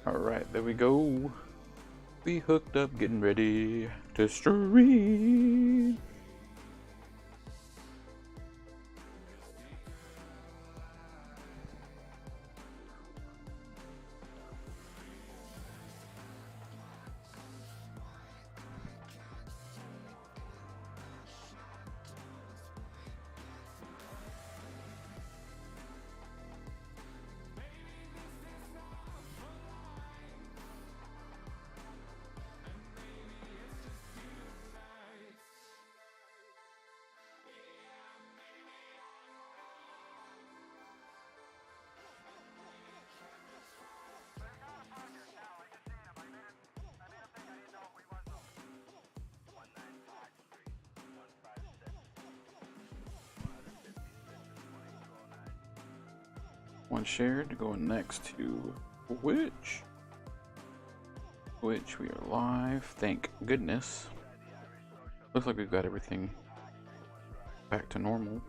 Alright, there we go. We hooked up, getting ready to stream. One shared, going next to Twitch. Twitch, we are live. Thank goodness. Looks like we've got everything back to normal.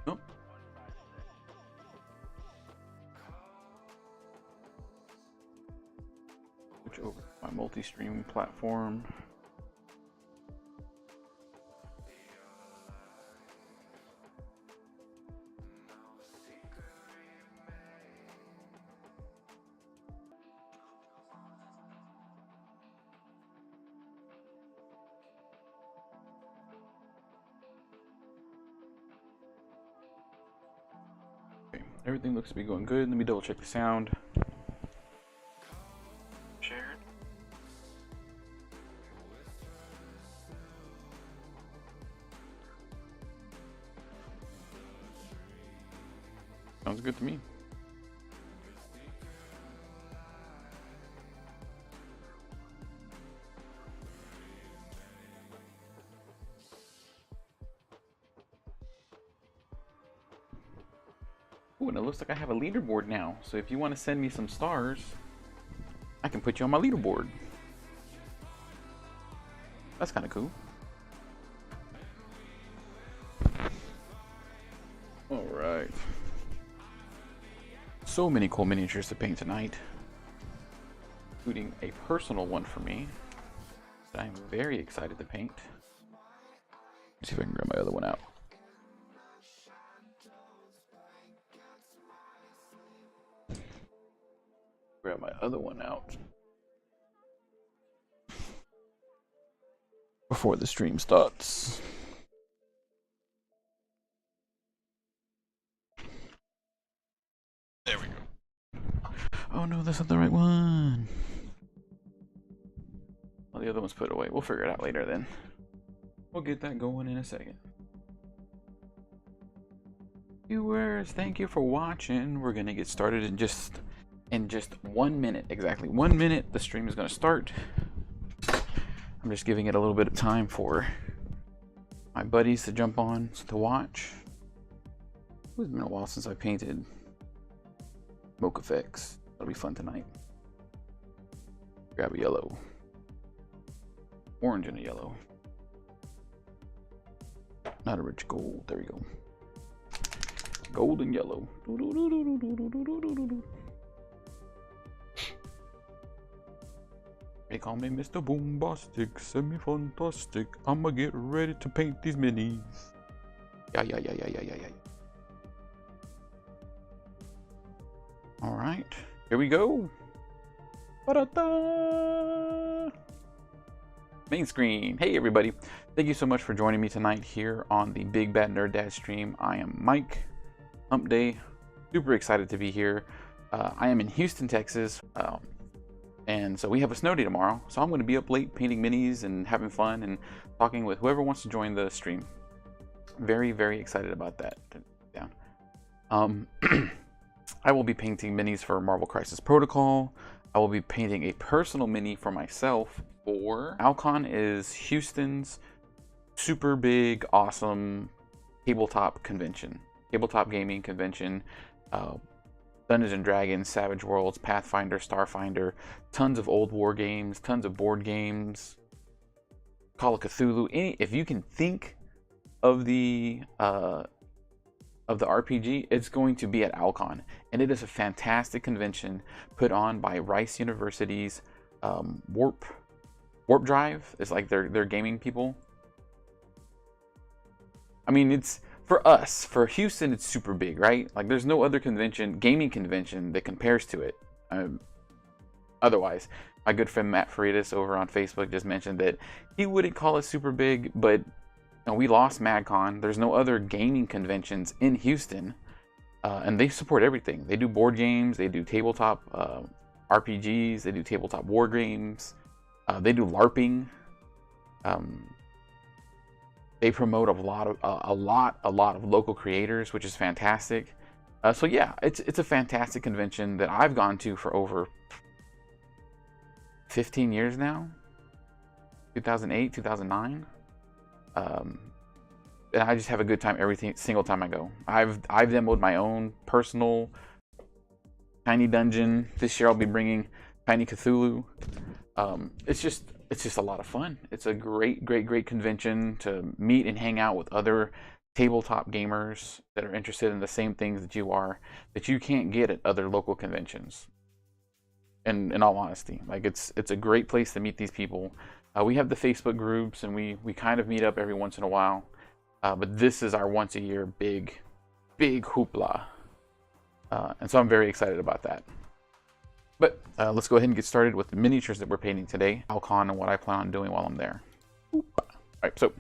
Nope. Switch over to my multi-stream platform. Everything looks to be going good. Let me double check the sound. Shared. Sounds good to me. Ooh, and it looks like I have a leaderboard now. So if you want to send me some stars, I can put you on my leaderboard. That's kind of cool. Alright. So many cool miniatures to paint tonight, including a personal one for me that I'm very excited to paint. Let's see if I can grab my other one out. Grab my other one out before the stream starts. There we go. Oh no, that's not the right one. Well, the other one's put away. We'll figure it out later then. We'll get that going in a second. Viewers, thank you for watching. We're gonna get started in just 1 minute. Exactly 1 minute the stream is going to start. I'm just giving it a little bit of time for my buddies to jump on to watch. It's been a while since I painted smoke effects. That'll be fun tonight. Grab a yellow, orange and a yellow, not a rich gold. There we go. Gold and yellow. They call me Mr. Boombastic, semi-fantastic. I'ma get ready to paint these minis. Yeah. Alright, here we go. Ba-da-da! Main screen. Hey everybody. Thank you so much for joining me tonight here on the Big Bad Nerd Dad stream. I am Mike. Hump Day. Super excited to be here. I am in Houston, Texas. And so we have a snow day tomorrow, so I'm going to be up late painting minis and having fun and talking with whoever wants to join the stream. Very, very excited about that. I will be painting minis for Marvel Crisis Protocol. I will be painting a personal mini for myself for OwlCon, is Houston's super big, awesome tabletop convention, tabletop gaming convention. Dungeons and Dragons, Savage Worlds, Pathfinder, Starfinder, tons of old war games, tons of board games, Call of Cthulhu. If you can think of the of the RPG, it's going to be at OwlCon, and it is a fantastic convention put on by Rice University's Warp Drive. Is like their gaming people. I mean, it's for us, for Houston, it's super big, right? Like, there's no other gaming convention that compares to it. Otherwise, my good friend Matt Freitas over on Facebook just mentioned that he wouldn't call it super big, but we lost MagCon. There's no other gaming conventions in Houston, and they support everything. They do board games, they do tabletop RPGs, they do tabletop war games, they do LARPing. They promote a lot of local creators, which is fantastic. So yeah, it's a fantastic convention that I've gone to for over 15 years now. 2008, 2009. And I just have a good time every single time I go. I've demoed my own personal tiny dungeon. This year I'll be bringing Tiny Cthulhu. It's just a lot of fun. It's a great convention to meet and hang out with other tabletop gamers that are interested in the same things that you are, that you can't get at other local conventions. And in all honesty, like it's a great place to meet these people. We have the Facebook groups, and we kind of meet up every once in a while. But this is our once a year big hoopla. And so I'm very excited about that. But let's go ahead and get started with the miniatures that we're painting today, OwlCon, and what I plan on doing while I'm there. All right, so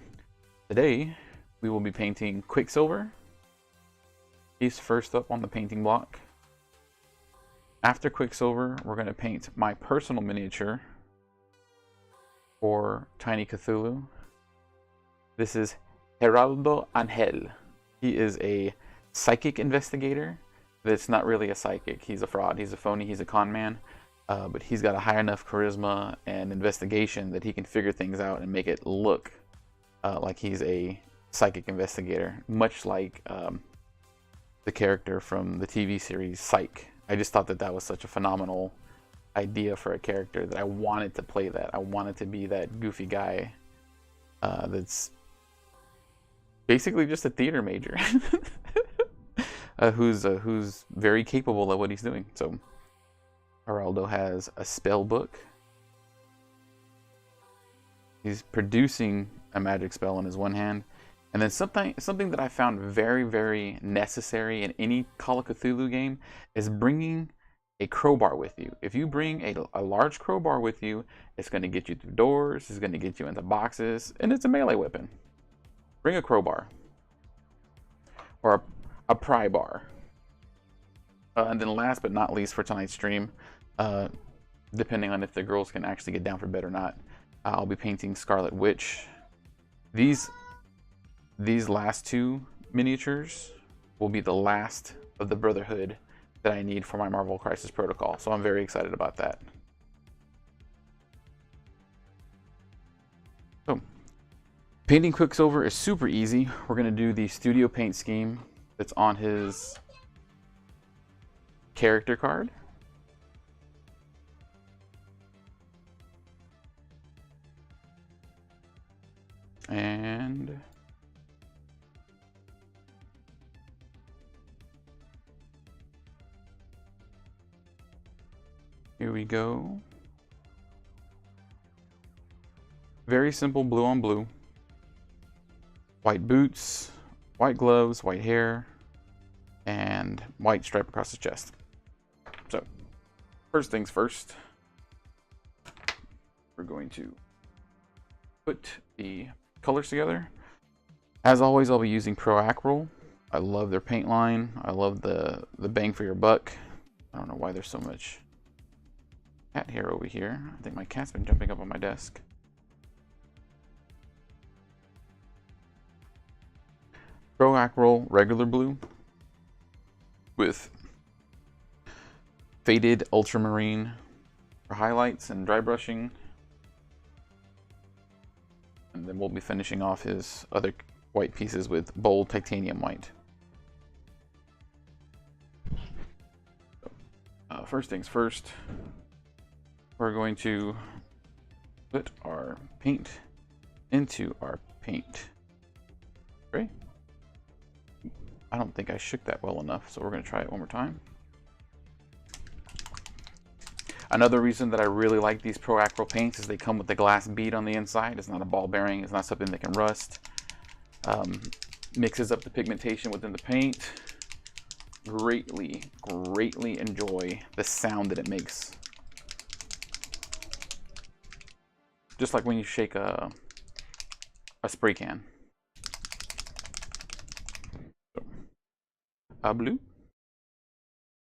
today we will be painting Quicksilver. He's first up on the painting block. After Quicksilver, we're going to paint my personal miniature for Tiny Cthulhu. This is Geraldo Angel. He is a psychic investigator. That's not really a psychic. He's a fraud. He's a phony. He's a con man. But he's got a high enough charisma and investigation that he can figure things out and make it look like he's a psychic investigator, much like the character from the TV series Psych. I just thought that was such a phenomenal idea for a character that I wanted to play that. I wanted to be that goofy guy that's basically just a theater major. Who's very capable of what he's doing. So Geraldo has a spell book. He's producing a magic spell in his one hand, and then something that I found very necessary in any Call of Cthulhu game is bringing a crowbar with you. If you bring a large crowbar with you, it's going to get you through doors, it's going to get you into boxes, and it's a melee weapon. Bring a crowbar or a pry bar. And then last but not least for tonight's stream, depending on if the girls can actually get down for bed or not, I'll be painting Scarlet Witch. These last two miniatures will be the last of the Brotherhood that I need for my Marvel Crisis Protocol, so I'm very excited about that. So, painting Quicksilver is super easy. We're going to do the studio paint scheme that's on his character card. And here we go. Very simple blue on blue. White boots, white gloves, white hair, and white stripe across his chest. So, first things first, we're going to put the colors together. As always, I'll be using Pro Acryl. I love their paint line. I love the bang for your buck. I don't know why there's so much cat hair over here. I think my cat's been jumping up on my desk. Pro Acryl regular blue with faded ultramarine for highlights and dry brushing. And then we'll be finishing off his other white pieces with bold titanium white. First things first, we're going to put our paint into our paint. Okay. I don't think I shook that well enough, so we're going to try it one more time. Another reason that I really like these Pro Acro paints is they come with the glass bead on the inside. It's not a ball bearing. It's not something that can rust. Mixes up the pigmentation within the paint. Greatly enjoy the sound that it makes. Just like when you shake a spray can. So, blue.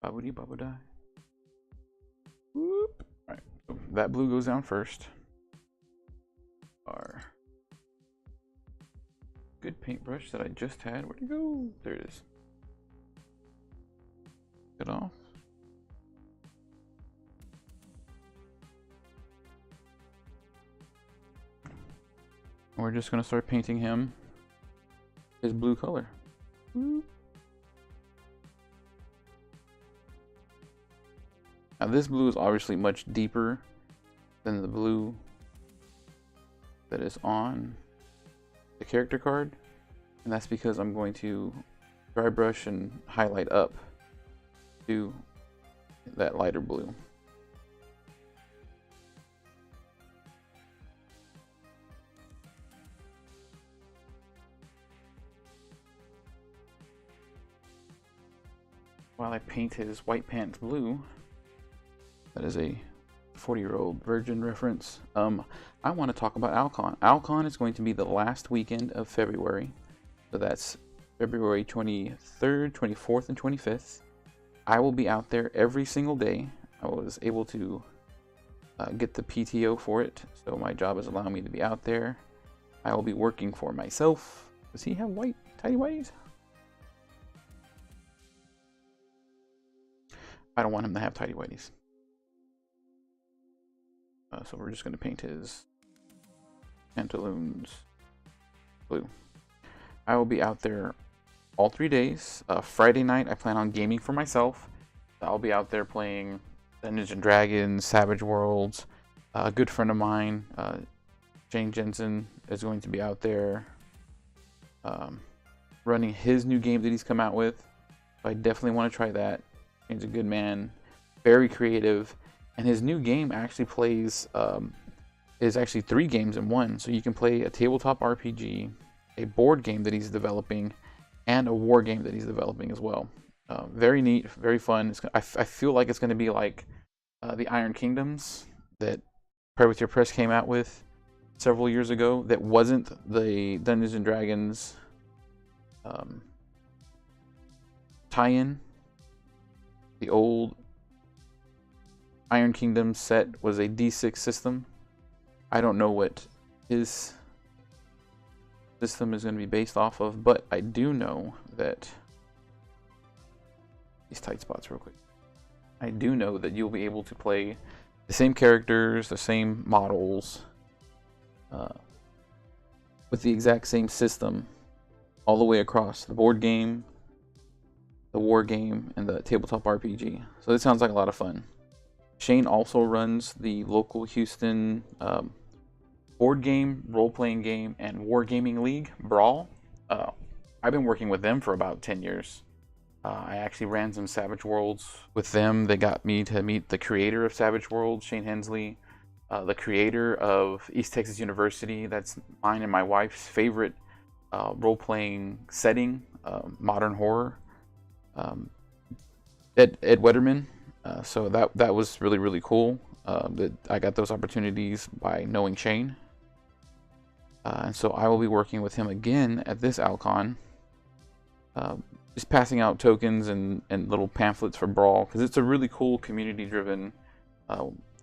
Babudi babudai. Whoop. All right, so that blue goes down first. Our good paintbrush that I just had. Where'd it go? There it is. Get off. And we're just gonna start painting him his blue color. Whoop. Now this blue is obviously much deeper than the blue that is on the character card, and that's because I'm going to dry brush and highlight up to that lighter blue. While I paint his white pants blue, that is a 40-year-old virgin reference. I want to talk about OwlCon. OwlCon is going to be the last weekend of February. So that's February 23rd, 24th, and 25th. I will be out there every single day. I was able to get the PTO for it, so my job is allowing me to be out there. I will be working for myself. Does he have white tidy whities? I don't want him to have tidy whities. So we're just going to paint his pantaloons blue. I will be out there all 3 days. Friday night, I plan on gaming for myself. I'll be out there playing Dungeons and Dragons, Savage Worlds. A good friend of mine, Shane Jensen, is going to be out there running his new game that he's come out with. So I definitely want to try that. He's a good man, very creative. And his new game actually plays, is actually 3 games in one. So you can play a tabletop RPG, a board game that he's developing, and a war game that he's developing as well. Very neat, very fun. I feel like it's going to be like the Iron Kingdoms that Privateer Press came out with several years ago. That wasn't the Dungeons and Dragons tie-in. The old Iron Kingdom set was a D6 system. I don't know what his system is going to be based off of, but I do know that these tight spots real quick. I do know that you'll be able to play the same characters, the same models, with the exact same system all the way across the board game, the war game, and the tabletop RPG. So this sounds like a lot of fun. Shane also runs the local Houston board game, role-playing game, and wargaming league, Brawl. I've been working with them for about 10 years. I actually ran some Savage Worlds with them. They got me to meet the creator of Savage Worlds, Shane Hensley, the creator of East Texas University. That's mine and my wife's favorite role-playing setting, modern horror. Ed Wetterman. So that was really cool. That I got those opportunities by knowing Shane. And so I will be working with him again at this OwlCon. Just passing out tokens and little pamphlets for Brawl, because it's a really cool community-driven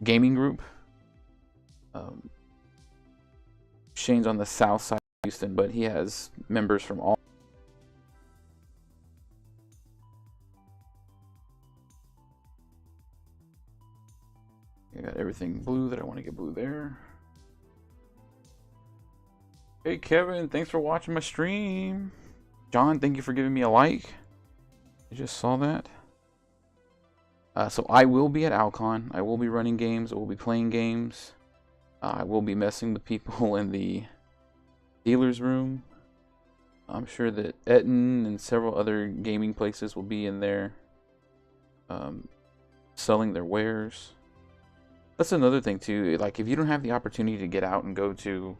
gaming group. Shane's on the south side of Houston, but he has members from all. I got everything blue that I want to get blue there. Hey Kevin, thanks for watching my stream. John, thank you for giving me a like. I just saw that. So I will be at OwlCon. I will be running games. I will be playing games. I will be messing with people in the dealer's room. I'm sure that Etten and several other gaming places will be in there selling their wares. That's another thing too. Like if you don't have the opportunity to get out and go to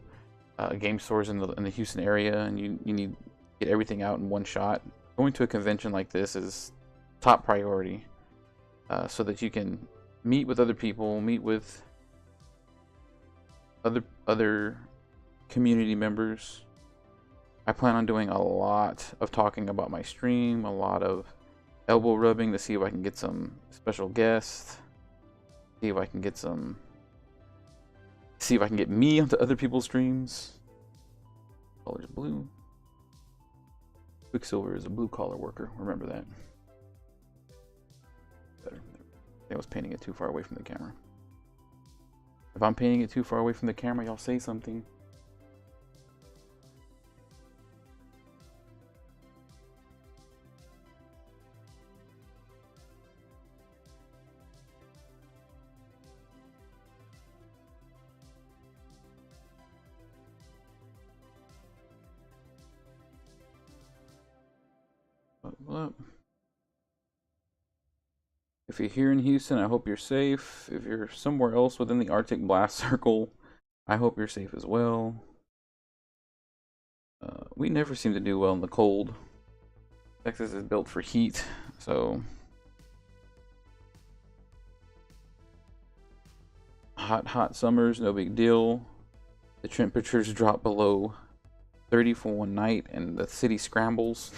game stores in the Houston area, and you need to get everything out in one shot, going to a convention like this is top priority, so that you can meet with other people, meet with other community members. I plan on doing a lot of talking about my stream, a lot of elbow rubbing to see if I can get some special guests, see if I can get me onto other people's streams. Color's blue. Quicksilver is a blue collar worker. Remember that. Better. I was painting it too far away from the camera. If I'm painting it too far away from the camera, y'all say something. If you're here in Houston, I hope you're safe. If you're somewhere else within the Arctic blast circle, I hope you're safe as well. We never seem to do well in the cold. Texas is built for heat, so hot summers, no big deal. The temperatures drop below 30 for one night and the city scrambles.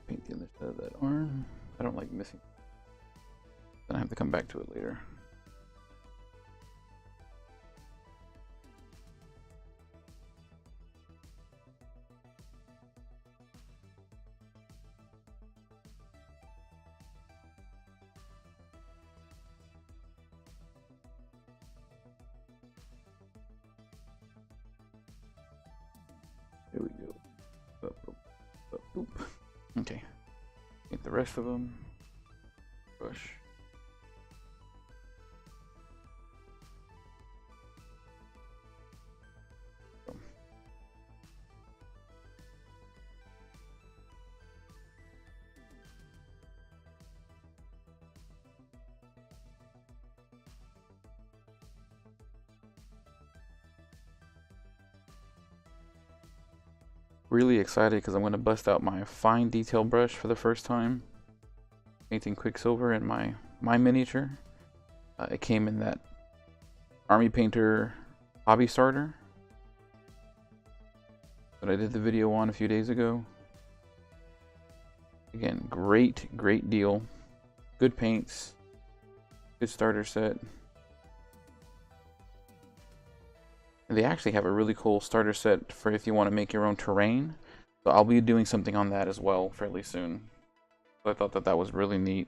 Paint the other side of that arm. I don't like missing. Then I have to come back to it later. There we go. Boop. Okay. Get the rest of them. Brush. Really excited because I'm going to bust out my fine detail brush for the first time. Painting Quicksilver in my miniature. It came in that Army Painter hobby starter that I did the video on a few days ago. Again, great deal. Good paints. Good starter set. And they actually have a really cool starter set for if you want to make your own terrain. So I'll be doing something on that as well fairly soon. So I thought that was really neat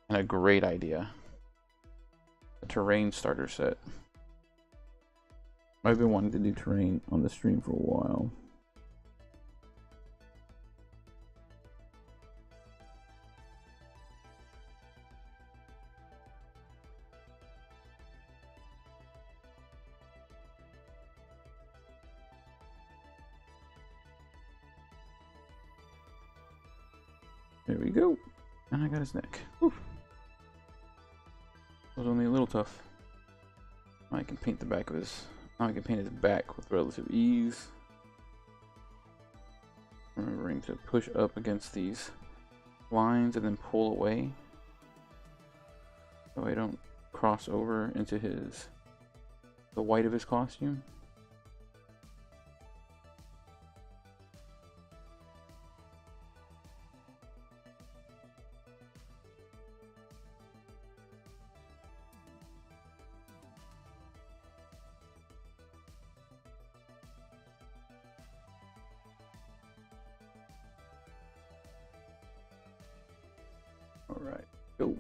and a great idea. A terrain starter set. I've been wanting to do terrain on the stream for a while. There we go. And I got his neck. Whew. It was only a little tough. I can paint the back of his... I can paint his back with relative ease. Remembering to push up against these lines and then pull away. So I don't cross over into the white of his costume. Alright, go.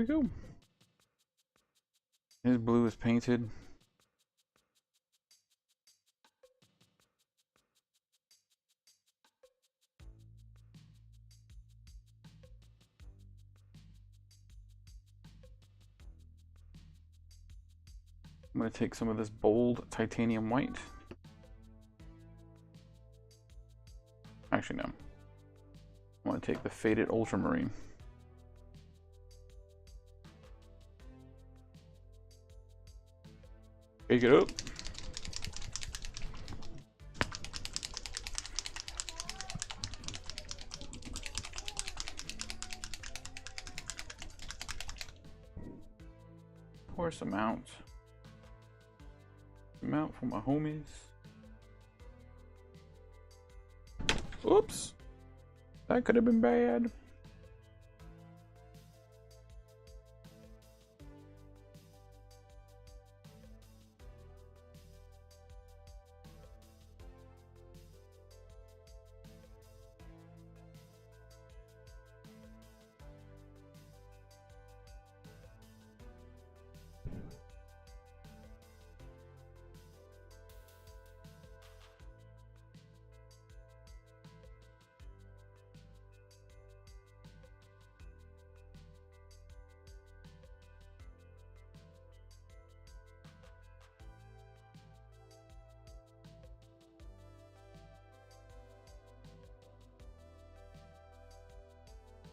we go. His blue is painted. I'm going to take some of this bold titanium white. Actually, no. I want to take the faded ultramarine. Shake it up. Pour some out. Some out for my homies. Oops. That could have been bad.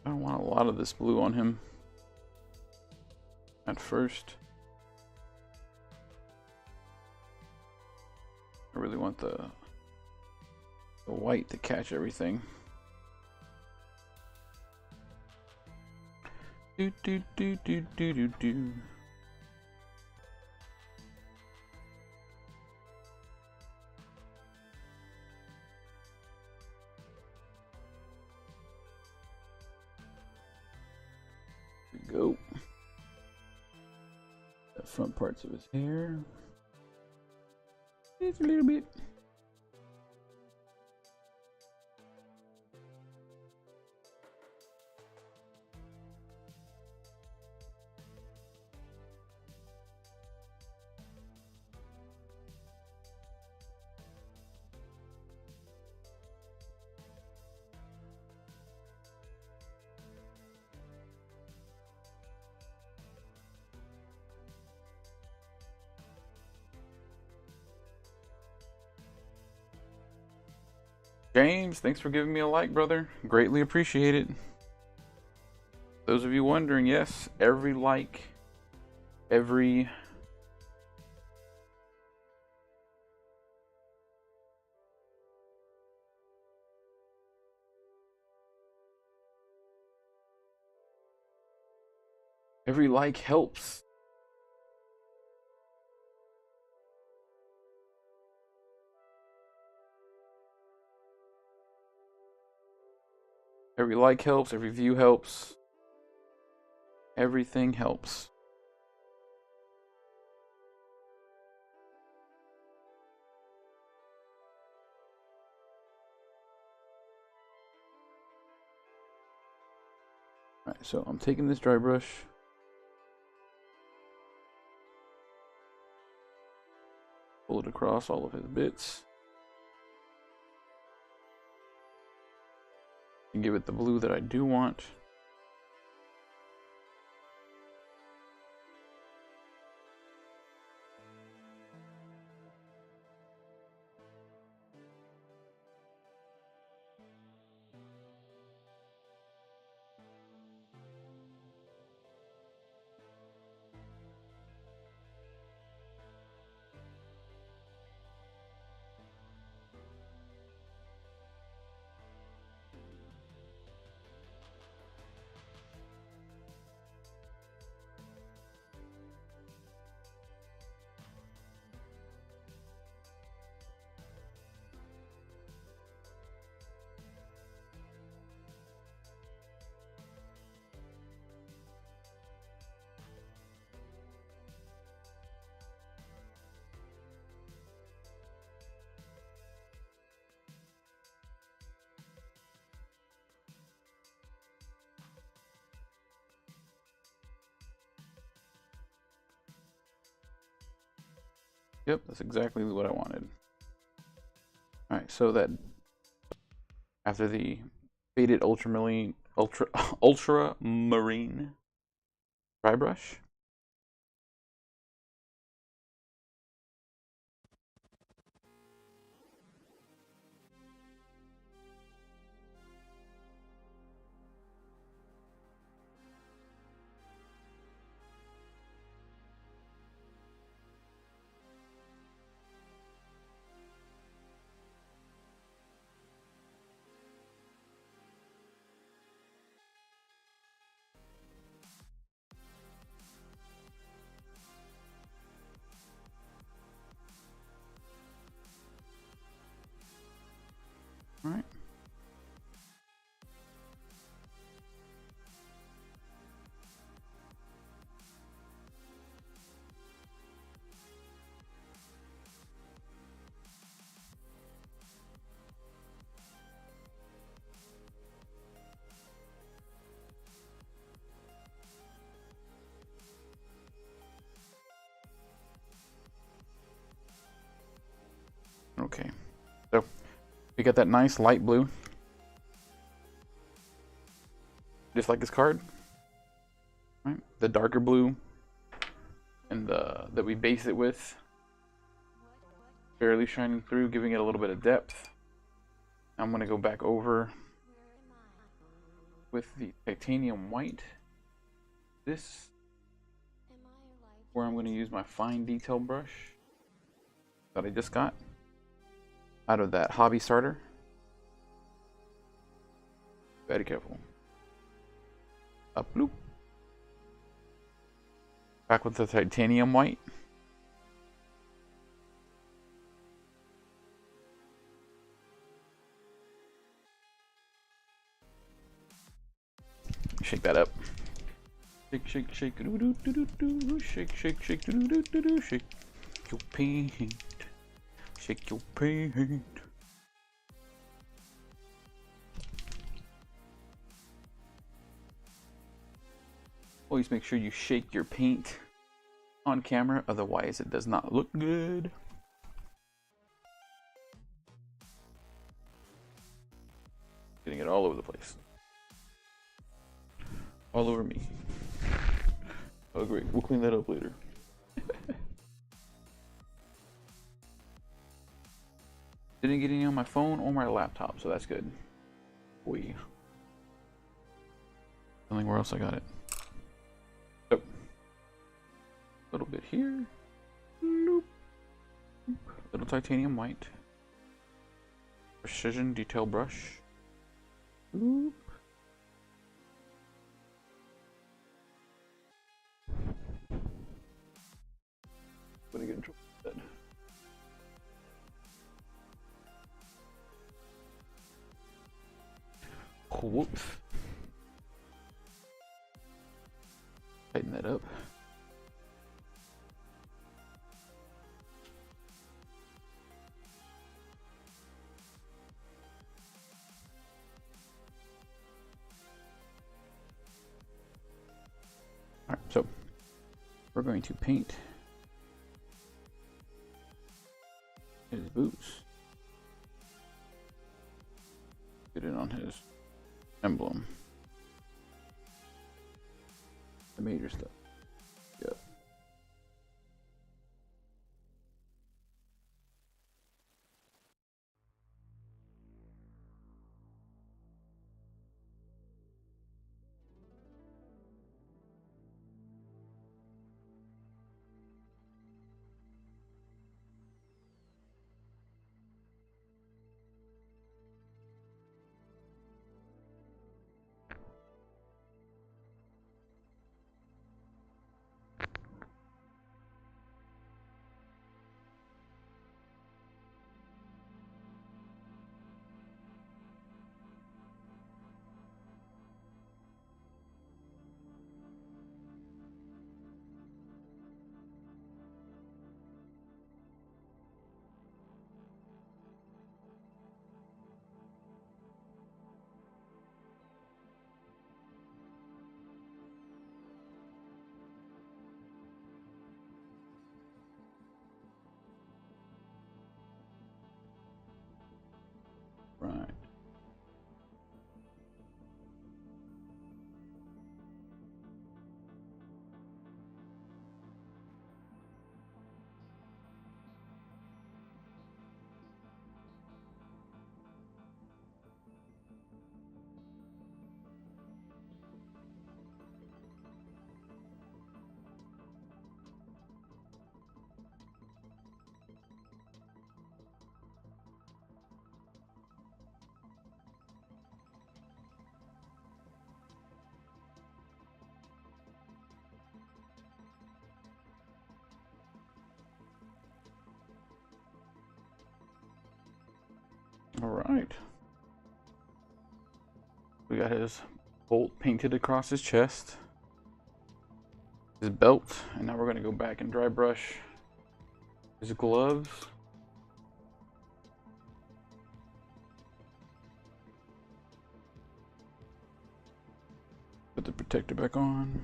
I don't want a lot of this blue on him at first. I really want the white to catch everything. Do do do do do do do. Go. The front parts of his hair. Just a little bit. James, thanks for giving me a like, brother. Greatly appreciate it. Those of you wondering, yes, every like, every like helps. Every like helps, every view helps. Everything helps. Alright, so I'm taking this dry brush. Pull it across all of his bits. And give it the blue that I do want. Yep, that's exactly what I wanted. Alright, so that after the faded ultramarine dry brush. Alright. Okay, so we got that nice light blue, just like this card. Right? The darker blue, and that we base it with, barely shining through, giving it a little bit of depth. I'm gonna go back over with the titanium white. This, where I'm gonna use my fine detail brush that I just got out of that hobby starter. Very careful. Up, bloop. Back with the titanium white. Shake that up. Shake, shake, shake, doo doo doo doo doo. Shake, shake, shake, doo doo doo doo. Shake your paint. Shake your paint. Always make sure you shake your paint on camera, otherwise it does not look good. Getting it all over the place. All over me. Oh great, we'll clean that up later. Didn't get any on my phone or my laptop, so that's good. Boy. Something where else I got it. So, a little bit here. Nope. Little titanium white. Precision detail brush. Oop. Gonna get in trouble with that. Whoops. Tighten that up. Alright, so we're going to paint his boots. Get it on his emblem. The major stuff. Yep. All right. We got his bolt painted across his chest, his belt, and now we're going to go back and dry brush his gloves. Put the protector back on.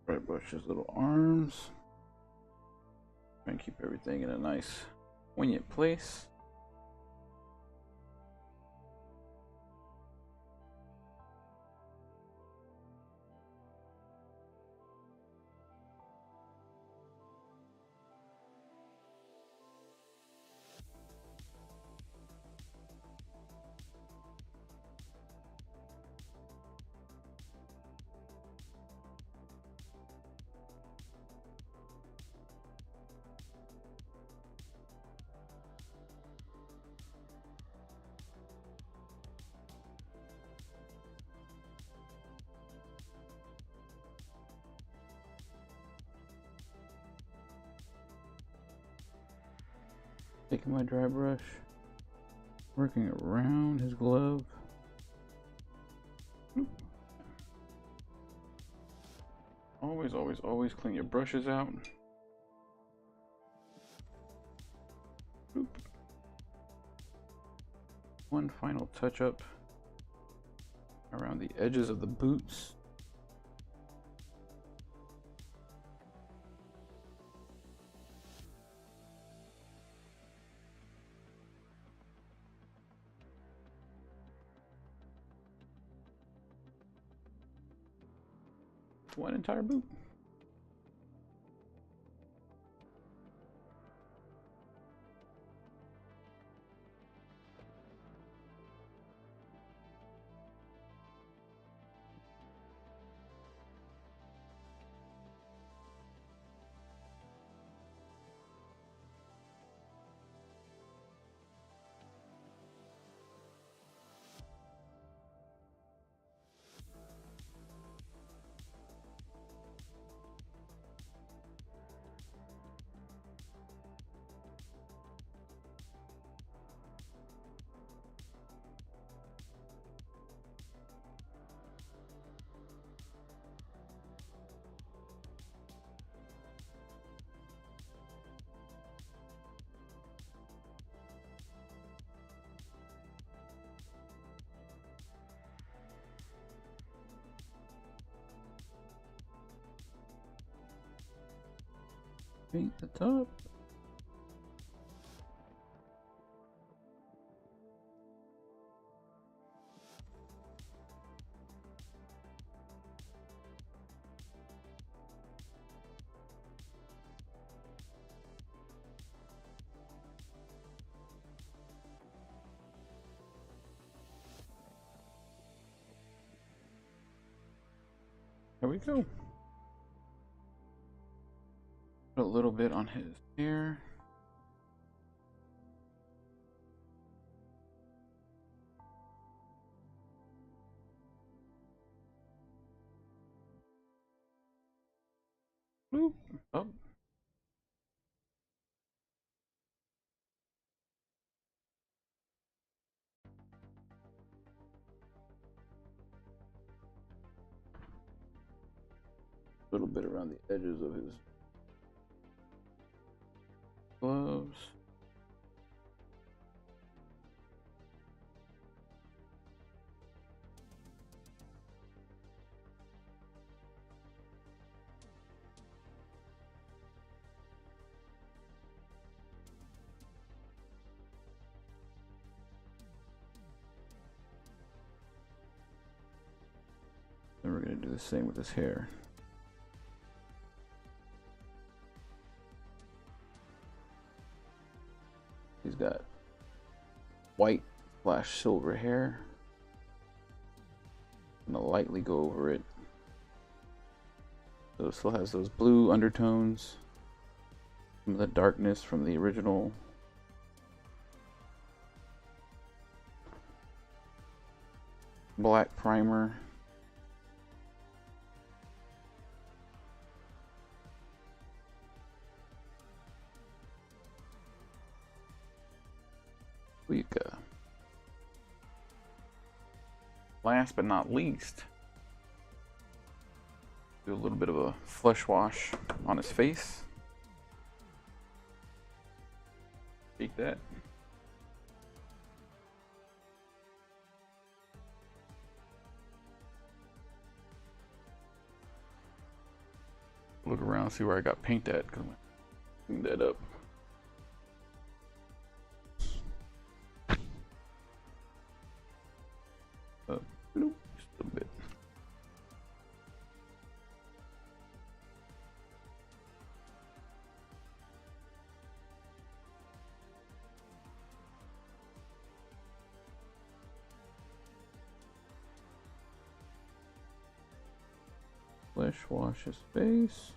Dry brush his little arms. Try and keep everything in a nice poignant place. Taking my dry brush, working around his glove. Always, always, always clean your brushes out. Oop. One final touch up around the edges of the boots. One entire boot. Paint the top. There we go. Put a little bit on his hair. Bloop. Oh. A little bit around the edges of his gloves. And we're going to do the same with his hair. He's got white / silver hair. I'm gonna lightly go over it. So it still has those blue undertones, some of the darkness from the original. Black primer. Last but not least, do a little bit of a flesh wash on his face. Take that. Look around, see where I got paint at. Clean that up. Just a bit. Flesh wash his face.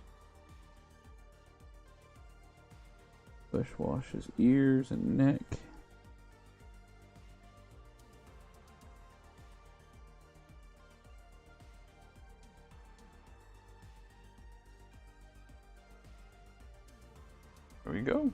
Flesh wash his ears and neck. There we go.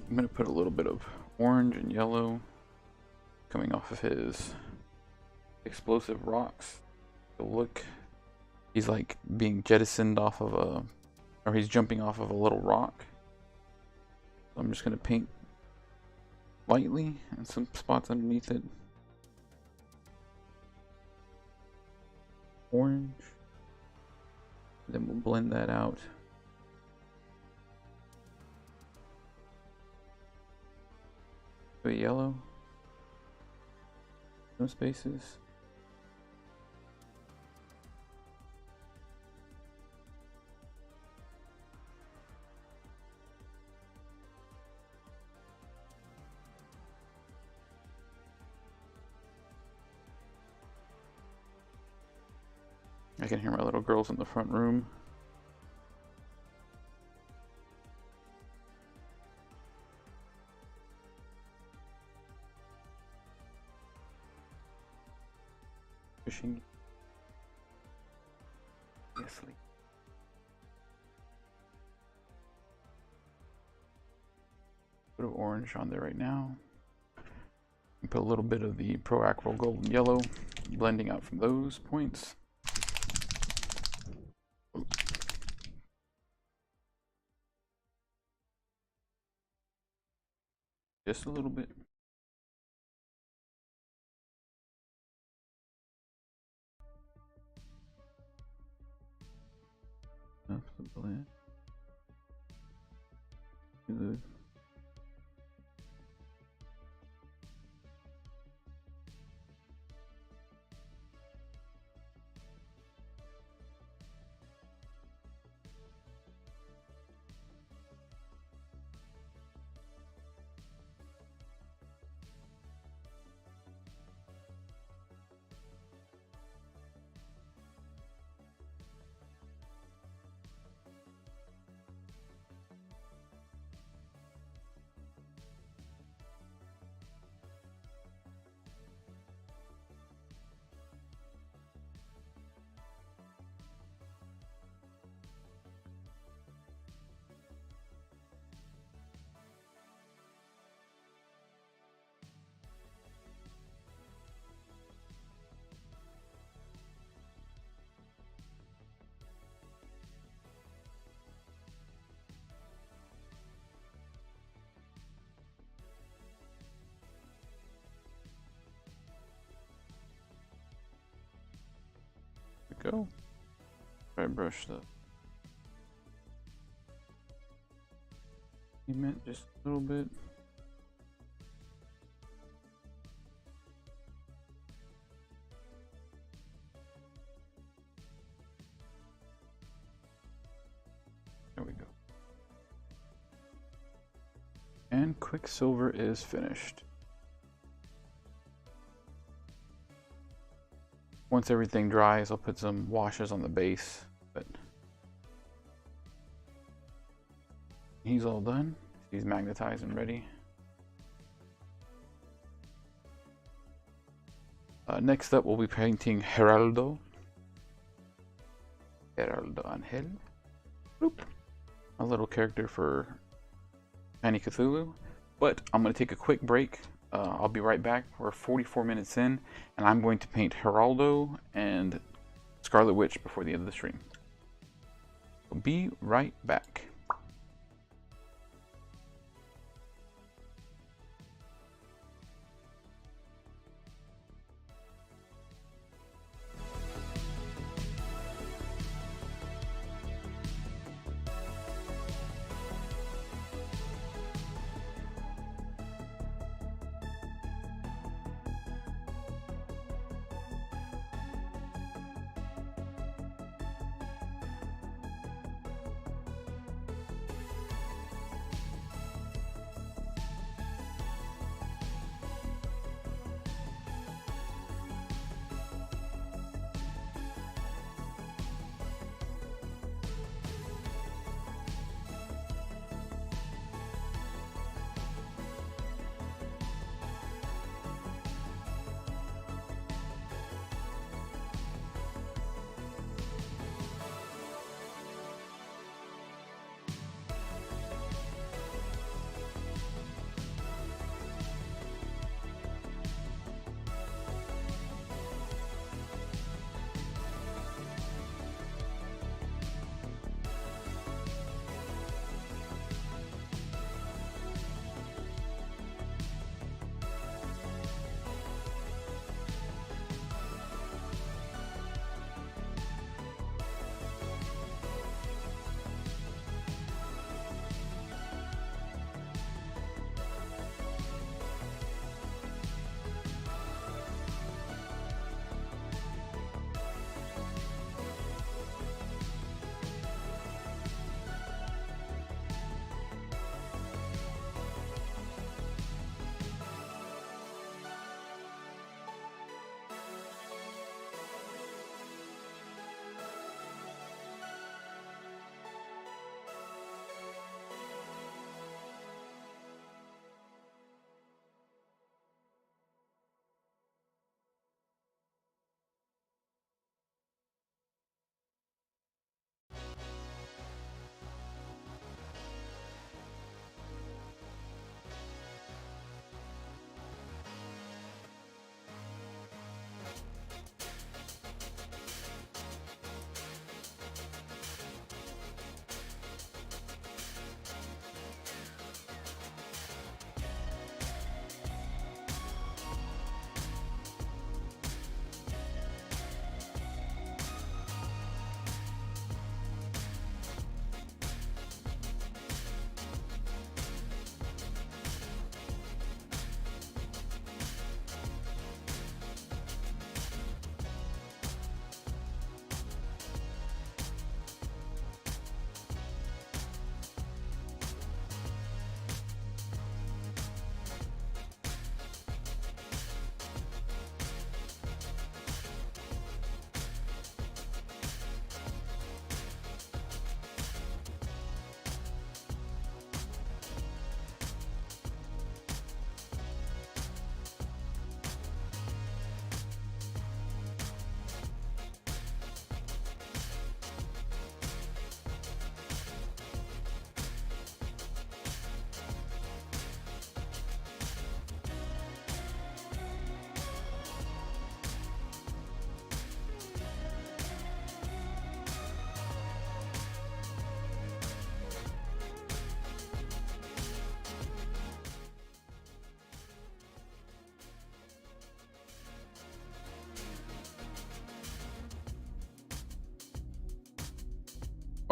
I'm going to put a little bit of orange and yellow coming off of his explosive rocks. So look, he's like being jettisoned off of a, or he's jumping off of a little rock. So I'm just going to paint lightly and some spots underneath it. Orange. Then we'll blend that out. Yellow. No spaces. I can hear my little girls in the front room. Fishing. Yes, sleep. Put of orange on there right now. And put a little bit of the Pro Aquarel Golden Yellow, blending out from those points. Just a little bit. Enough to blend. Good. go. Try to brush the cement just a little bit. There we go. And Quicksilver is finished. Once everything dries, I'll put some washes on the base, but he's all done. He's magnetized and ready. Next up, we'll be painting Geraldo. Geraldo Angel. Boop. A little character for Tiny Cthulhu. But I'm going to take a quick break. I'll be right back. We're 44 minutes in, and I'm going to paint Geraldo and Scarlet Witch before the end of the stream. So be right back.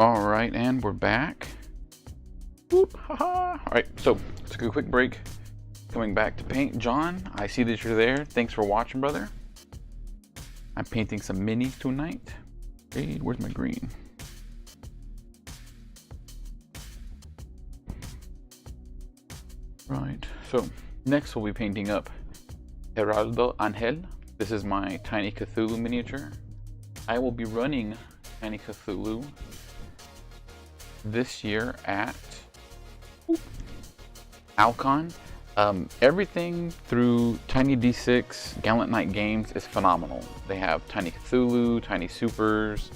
All right, and we're back. Whoop, haha. All right, so let's take a quick break. Coming back to paint. John, I see that you're there. Thanks for watching, brother. I'm painting some minis tonight. Hey, where's my green? Right, so next we'll be painting up Geraldo Angel. This is my Tiny Cthulhu miniature. I will be running Tiny Cthulhu this year at OwlCon. Everything through Tiny D6 Gallant Knight Games is phenomenal. They have Tiny Cthulhu, Tiny Supers,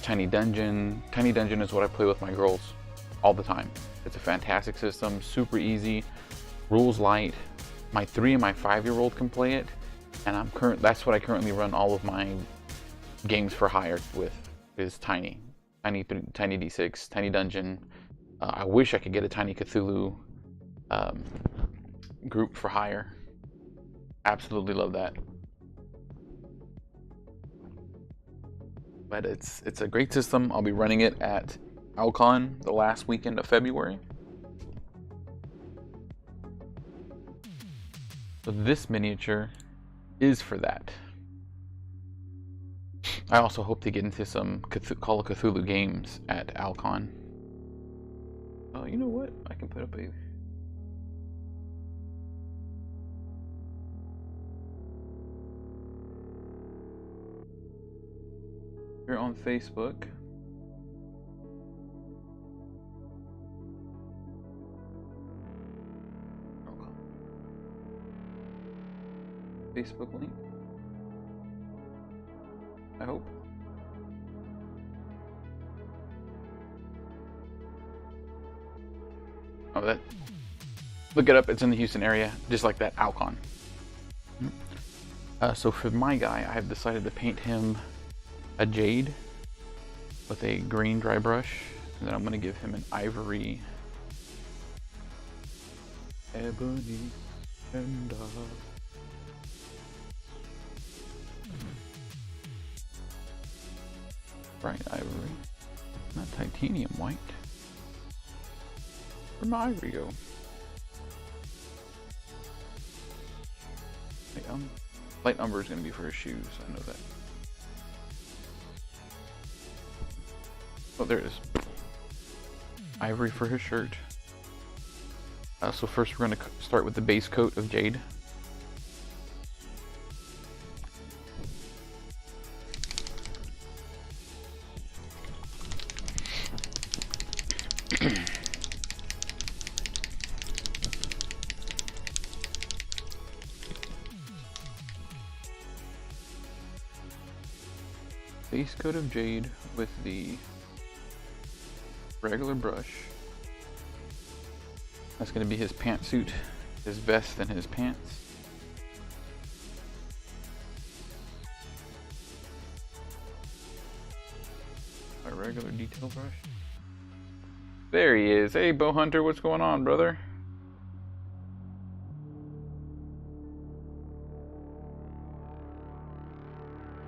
Tiny Dungeon. Tiny Dungeon is what I play with my girls all the time. It's a fantastic system, super easy, rules light. My 3 and my 5-year-old can play it, and that's what I currently run all of my games for hire with, is Tiny D6, Tiny Dungeon. I wish I could get a Tiny Cthulhu group for hire. Absolutely love that. But it's a great system. I'll be running it at OwlCon the last weekend of February. So this miniature is for that. I also hope to get into some Call of Cthulhu games at OwlCon. Oh, you know what? I can put up a... Here on Facebook. Facebook link. I hope. Oh, that. Look it up. It's in the Houston area, just like that OwlCon. So for my guy, I have decided to paint him a jade with a green dry brush, and then I'm going to give him an ivory ebony and bright ivory, not titanium white. Where'd my ivory go? Hey, light umber is going to be for his shoes, I know that. Oh, there it is. Ivory for his shirt. So first we're going to start with the base coat of jade. Base coat of jade with the regular brush. That's going to be his pantsuit, his vest, and his pants. A regular detail brush. There he is. Hey, Bow Hunter, what's going on, brother?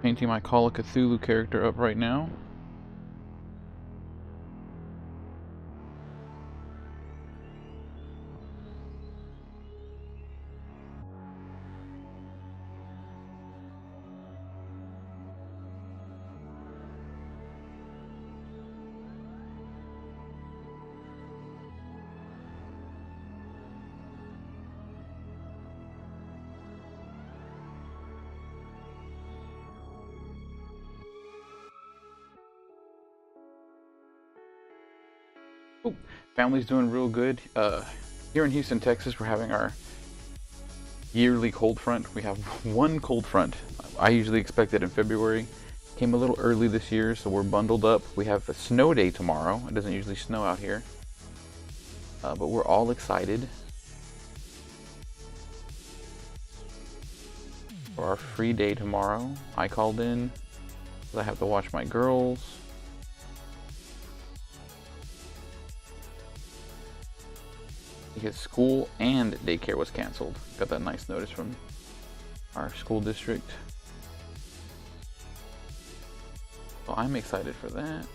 Painting my Call of Cthulhu character up right now. Oh, family's doing real good. Here in Houston, Texas, we're having our yearly cold front. We have one cold front. I usually expect it in February. Came a little early this year, so we're bundled up. We have a snow day tomorrow. It doesn't usually snow out here. But we're all excited for our free day tomorrow. I called in because I have to watch my girls. Because school and daycare was canceled. Got that nice notice from our school district. So I'm excited for that.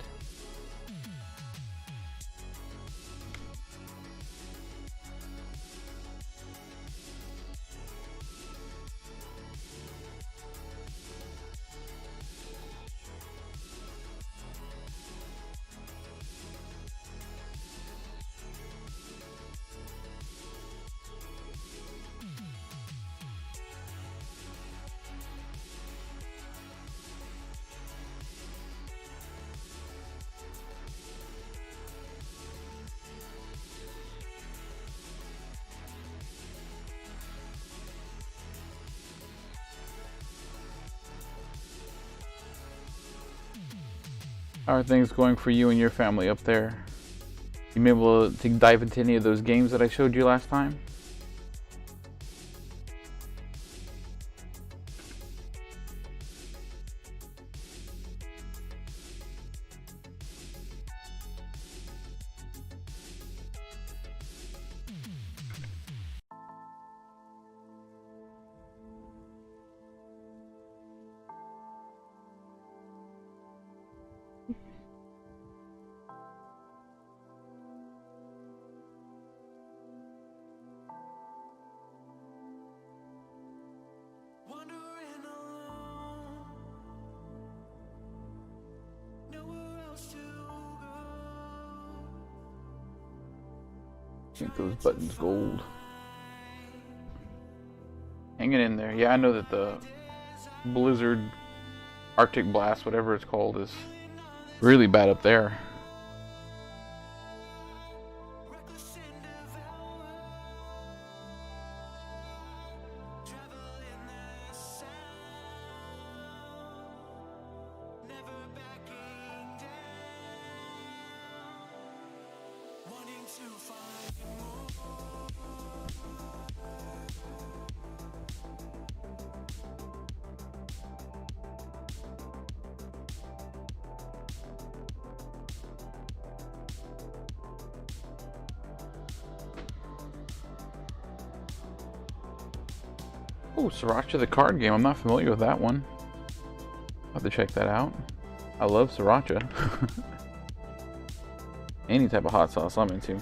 How are things going for you and your family up there? You been able to dive into any of those games that I showed you last time? I think those buttons gold. Hanging in there. Yeah, I know that the Blizzard, Arctic Blast, whatever it's called, is really bad up there. Oh, Sriracha the card game. I'm not familiar with that one. I'll have to check that out. I love Sriracha. Any type of hot sauce I'm into.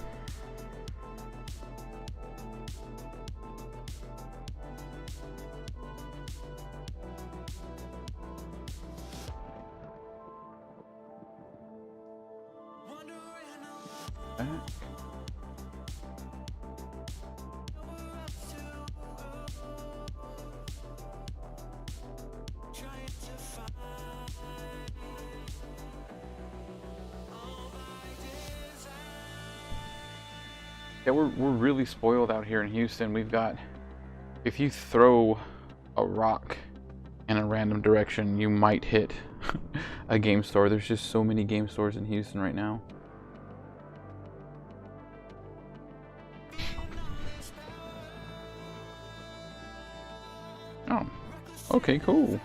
Yeah, we're really spoiled out here in Houston. We've got, if you throw a rock in a random direction, you might hit a game store. There's just so many game stores in Houston right now. Oh, okay, cool.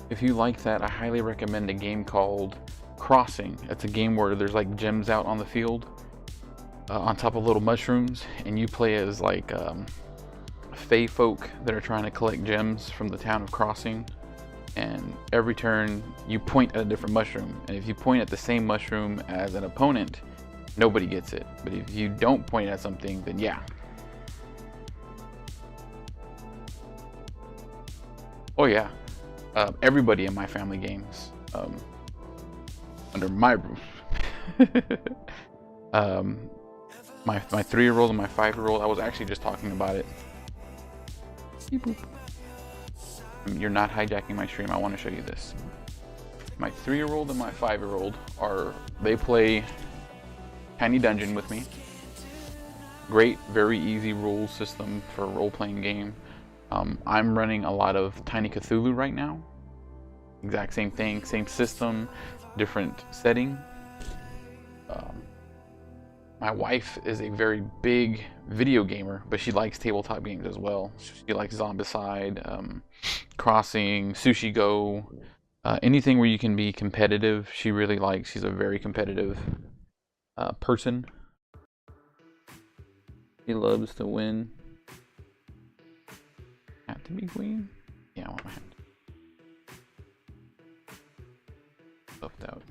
If you like that, I highly recommend a game called Crossing. It's a game where there's like gems out on the field on top of little mushrooms, and you play as like fae folk that are trying to collect gems from the town of Crossing. And every turn you point at a different mushroom, and if you point at the same mushroom as an opponent, nobody gets it. But if you don't point at something, then yeah. Oh yeah. Everybody in my family games under my roof. My 3-year-old and my 5-year-old, I was actually just talking about it. You're not hijacking my stream. I want to show you this. My 3-year-old and my 5-year-old they play Tiny Dungeon with me. Great, very easy rules system for a role-playing game. I'm running a lot of Tiny Cthulhu right now. Exact same thing, same system, different setting. My wife is a very big video gamer, but she likes tabletop games as well. She likes Zombicide, Crossing, Sushi Go, anything where you can be competitive. She really likes. She's a very competitive person. She loves to win. Hat to be queen? Yeah, I want my hat. Left out.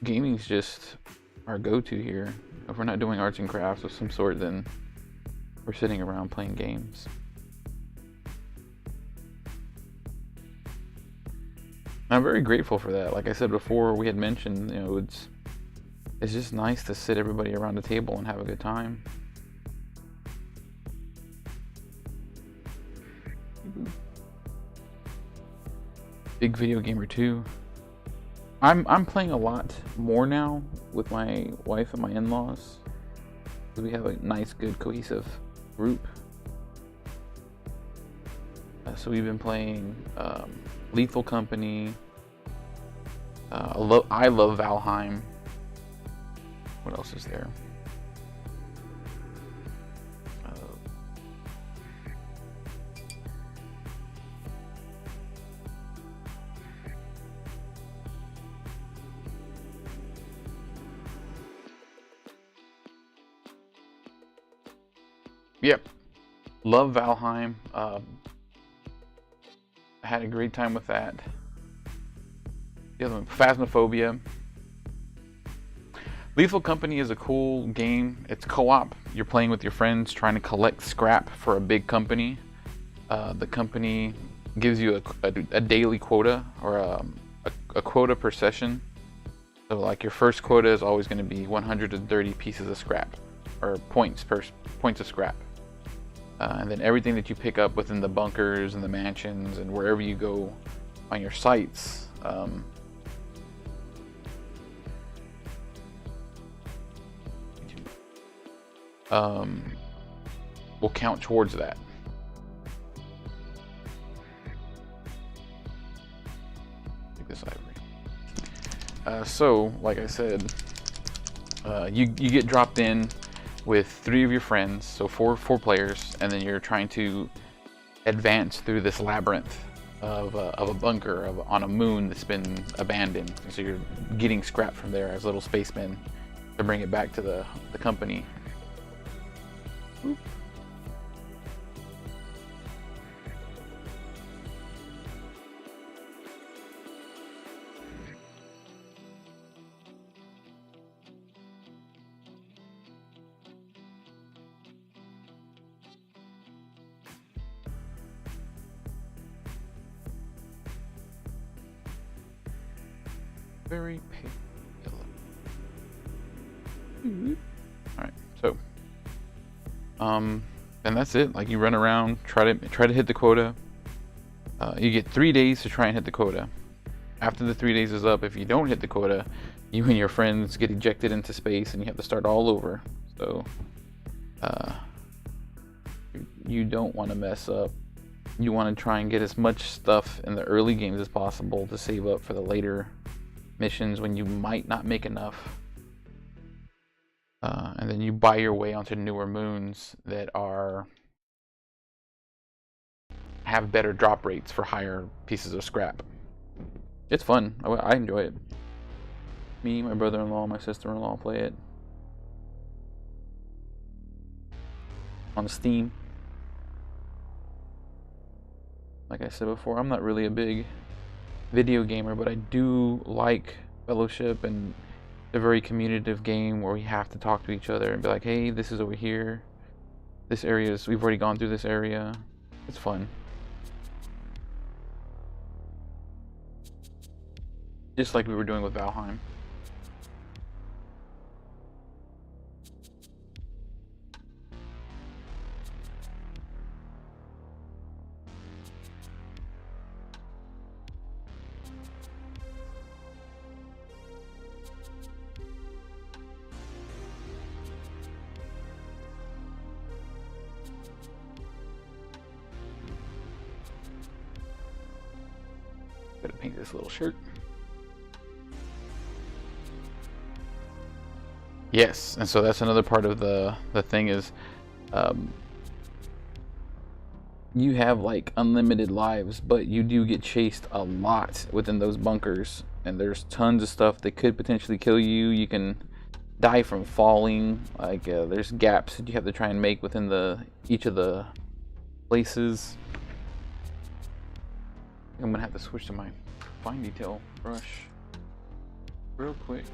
Gaming's just our go-to here. If we're not doing arts and crafts of some sort, then we're sitting around playing games. I'm very grateful for that. Like I said before, we had mentioned, it's just nice to sit everybody around the table and have a good time. Big video gamer too. I'm playing a lot more now with my wife and my in-laws. We have a nice, good, cohesive group. So we've been playing Lethal Company. I love Valheim. What else is there? Yep, love Valheim. Had a great time with that. The other one, Phasmophobia. Lethal Company is a cool game. It's co-op. You're playing with your friends trying to collect scrap for a big company. The company gives you a daily quota, or a quota per session. So like your first quota is always going to be 130 pieces of scrap, or points of scrap. And then everything that you pick up within the bunkers and the mansions and wherever you go on your sites, will count towards that. Take this ivory. So, like I said, you get dropped in with 3 of your friends, so four players, and then you're trying to advance through this labyrinth of a bunker on a moon that's been abandoned. So you're getting scrap from there as little spacemen to bring it back to the company. Oop. Very pale yellow. Alright, so and that's it. Like, you run around, try to hit the quota. You get 3 days to try and hit the quota. After the 3 days is up, if you don't hit the quota, you and your friends get ejected into space and you have to start all over. So you don't want to mess up. You want to try and get as much stuff in the early games as possible to save up for the later missions when you might not make enough, and then you buy your way onto newer moons that have better drop rates for higher pieces of scrap. It's fun. I enjoy it. Me, my brother-in-law, my sister-in-law play it on Steam. Like I said before, I'm not really a big video gamer, but I do like Fellowship, and a very communicative game where we have to talk to each other and be like, hey, this is over here, this area is, we've already gone through this area. It's fun. Just like we were doing with Valheim. Gotta paint this little shirt. Yes, and so that's another part of the thing is, you have like unlimited lives, but you do get chased a lot within those bunkers, and there's tons of stuff that could potentially kill you. You can die from falling. Like there's gaps that you have to try and make within each of the places. I'm gonna have to switch to my fine detail brush real quick.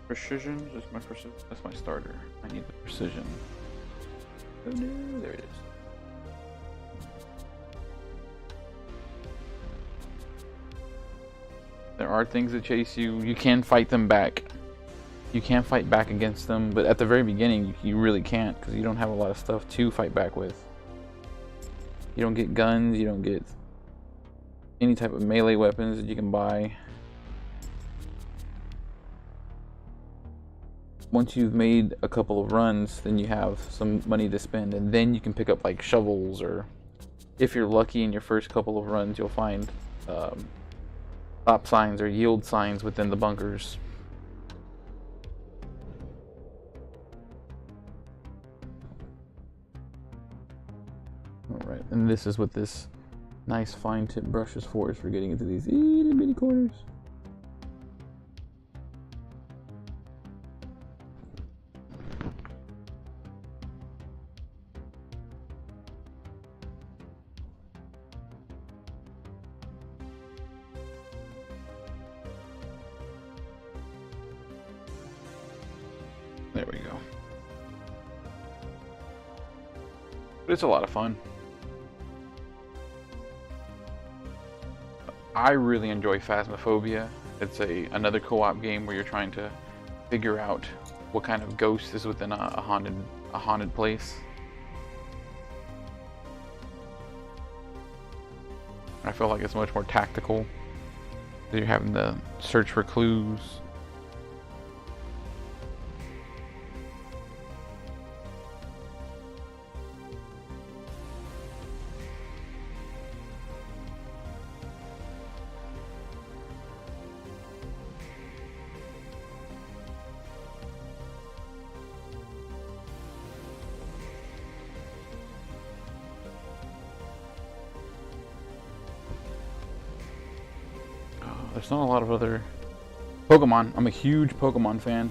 Precision, that's my starter. I need the precision. Oh no, there it is. There are things that chase you. You can fight them back. You can fight back against them, but at the very beginning you really can't, because you don't have a lot of stuff to fight back with. You don't get guns, you don't get any type of melee weapons that you can buy. Once you've made a couple of runs, then you have some money to spend, and then you can pick up like shovels, or if you're lucky in your first couple of runs, you'll find stop signs or yield signs within the bunkers. Alright, and this is what this nice fine tip brush is for getting into these itty bitty corners. There we go. But it's a lot of fun. I really enjoy Phasmophobia. It's another co-op game where you're trying to figure out what kind of ghost is within a haunted place. I feel like it's much more tactical. You're having to search for clues. There's not a lot of other Pokemon. I'm a huge Pokemon fan.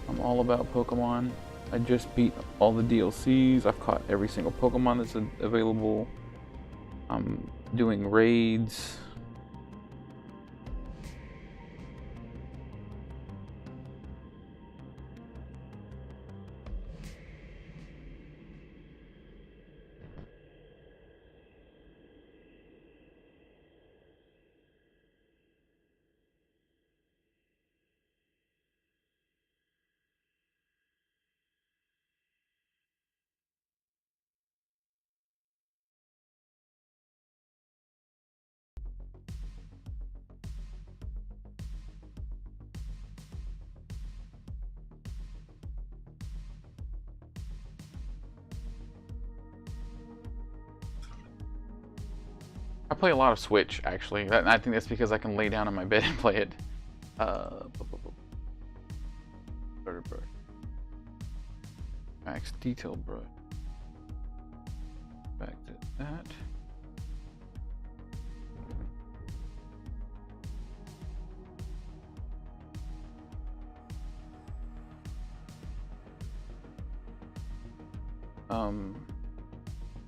I'm all about Pokemon. I just beat all the DLCs. I've caught every single Pokemon that's available. I'm doing raids. I play a lot of Switch, actually. I think that's because I can lay down on my bed and play it. Starter brush. Max detail brush. Back to that.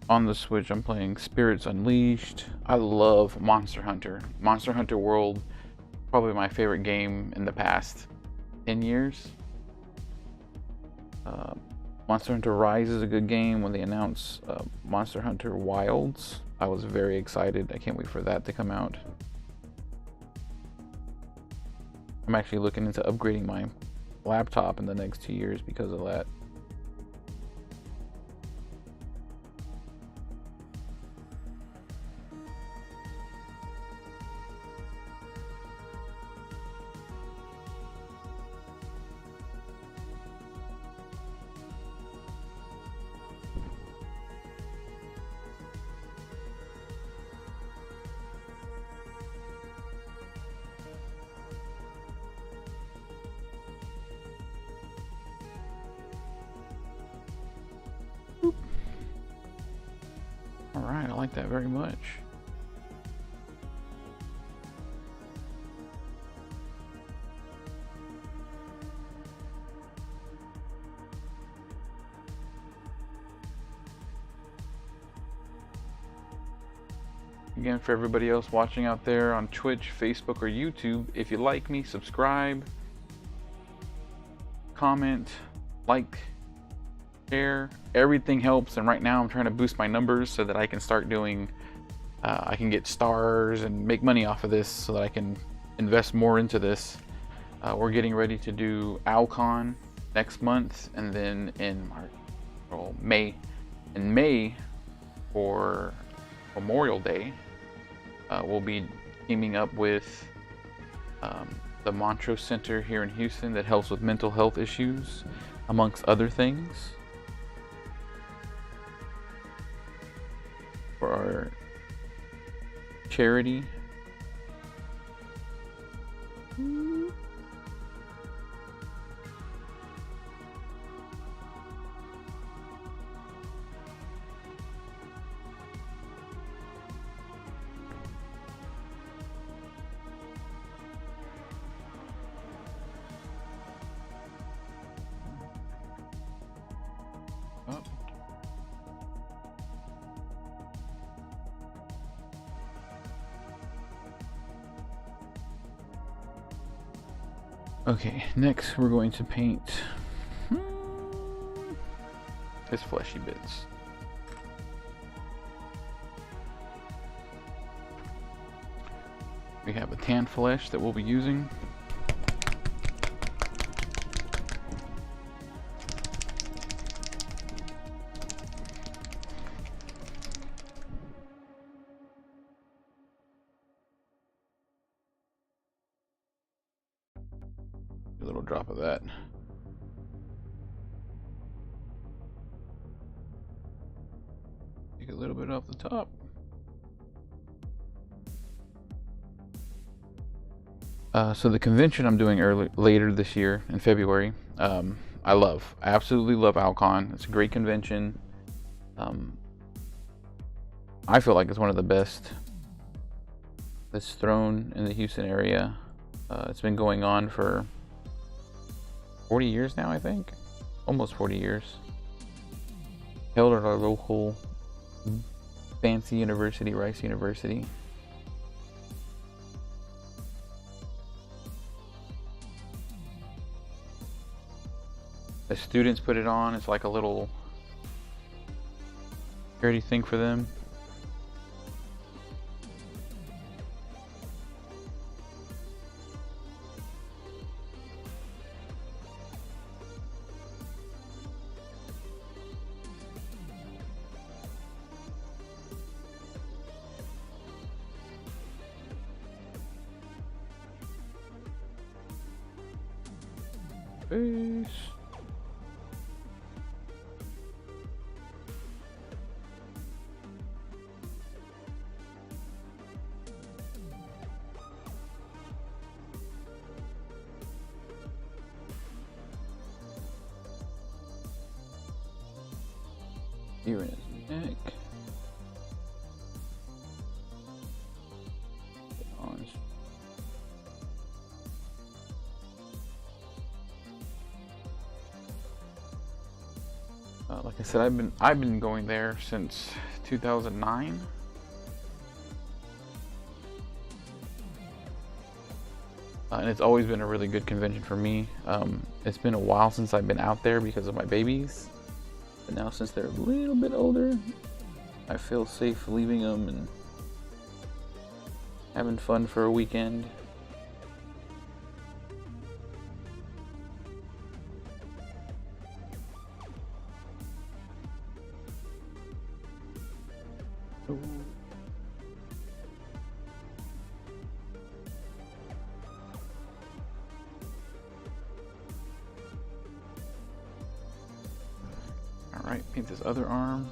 On the Switch, I'm playing Spirits Unleashed. I love Monster Hunter. Monster Hunter World, probably my favorite game in the past 10 years. Monster Hunter Rise is a good game. When they announced Monster Hunter Wilds, I was very excited. I can't wait for that to come out. I'm actually looking into upgrading my laptop in the next 2 years because of that. Alright, I like that very much. Again, for everybody else watching out there on Twitch, Facebook, or YouTube, if you like me, subscribe, comment, like, share. Everything helps, and right now I'm trying to boost my numbers so that I can start doing I can get stars and make money off of this so that I can invest more into this. We're getting ready to do OwlCon next month, and then in May for Memorial Day, We'll be teaming up with the Montrose Center here in Houston that helps with mental health issues, amongst other things, for our charity. Oh. Okay, next we're going to paint his fleshy bits. We have a tan flesh that we'll be using. A little drop of that. Take a little bit off the top. So the convention I'm doing later this year in February, I absolutely love OwlCon. It's a great convention. I feel like it's one of the best that's thrown in the Houston area. It's been going on for 40 years now, I think. Almost 40 years. Held at our local fancy university, Rice University. The students put it on. It's like a little charity thing for them. Face. Here in his neck. Like I said, I've been going there since 2009. And it's always been a really good convention for me. It's been a while since I've been out there because of my babies. But now since they're a little bit older, I feel safe leaving them and having fun for a weekend. Alright, paint this other arm.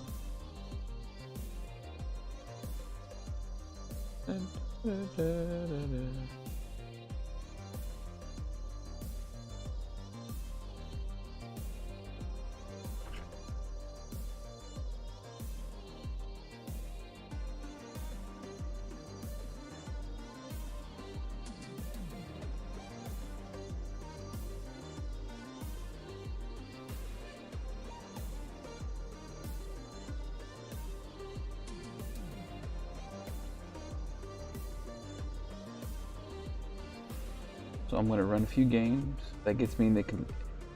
So I'm going to run a few games. That gets me in the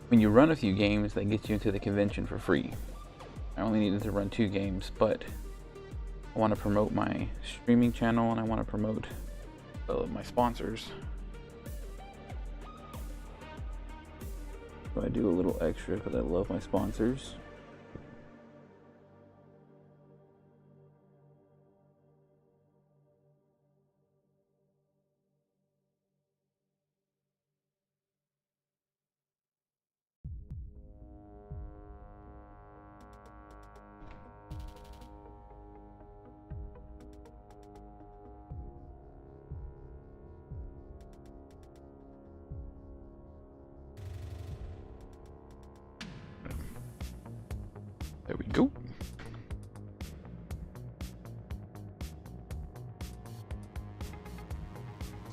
when you run a few games, that gets you into the convention for free. I only needed to run 2 games, but I want to promote my streaming channel and I want to promote my sponsors. So I do a little extra because I love my sponsors.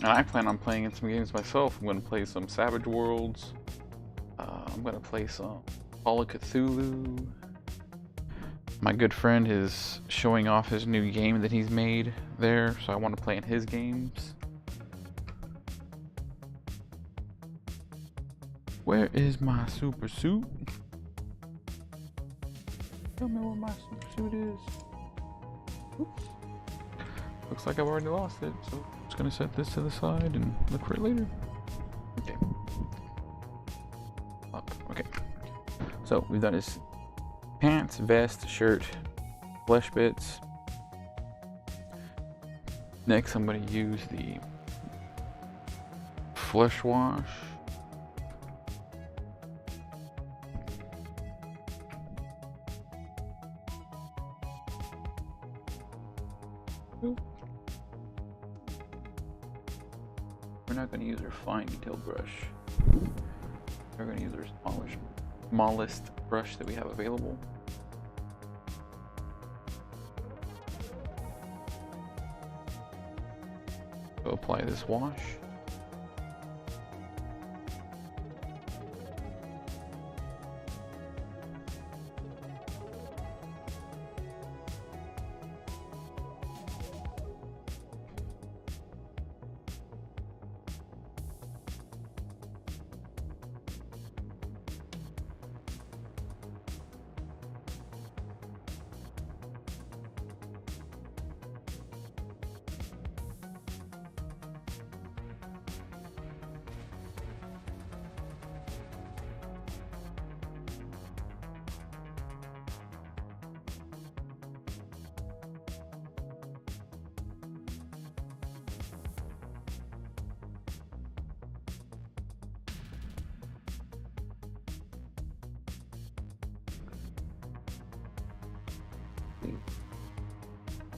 And I plan on playing in some games myself. I'm going to play some Savage Worlds. I'm going to play some Call of Cthulhu. My good friend is showing off his new game that he's made there, so I want to play in his games. Where is my super suit? Tell me where my super suit is. Oops. Looks like I've already lost it, so I'm just gonna set this to the side and look for it later. Okay. Up. Okay. So we've done his pants, vest, shirt, flesh bits. Next, I'm gonna use the flesh wash. We're not going to use our fine detail brush. We're going to use our smallest brush that we have available. So apply this wash.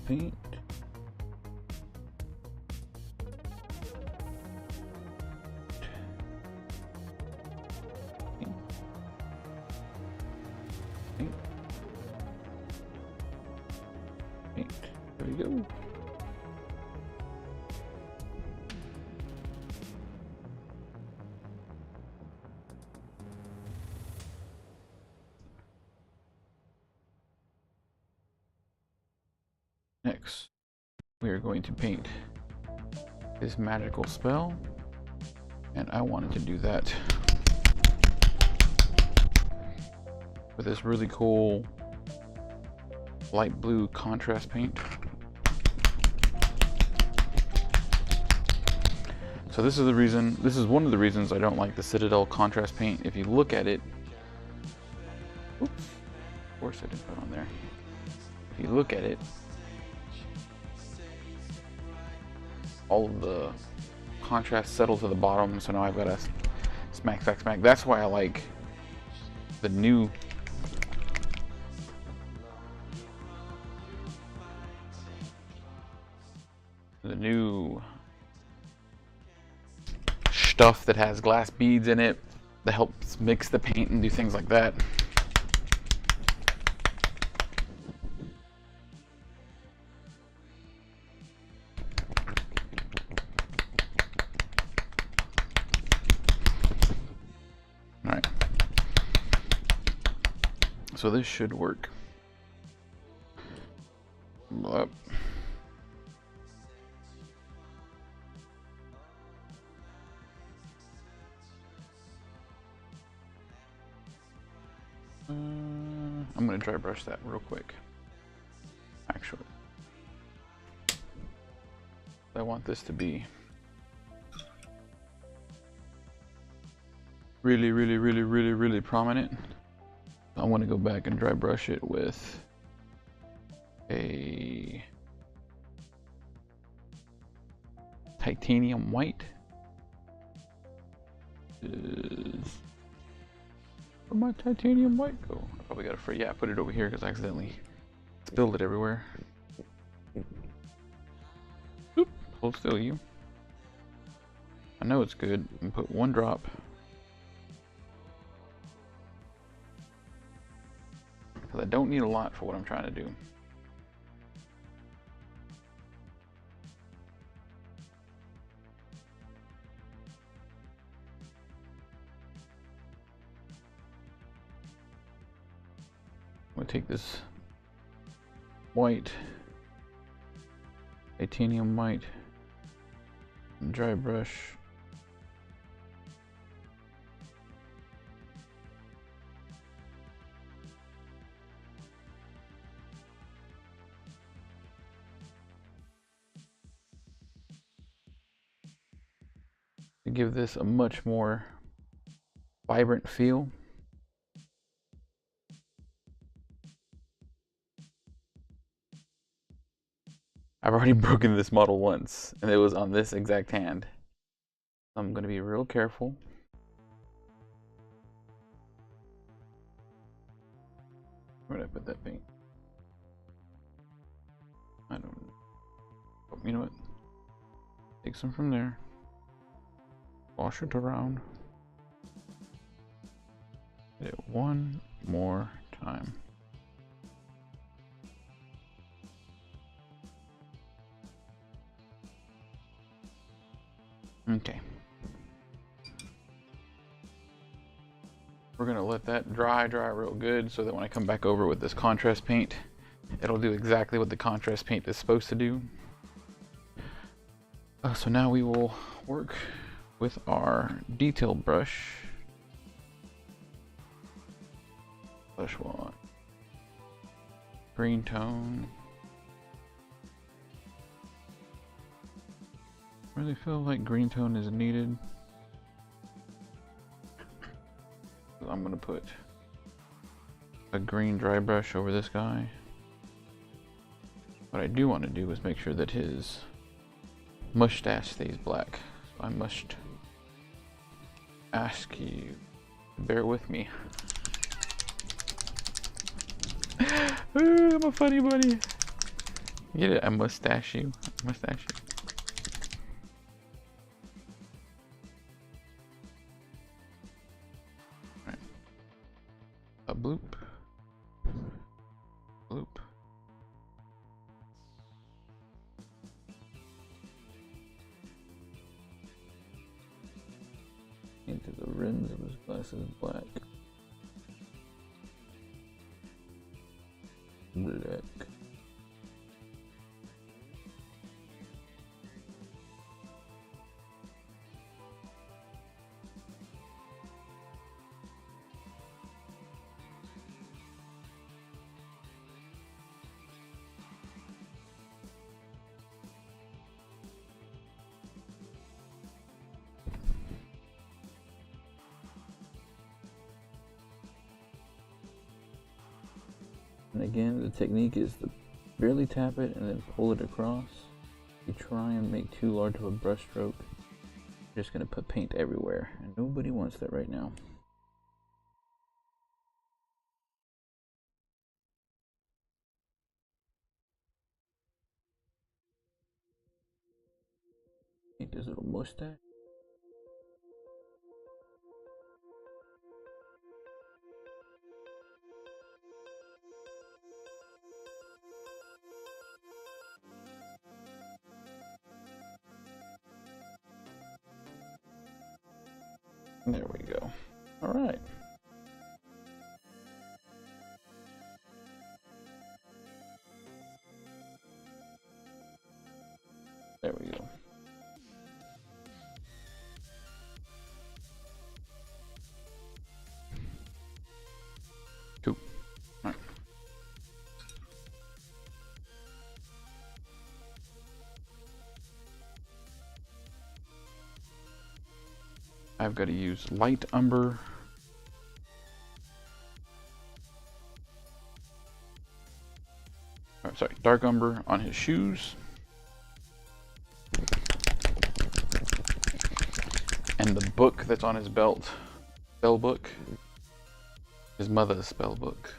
Paint. Paint. There we go. Next, we are going to paint this magical spell, and I wanted to do that with this really cool light blue contrast paint. So this is one of the reasons I don't like the Citadel contrast paint. If you look at it, oops, of course I didn't put it on there. If you look at it, all of the contrast settle to the bottom, so now I've got to smack. That's why I like the new stuff that has glass beads in it that helps mix the paint and do things like that. Alright. So this should work. Up. I'm going to dry brush that real quick. Actually, I want this to be really prominent. I want to go back and dry brush it with a titanium white. Where'd my titanium white go? I probably got it free. Yeah, I put it over here because I accidentally spilled it everywhere. Oop, hold still, you. I know it's good. I'm gonna put one drop. Because I don't need a lot for what I'm trying to do. gonna take this white, titanium white, and dry brush. To give this a much more vibrant feel. I've already broken this model once, and it was on this exact hand. I'm going to be real careful. Where did I put that paint? I don't know. Oh, you know what? Take some from there. Wash it around. Hit it one more time. Okay. We're gonna let that dry real good so that when I come back over with this contrast paint, it'll do exactly what the contrast paint is supposed to do. So now we will work with our detail brush. Brush one. Green tone. Really feel like green tone is needed. I'm gonna put a green dry brush over this guy. What I do want to do is make sure that his mustache stays black. So I must ask you to bear with me. Ooh, I'm a funny bunny. Get it? I mustache you. Mustache you. Alright. A bloop. Bloop. Into the rims of his glasses black. Black. And again, the technique is to barely tap it and then pull it across. You try and make too large of a brush stroke, you're just going to put paint everywhere, and nobody wants that right now. Paint his little mustache. There we go. All right. There we go. Cool. All right. I've got to use light umber. Oh, sorry, dark umber on his shoes. And the book that's on his belt. Spell book. His mother's spell book.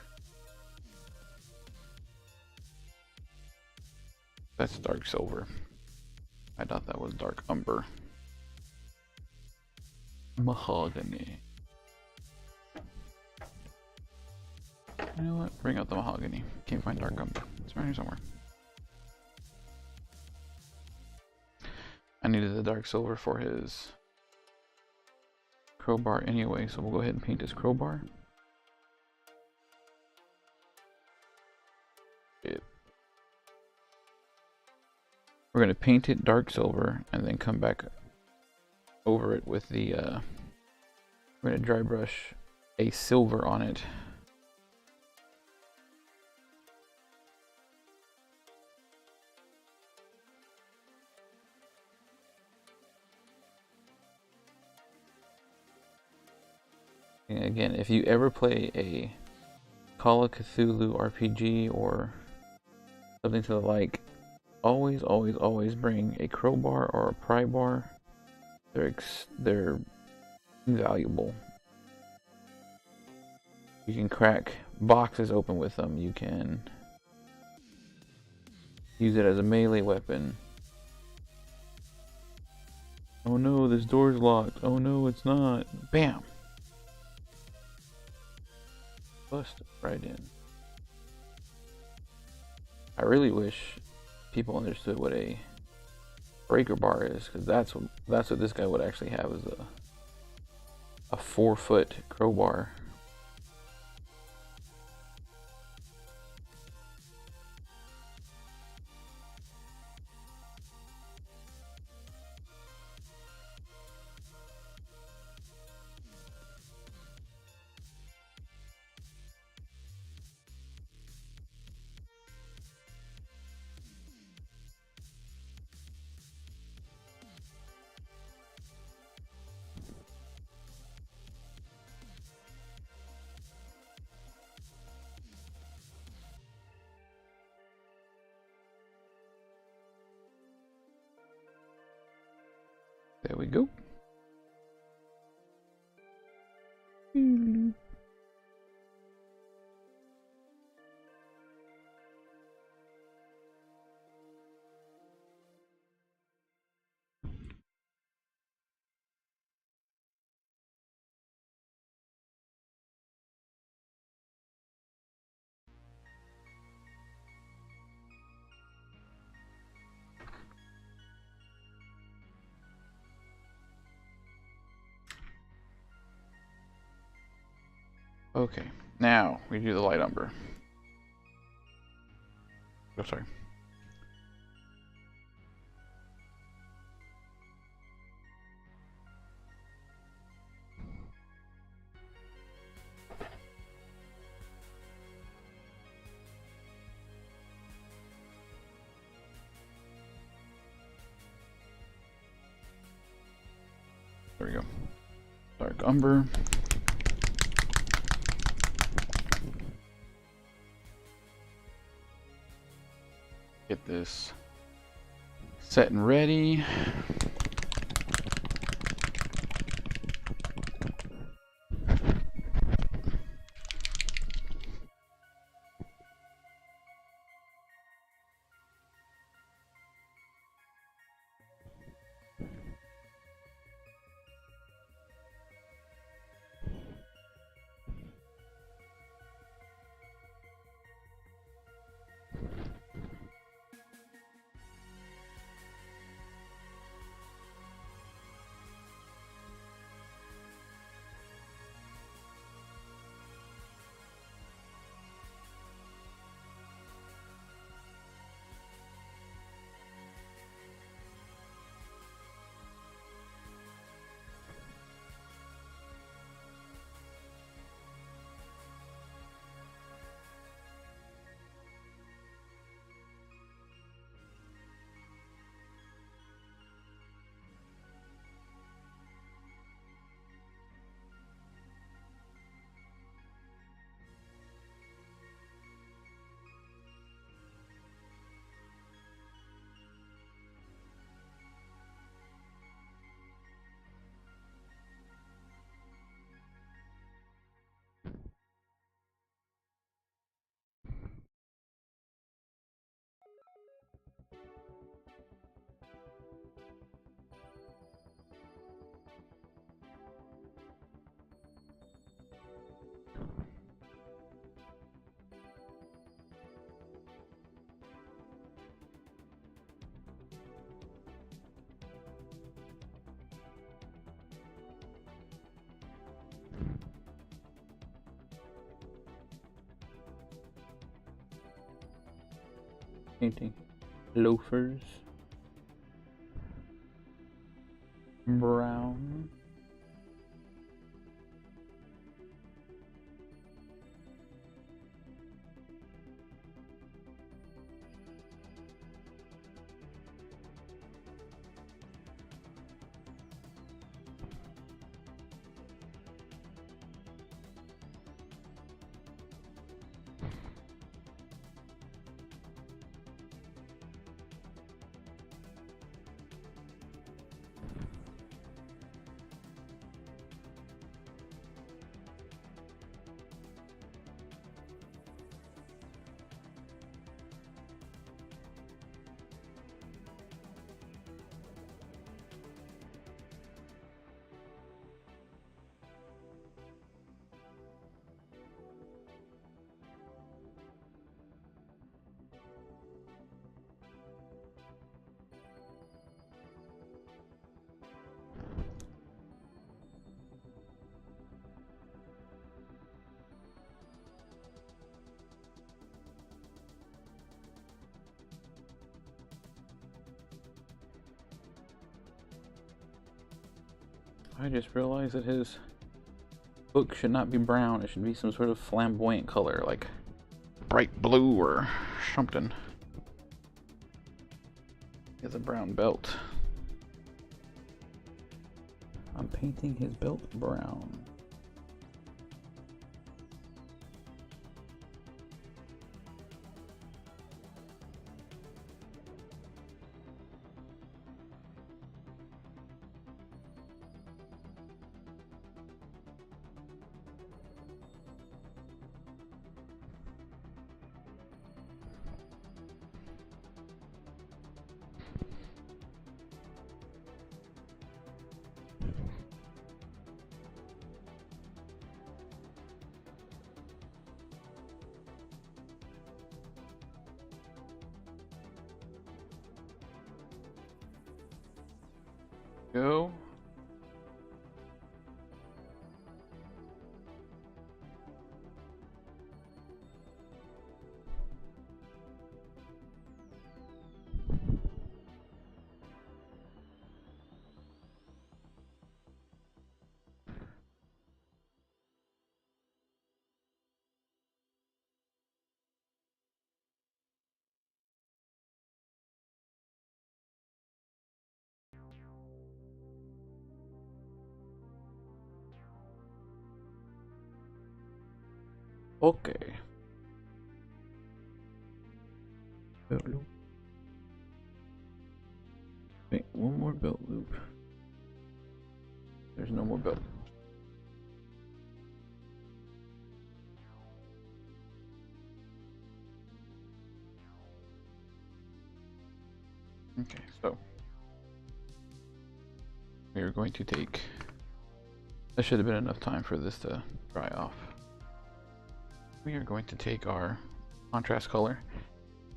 That's dark silver. I thought that was dark umber. Mahogany. You know what? Bring out the mahogany. Can't find dark umber. It's right here somewhere. I needed the dark silver for his crowbar anyway, so we'll go ahead and paint his crowbar. We're going to paint it dark silver and then come back over it with the, we're going to dry brush a silver on it. And again, if you ever play a Call of Cthulhu RPG or something to the like, always, always, always bring a crowbar or a pry bar. They're invaluable. You can crack boxes open with them. You can use it as a melee weapon. Oh no, this door's locked. Oh no, it's not. Bam! Bust right in. I really wish people understood what a breaker bar is, because that's what this guy would actually have, is a 4-foot crowbar. There we go. Okay, now we do the light umber. Oh, sorry. There we go. Dark umber. Get this set and ready. Painting loafers. brown. I just realized that his book should not be brown. It should be some sort of flamboyant color, like bright blue or something. He has a brown belt. I'm painting his belt brown. Go. Okay. Belt loop. Wait, one more belt loop. There's no more belt. Okay, so we are going to take. That should have been enough time for this to dry off. We are going to take our contrast color.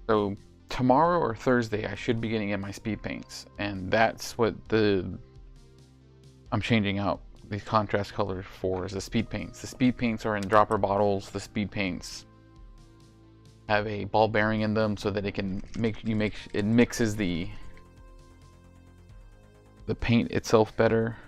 So tomorrow or Thursday I should be getting in my speed paints, and that's what I'm changing out these contrast colors for, is the speed paints. The speed paints are in dropper bottles. The speed paints have a ball bearing in them so that it can it mixes the paint itself better.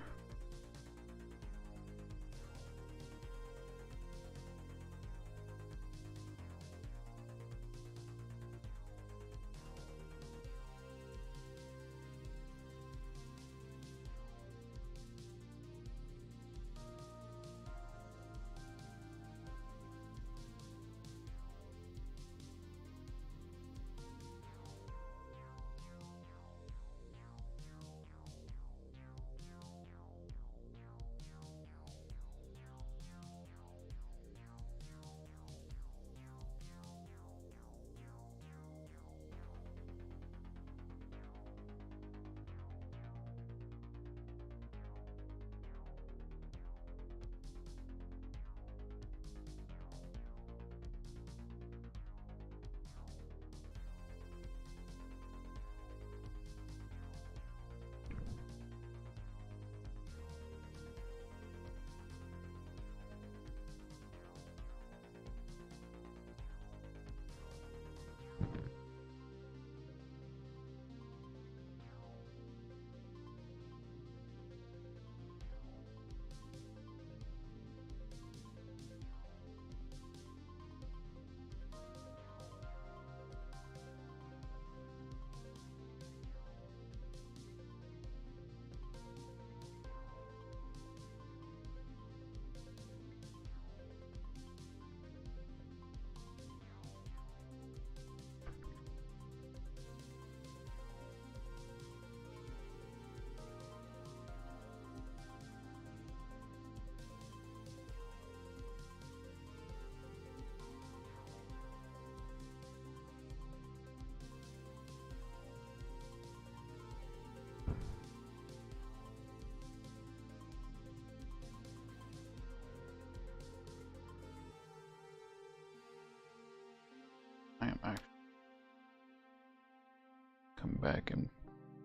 come back and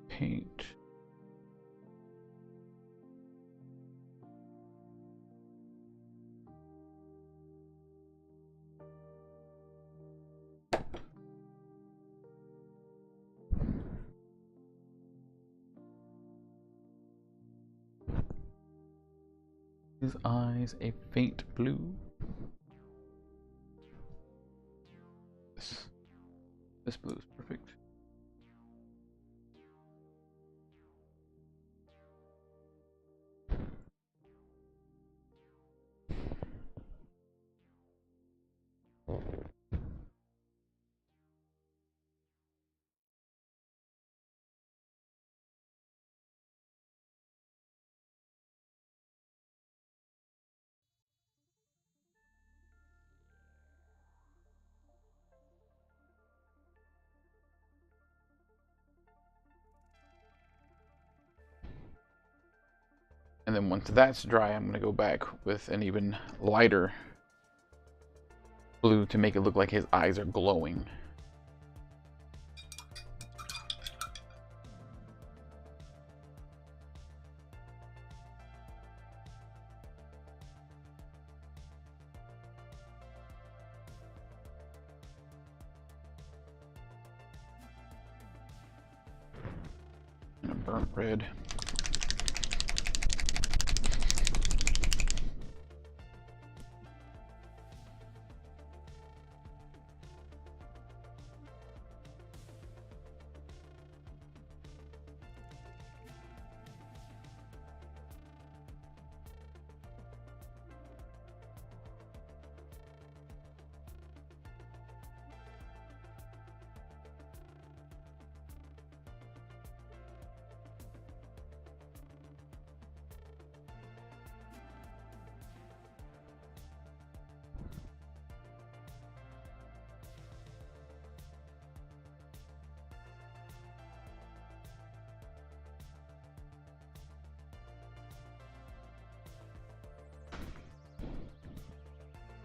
paint. His eyes a faint blue. This blue is perfect. And then once that's dry, I'm going to go back with an even lighter blue to make it look like his eyes are glowing. And a burnt red.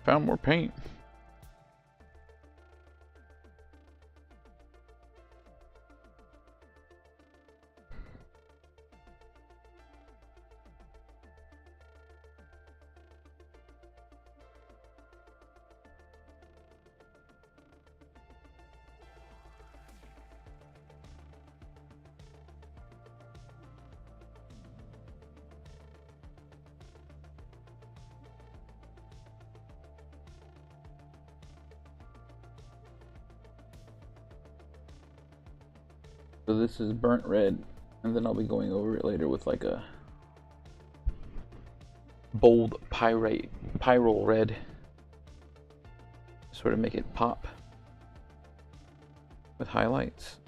Found more paint. So this is burnt red, and then I'll be going over it later with like a bold pyrrole red, sort of make it pop with highlights.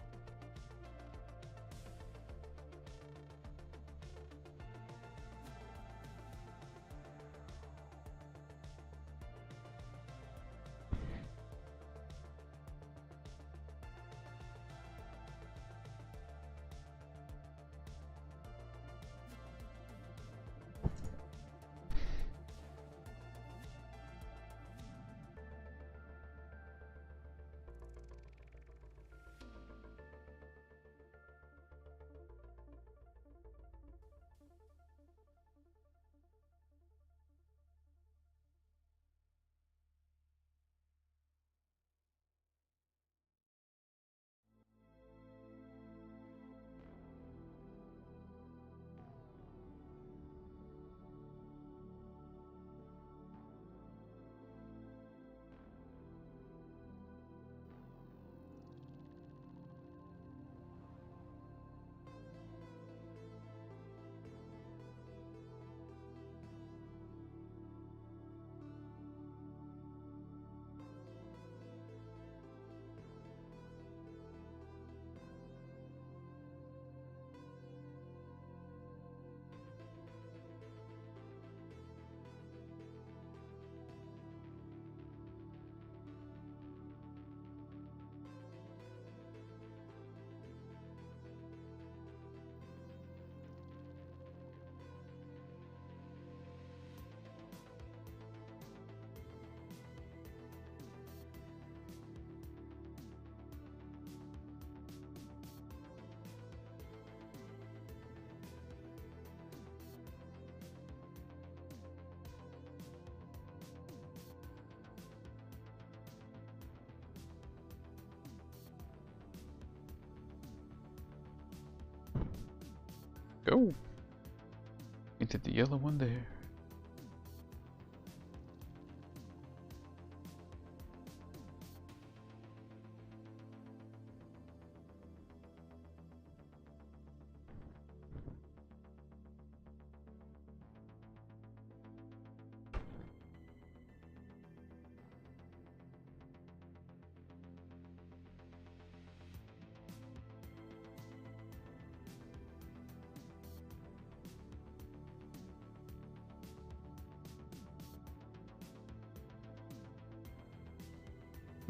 Go. Painted the yellow one there.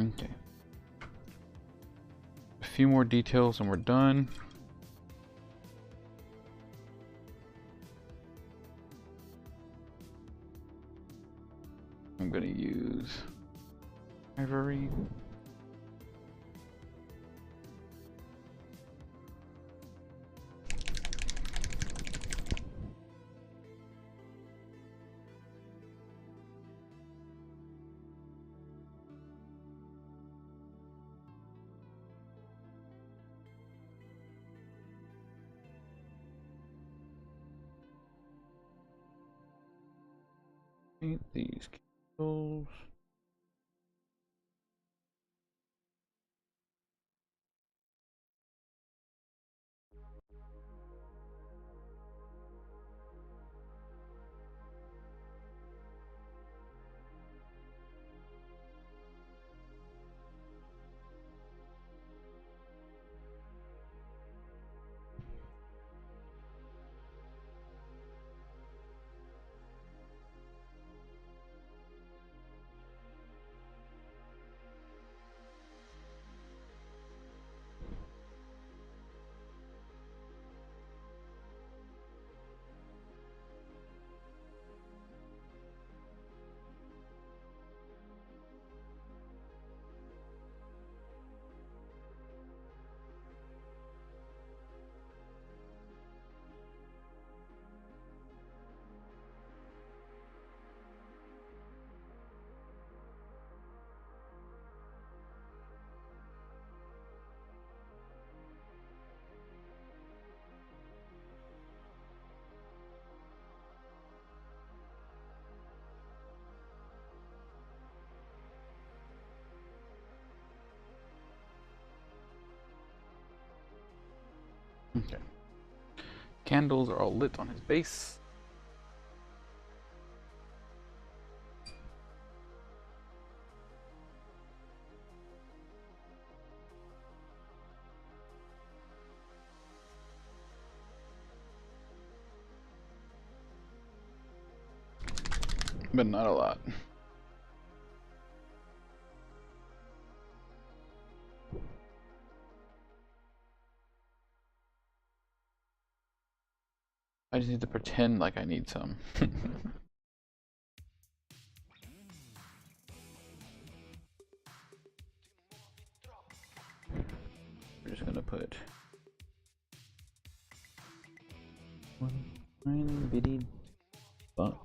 Okay. A few more details and we're done. I'm gonna use ivory. Paint these candles. Okay. Candles are all lit on his base. But not a lot. I just need to pretend like I need some. We're just gonna put one tiny bitty bump.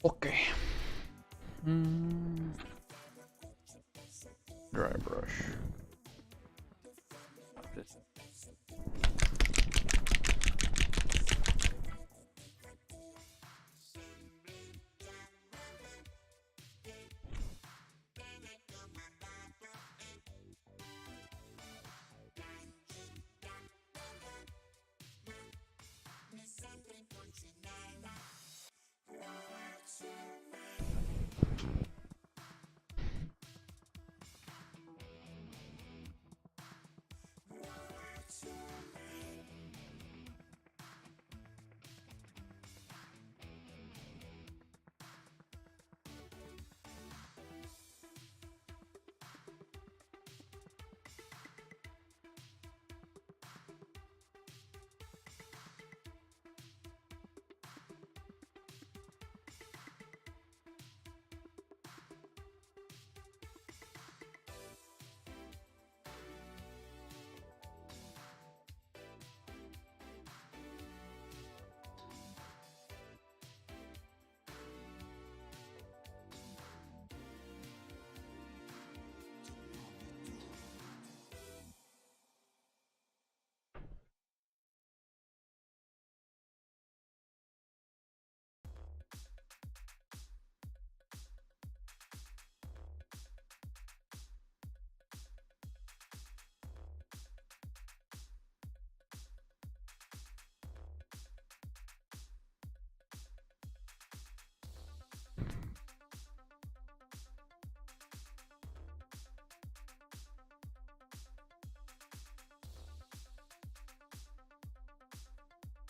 Okay. Dry brush. This.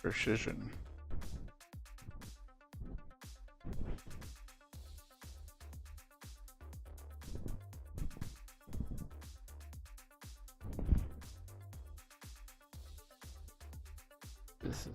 Precision. This is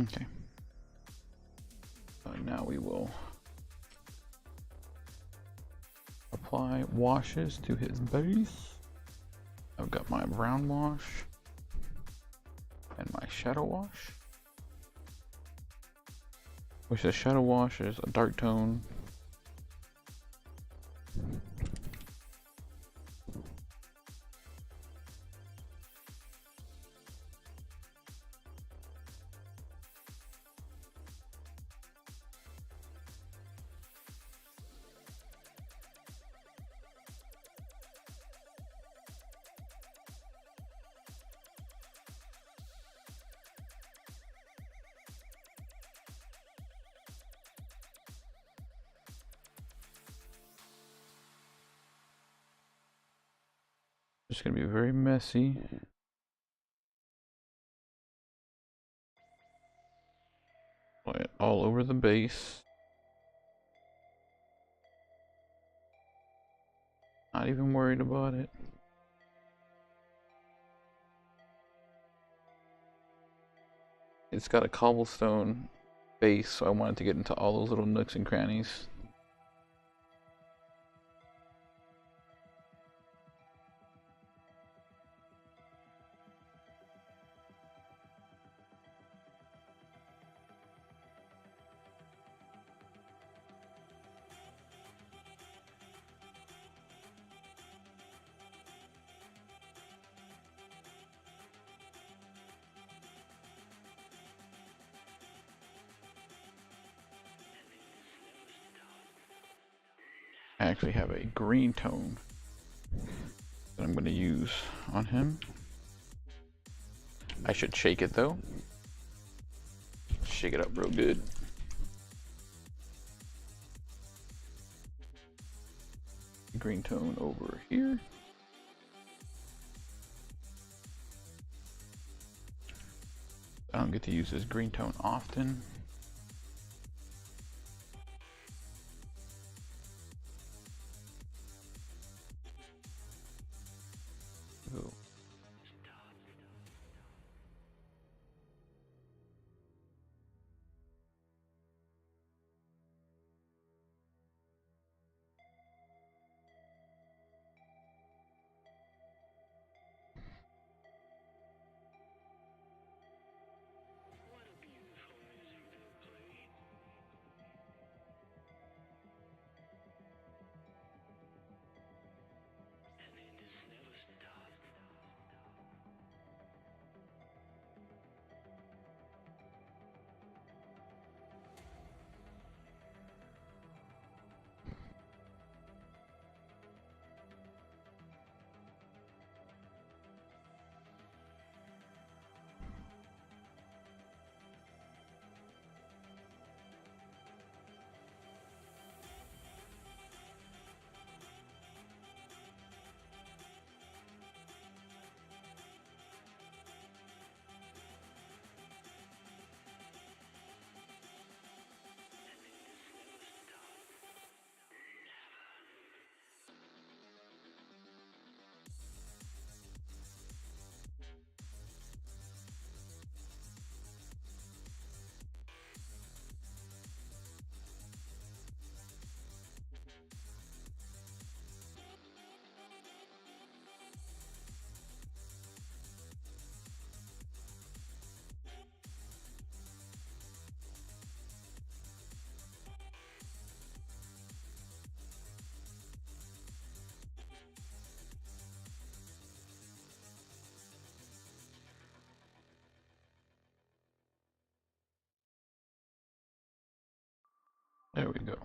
okay. Now we will apply washes to his base. I've got my brown wash and my shadow wash, which the shadow wash is a dark tone. It's going to be very messy. Apply it all over the base. Not even worried about it. It's got a cobblestone base, so I wanted to get into all those little nooks and crannies. I actually have a green tone that I'm going to use on him. I should shake it though. Shake it up real good. Green tone over here. I don't get to use this green tone often. Ooh. There we go.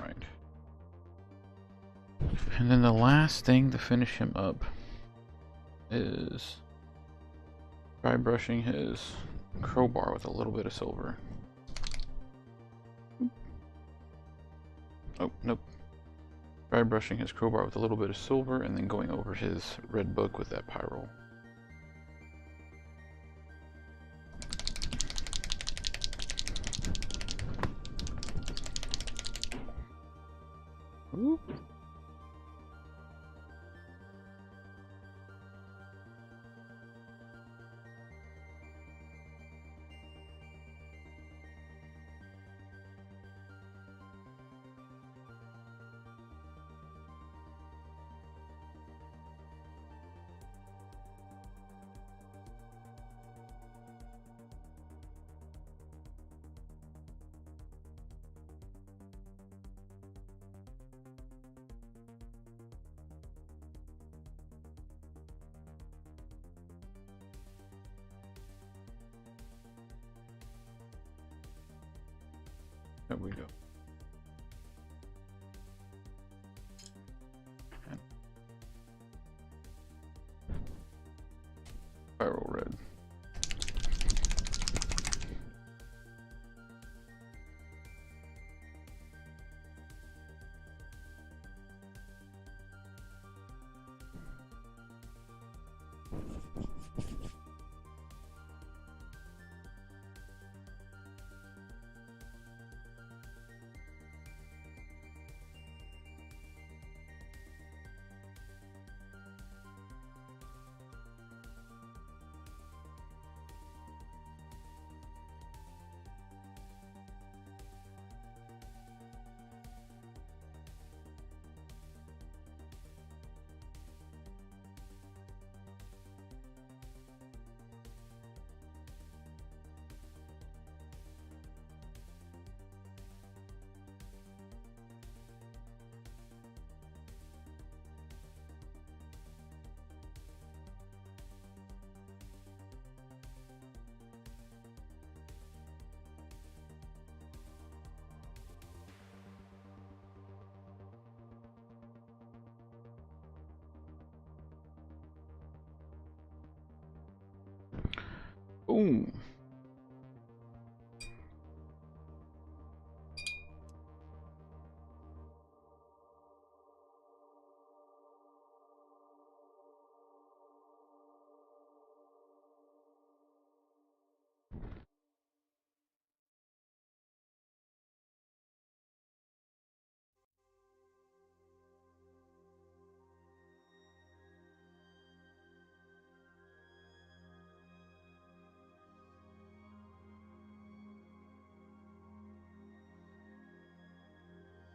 Right. And then the last thing to finish him up is dry brushing his crowbar with a little bit of silver. Oh, nope. Dry brushing his crowbar with a little bit of silver and then going over his red book with that pyro. Ooh. There we go. And spiral red. Boom.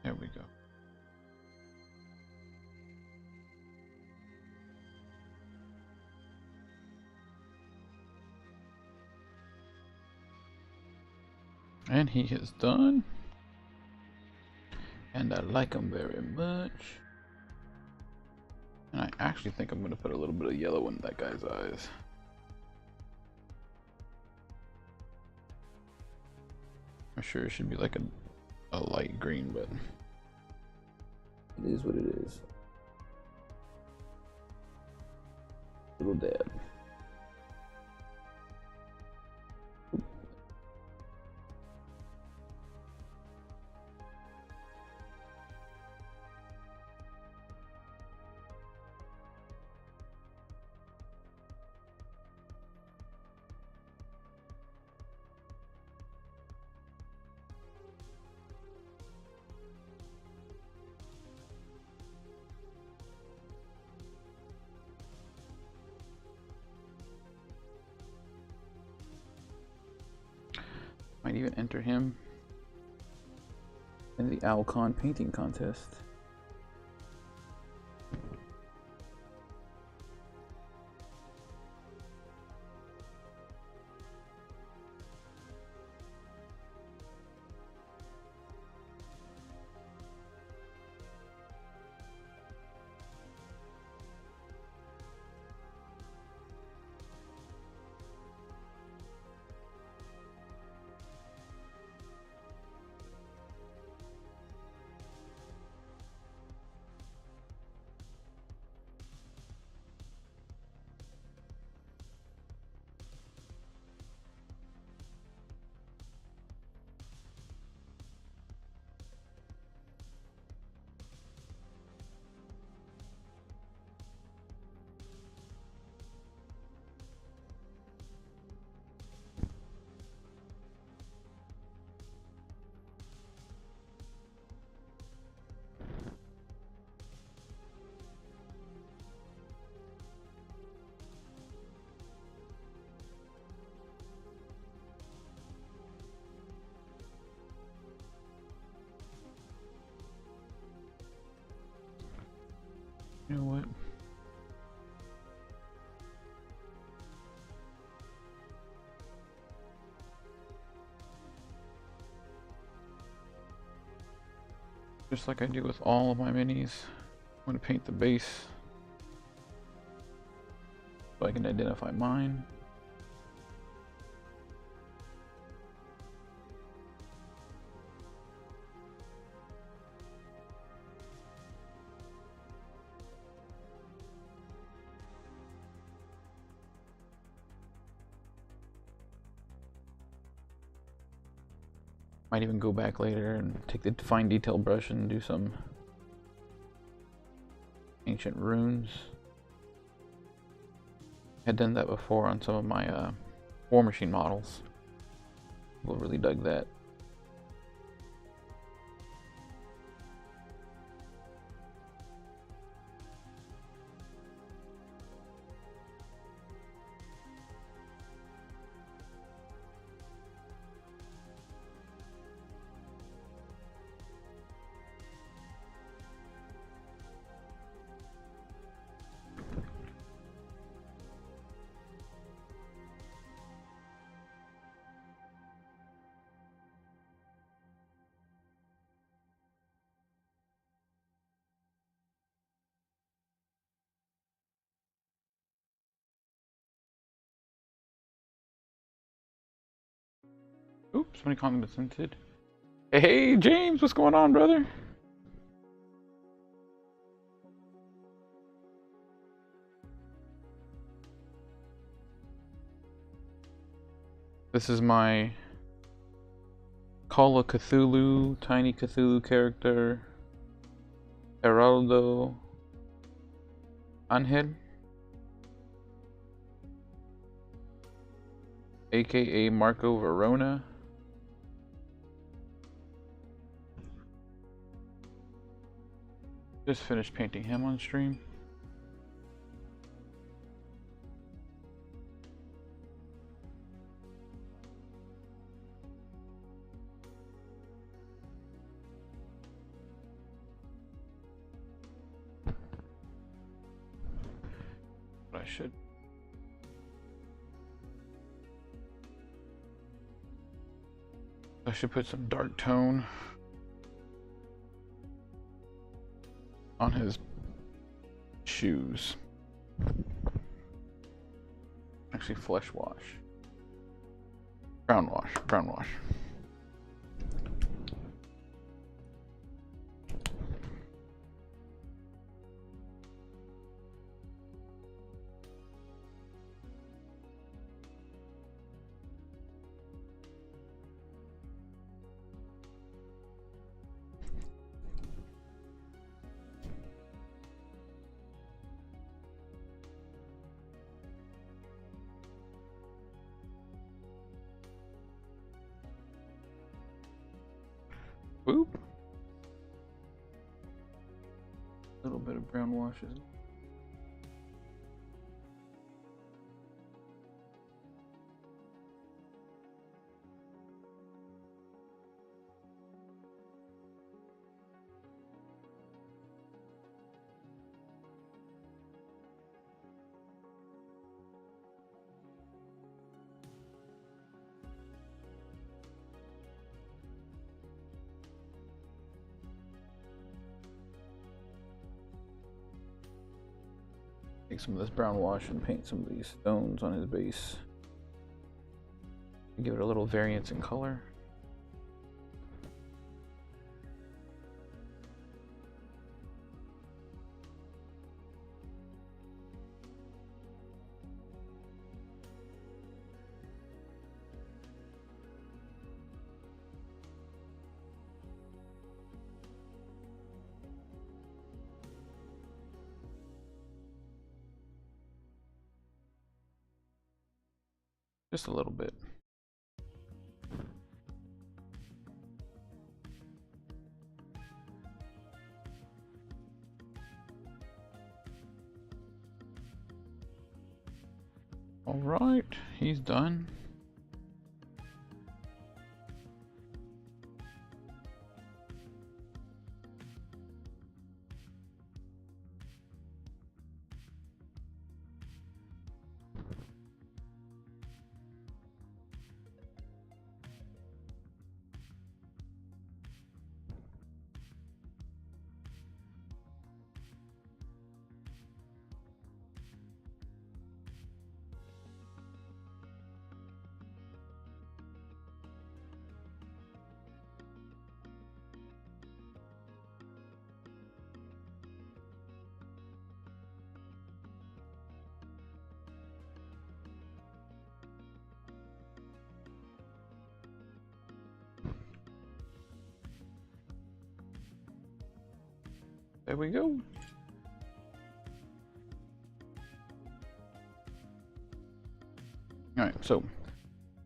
There we go. And he is done. And I like him very much. And I actually think I'm going to put a little bit of yellow in that guy's eyes. I'm sure it should be like a light green, but it is what it is. Little dab. Might even enter him in the OwlCon painting contest. You know what? Just like I do with all of my minis, I'm going to paint the base so I can identify mine. Might even go back later and take the fine detail brush and do some ancient runes. I'd done that before on some of my War Machine models. People really dug that. Oops, somebody commented. Hey, James, what's going on, brother? This is my Call of Cthulhu, Tiny Cthulhu character, Geraldo Angel, aka Marco Verona. Just finished painting him on stream. But I should put some dark tone on his shoes. Actually, flesh wash. Brown wash. Brown wash. Boop. A little bit of brown washes. Take some of this brown wash and paint some of these stones on his base. Give it a little variance in color. Just a little bit. All right, he's done. There we go. Alright, so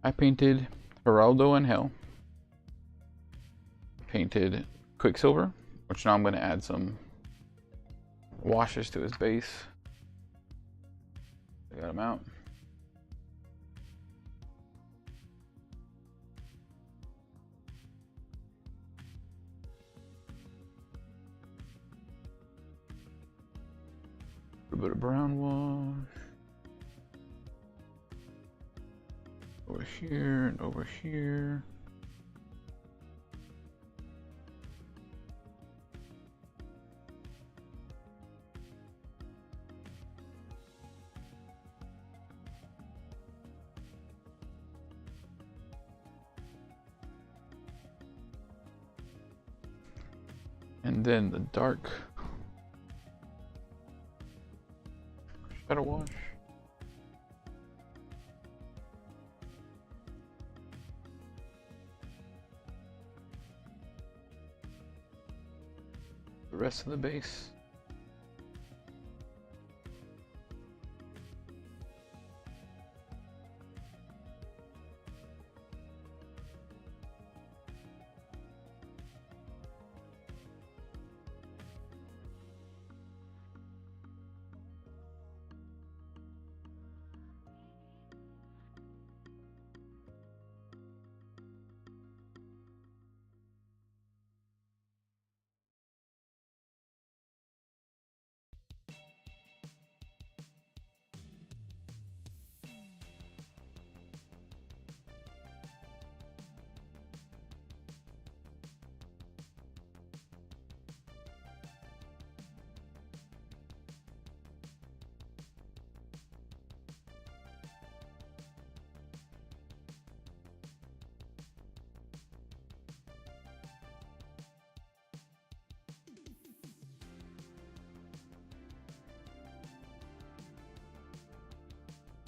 I painted Geraldo Angel. Painted Quicksilver, which now I'm going to add some washes to his base. I got him out. A bit of brown wash over here and over here. And then the dark shadow wash. the rest of the base.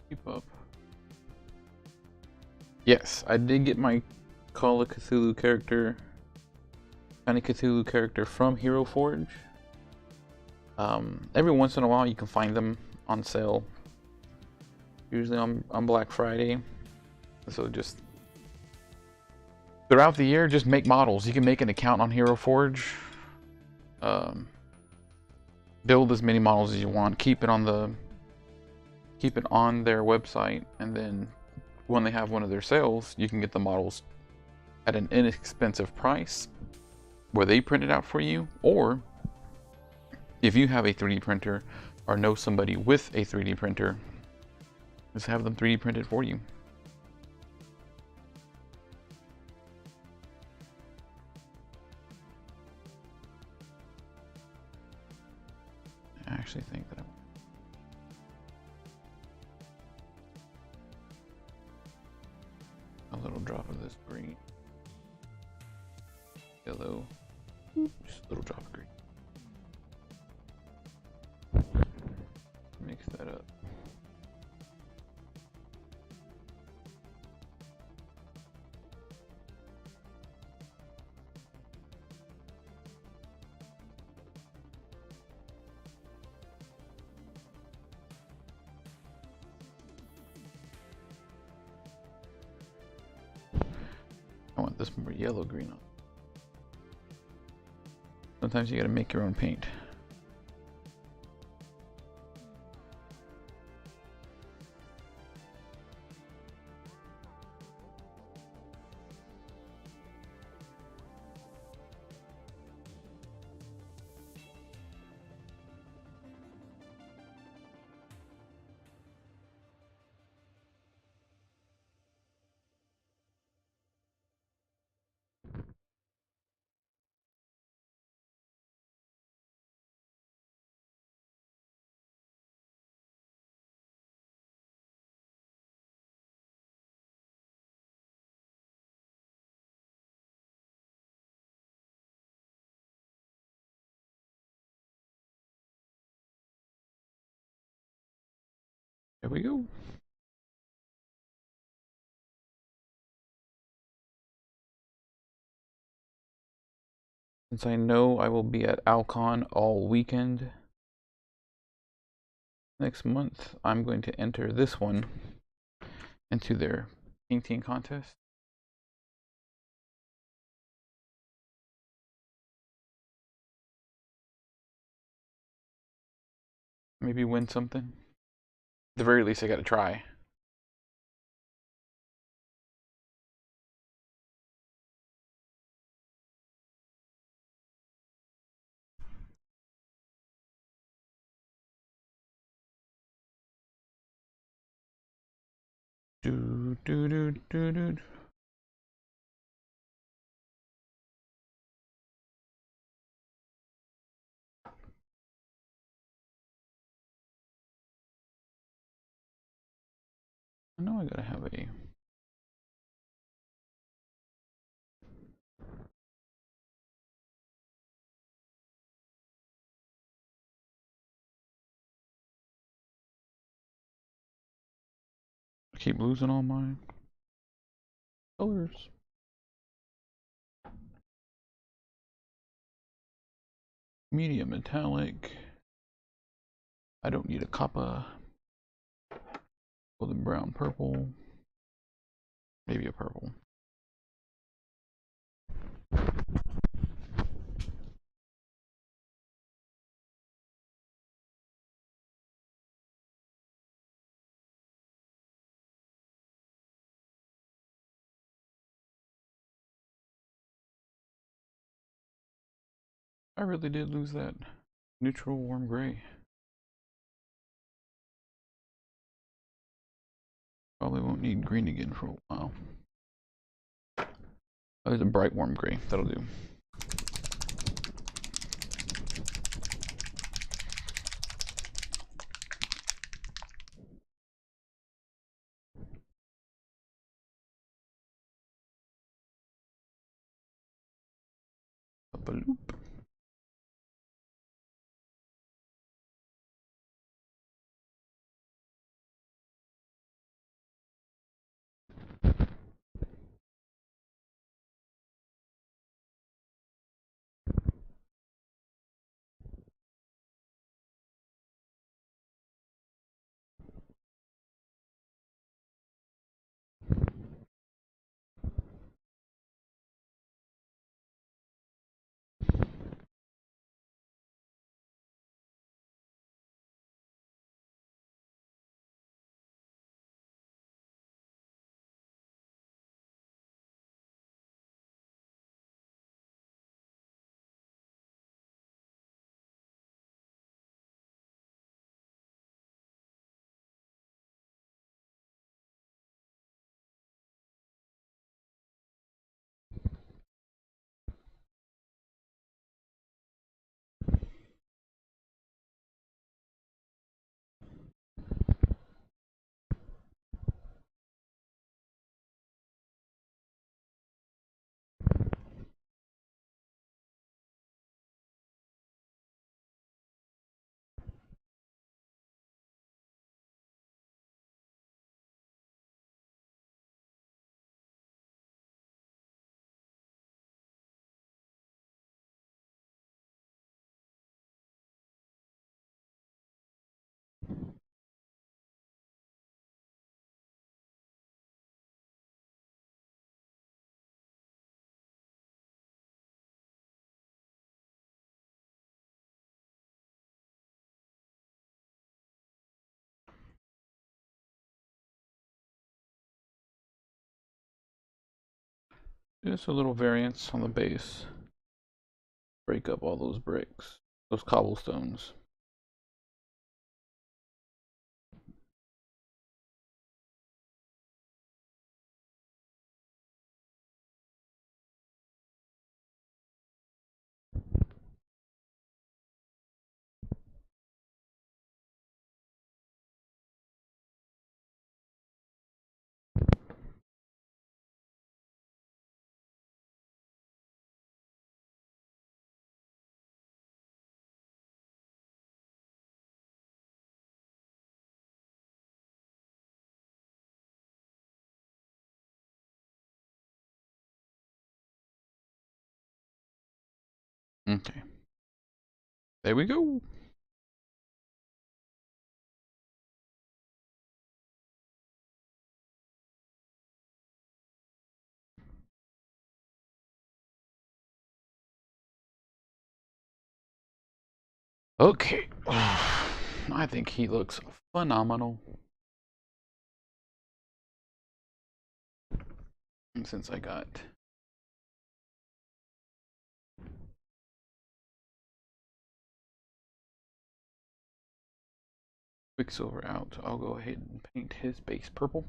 Keep up. Yes, I did get my Call of Cthulhu character, Tiny Cthulhu character from Hero Forge. Every once in a while you can find them on sale. Usually on Black Friday. So just throughout the year, just make models. You can make an account on Hero Forge. Build as many models as you want. Keep it on their website, and then when they have one of their sales, you can get the models at an inexpensive price where they print it out for you, or if you have a 3D printer or know somebody with a 3D printer, just have them 3D printed for you. I actually think that a little drop of this green, yellow, just a little drop of green. Mix that up. I want this more yellow green on. Sometimes you gotta make your own paint. There we go. Since I know I will be at OwlCon all weekend next month, I'm going to enter this one into their painting contest. Maybe win something. At the very least, I gotta try. Do do do do do. I know I gotta have a. I keep losing all my colors. Medium metallic. I don't need a copper. Golden brown purple. Maybe a purple. I really did lose that neutral warm gray. Probably won't need green again for a while. Oh, there's a bright warm gray. That'll do. A bloop. Just a little variance on the base. Break up all those bricks, those cobblestones. Okay. There we go. Okay. I think he looks phenomenal. And since I got Quicksilver out, I'll go ahead and paint his base purple.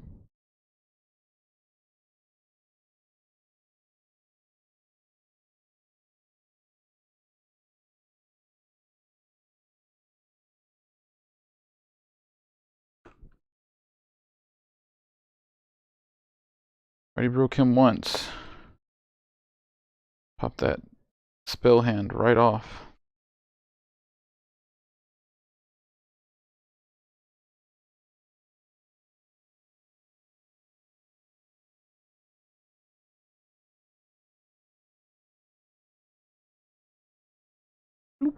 Already broke him once. Pop that spell hand right off. Bloop.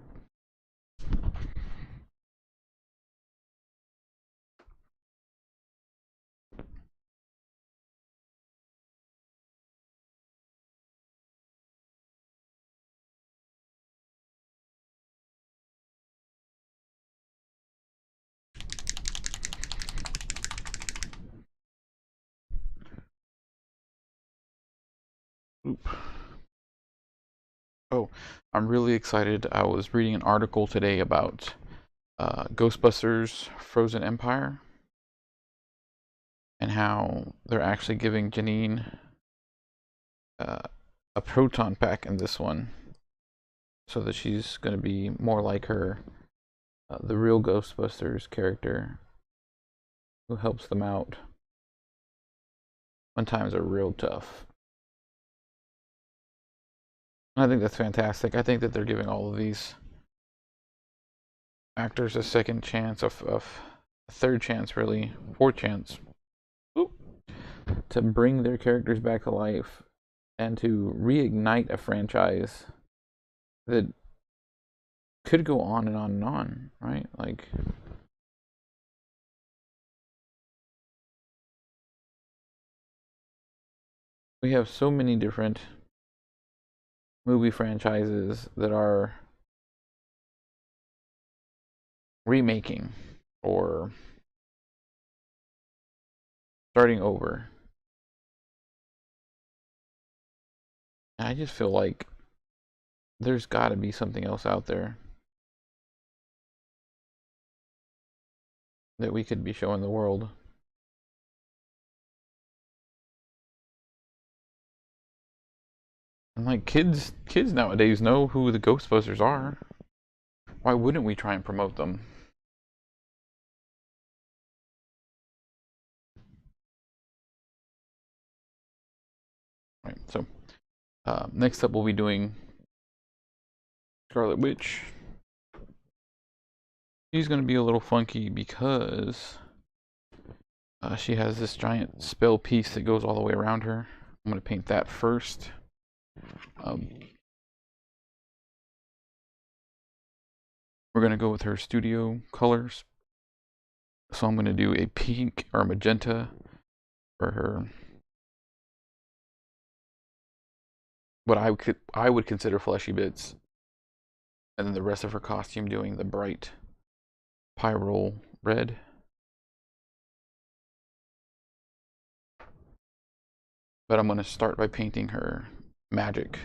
Oop. Oh, I'm really excited. I was reading an article today about Ghostbusters Frozen Empire and how they're actually giving Janine a proton pack in this one so that she's going to be more like her, the real Ghostbusters character who helps them out when times are real tough. I think that's fantastic. I think that they're giving all of these actors a second chance, a third chance, really, fourth chance, to bring their characters back to life and to reignite a franchise that could go on and on and on, right? Like, we have so many different movie franchises that are remaking or starting over. And I just feel like there's got to be something else out there that we could be showing the world. And like kids nowadays know who the Ghostbusters are. Why wouldn't we try and promote them? Right. So next up, we'll be doing Scarlet Witch. She's going to be a little funky because she has this giant spell piece that goes all the way around her. I'm going to paint that first. We're going to go with her studio colors. So I'm going to do a pink or magenta for her. What I would consider fleshy bits. And then the rest of her costume doing the bright pyrrole red. But I'm going to start by painting her magic.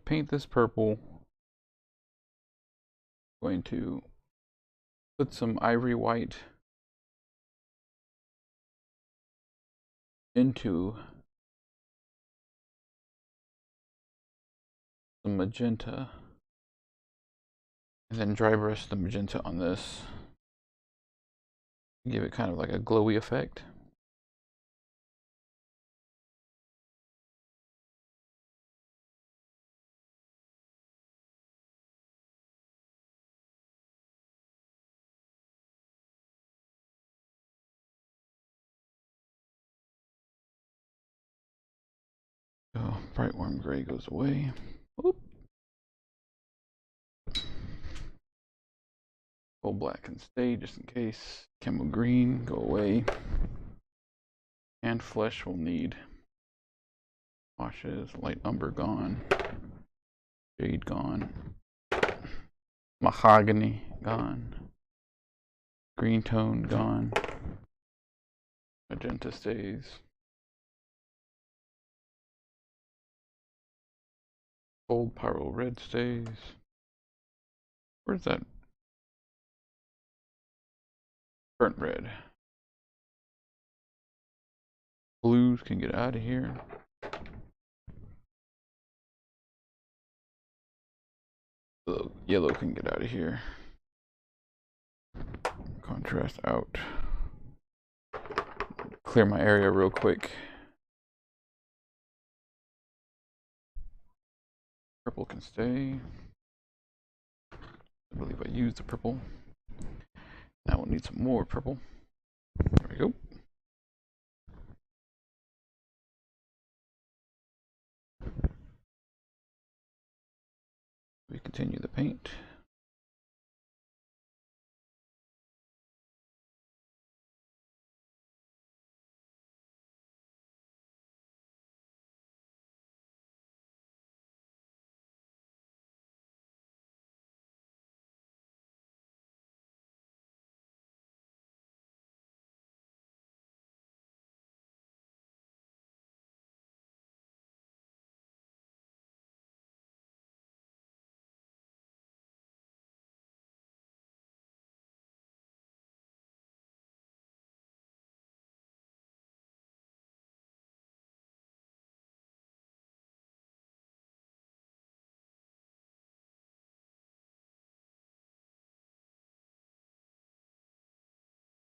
Paint this purple. Going to put some ivory white into some magenta, and then dry brush the magenta on this. Give it kind of like a glowy effect. So bright warm gray goes away. Oop. Full black can stay just in case. Camel green, go away. And flesh will need washes. Light umber gone. Jade gone. Mahogany gone. Green tone gone. Magenta stays. Gold pyrrole red stays. Where's that? Burnt red. Blues can get out of here. Yellow can get out of here. Contrast out. Clear my area real quick. Purple can stay. I believe I used the purple. Now we'll need some more purple. There we go. We continue the paint.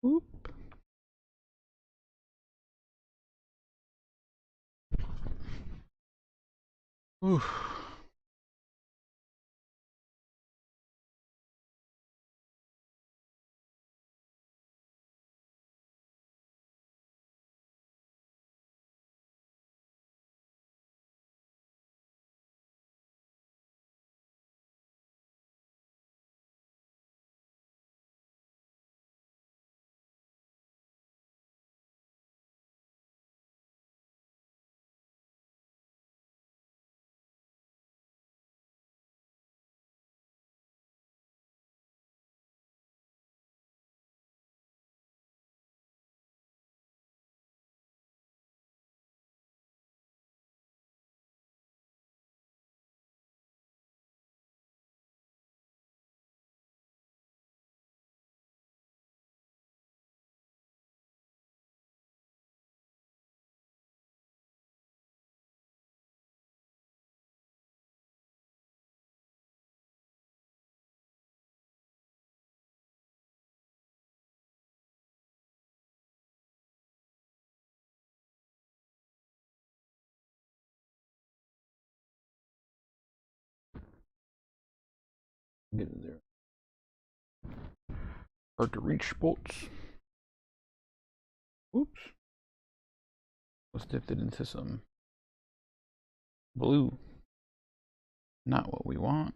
Whoop. Oof. Get in there. Hard to reach bolts. Oops. Let's dip it into some blue. Not what we want.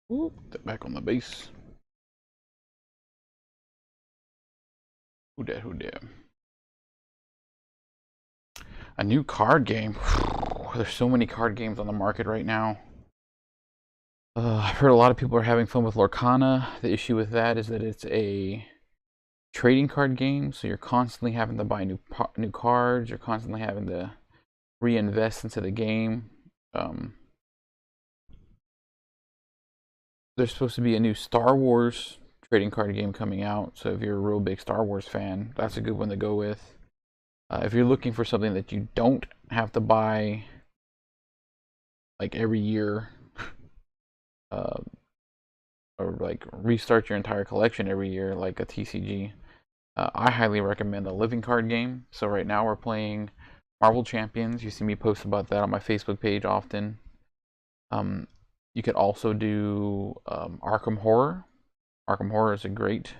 Whoop. That back on the base. Who dat? Who dat? A new card game. There's so many card games on the market right now. I've heard a lot of people are having fun with Lorcana. The issue with that is that it's a trading card game, so you're constantly having to buy new cards. You're constantly having to reinvest into the game. There's supposed to be a new Star Wars trading card game coming out, so if you're a real big Star Wars fan, that's a good one to go with. If you're looking for something that you don't have to buy like every year, or like restart your entire collection every year, like a TCG, I highly recommend a living card game. So right now we're playing Marvel Champions. You see me post about that on my Facebook page often. You could also do Arkham Horror. Arkham Horror is a great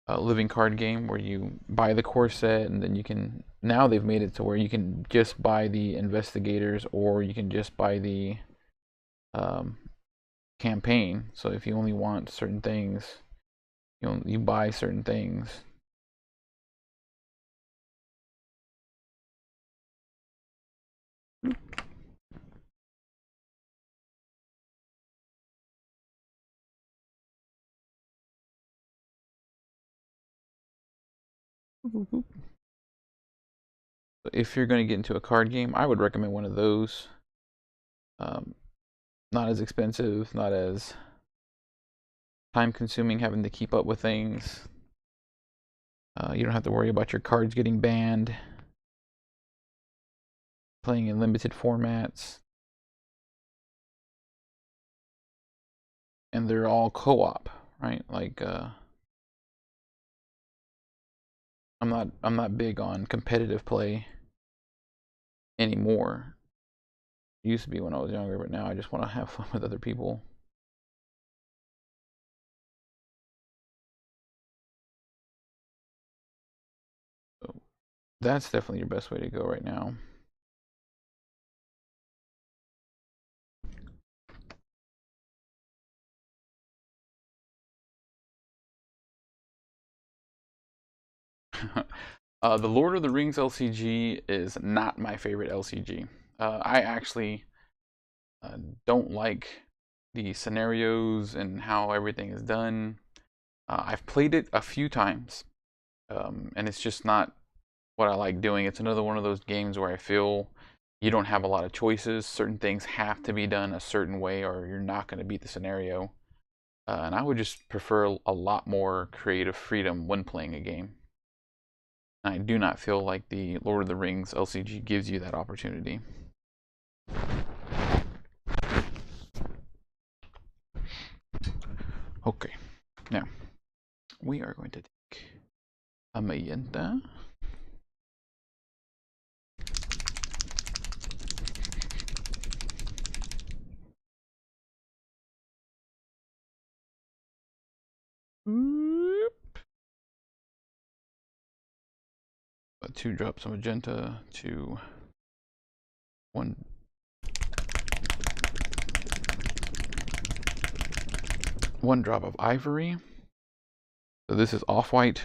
living card game where you buy the core set, and then you can, now they've made it to where you can just buy the investigators, or you can just buy the campaign. So if you only want certain things, you buy certain things. If you're going to get into a card game, I would recommend one of those. Not as expensive, not as time consuming having to keep up with things. You don't have to worry about your cards getting banned. Playing in limited formats. And they're all co-op, right? Like I'm not big on competitive play anymore. It used to be when I was younger, but now I just want to have fun with other people. So that's definitely your best way to go right now. The Lord of the Rings LCG is not my favorite LCG. I actually don't like the scenarios and how everything is done. I've played it a few times, and it's just not what I like doing. It's another one of those games where I feel you don't have a lot of choices. Certain things have to be done a certain way, or you're not going to beat the scenario. And I would just prefer a lot more creative freedom when playing a game. I do not feel like the Lord of the Rings LCG gives you that opportunity. Okay, now we are going to take a magenta. Two drops of magenta to one drop of ivory. So this is off-white.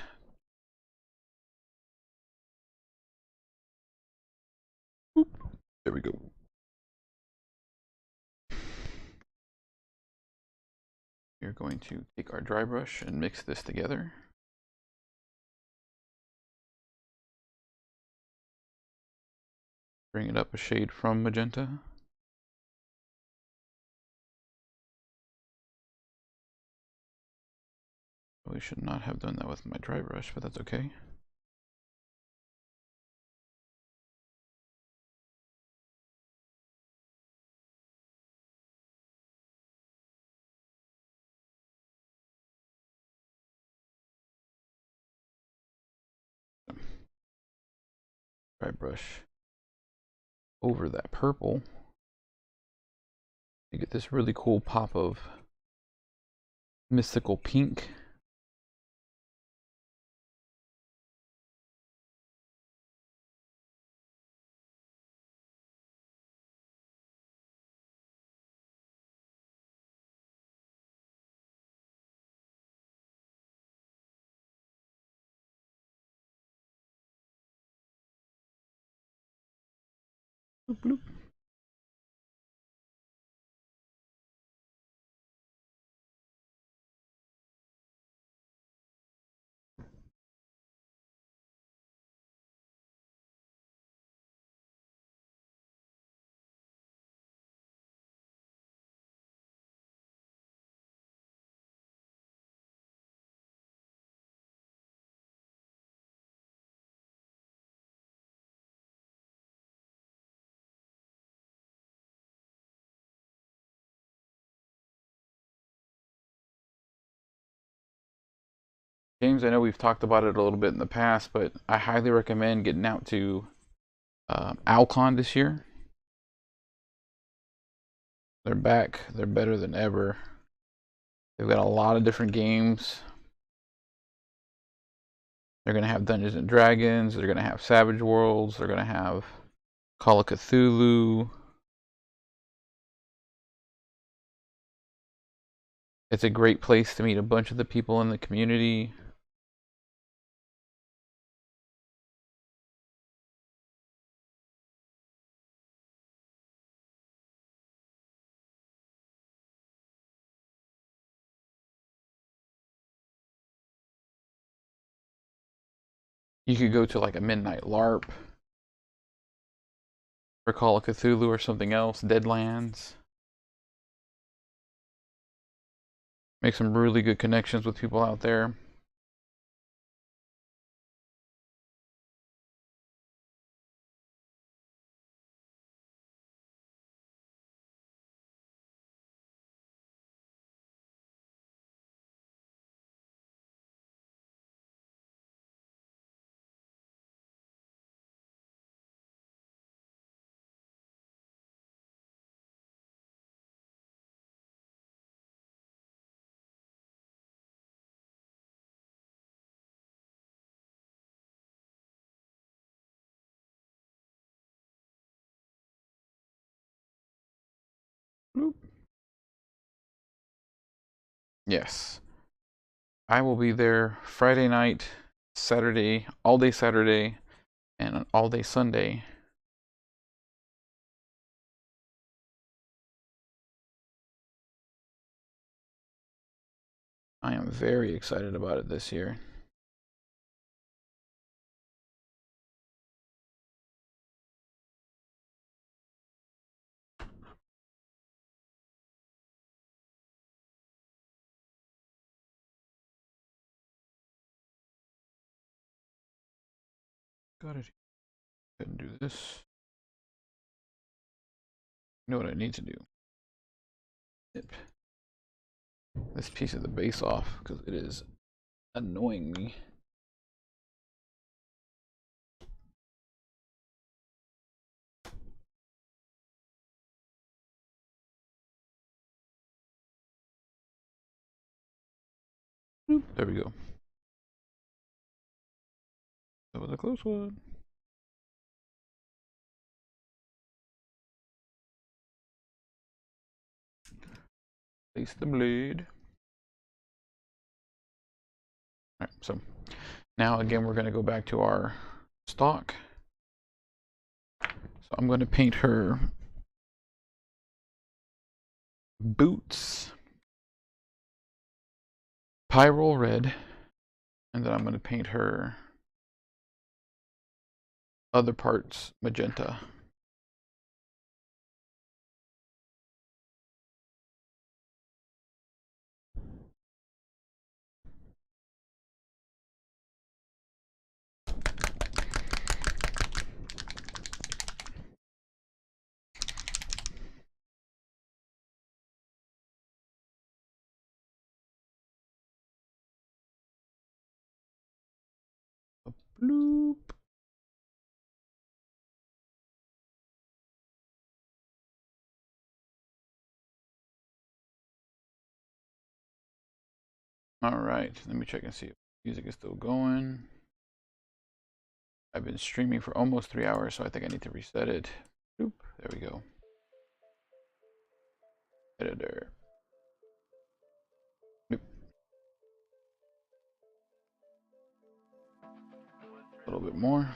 There we go. We're going to take our dry brush and mix this together. Bring it up a shade from magenta. We should not have done that with my dry brush, but that's okay. Dry brush over that purple. You get this really cool pop of mystical pink. Bloop, bloop. James, I know we've talked about it a little bit in the past, but I highly recommend getting out to OwlCon this year. They're back. They're better than ever. They've got a lot of different games. They're going to have Dungeons and Dragons. They're going to have Savage Worlds. They're going to have Call of Cthulhu. It's a great place to meet a bunch of the people in the community. You could go to like a midnight LARP for Call of Cthulhu or something else, Deadlands. Make some really good connections with people out there. Bloop. Yes. I will be there Friday night, Saturday, all day Saturday, and all day Sunday. I am very excited about it this year. Got it. Go ahead and do this. You know what I need to do? Snip this piece of the base off because it is annoying me. Boop, there we go. That was a close one. Place the blade. All right, so now again we're going to go back to our stock. So I'm going to paint her boots pyrrole red, and then I'm going to paint her other parts magenta. Bloop. All right, let me check and see if music is still going. I've been streaming for almost 3 hours, so I think I need to reset it. Bloop. There we go. Editor. Bloop. A little bit more.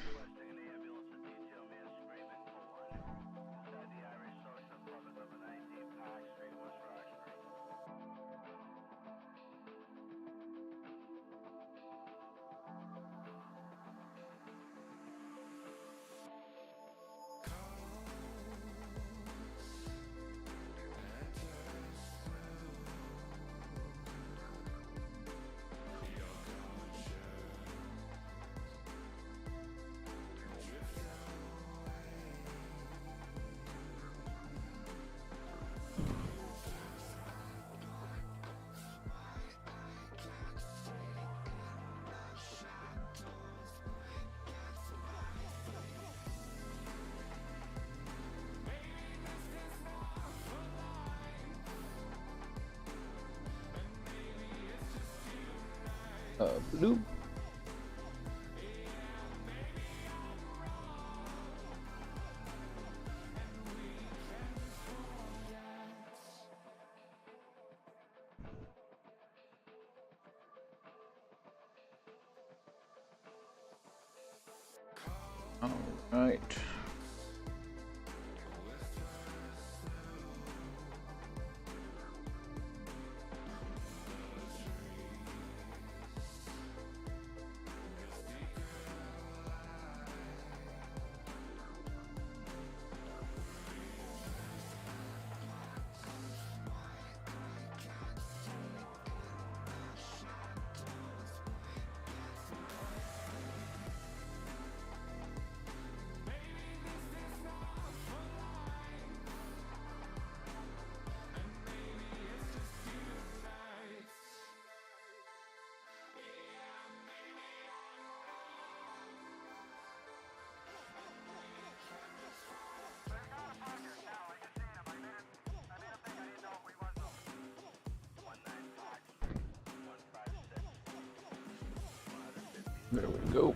Bloop. All right. There we go.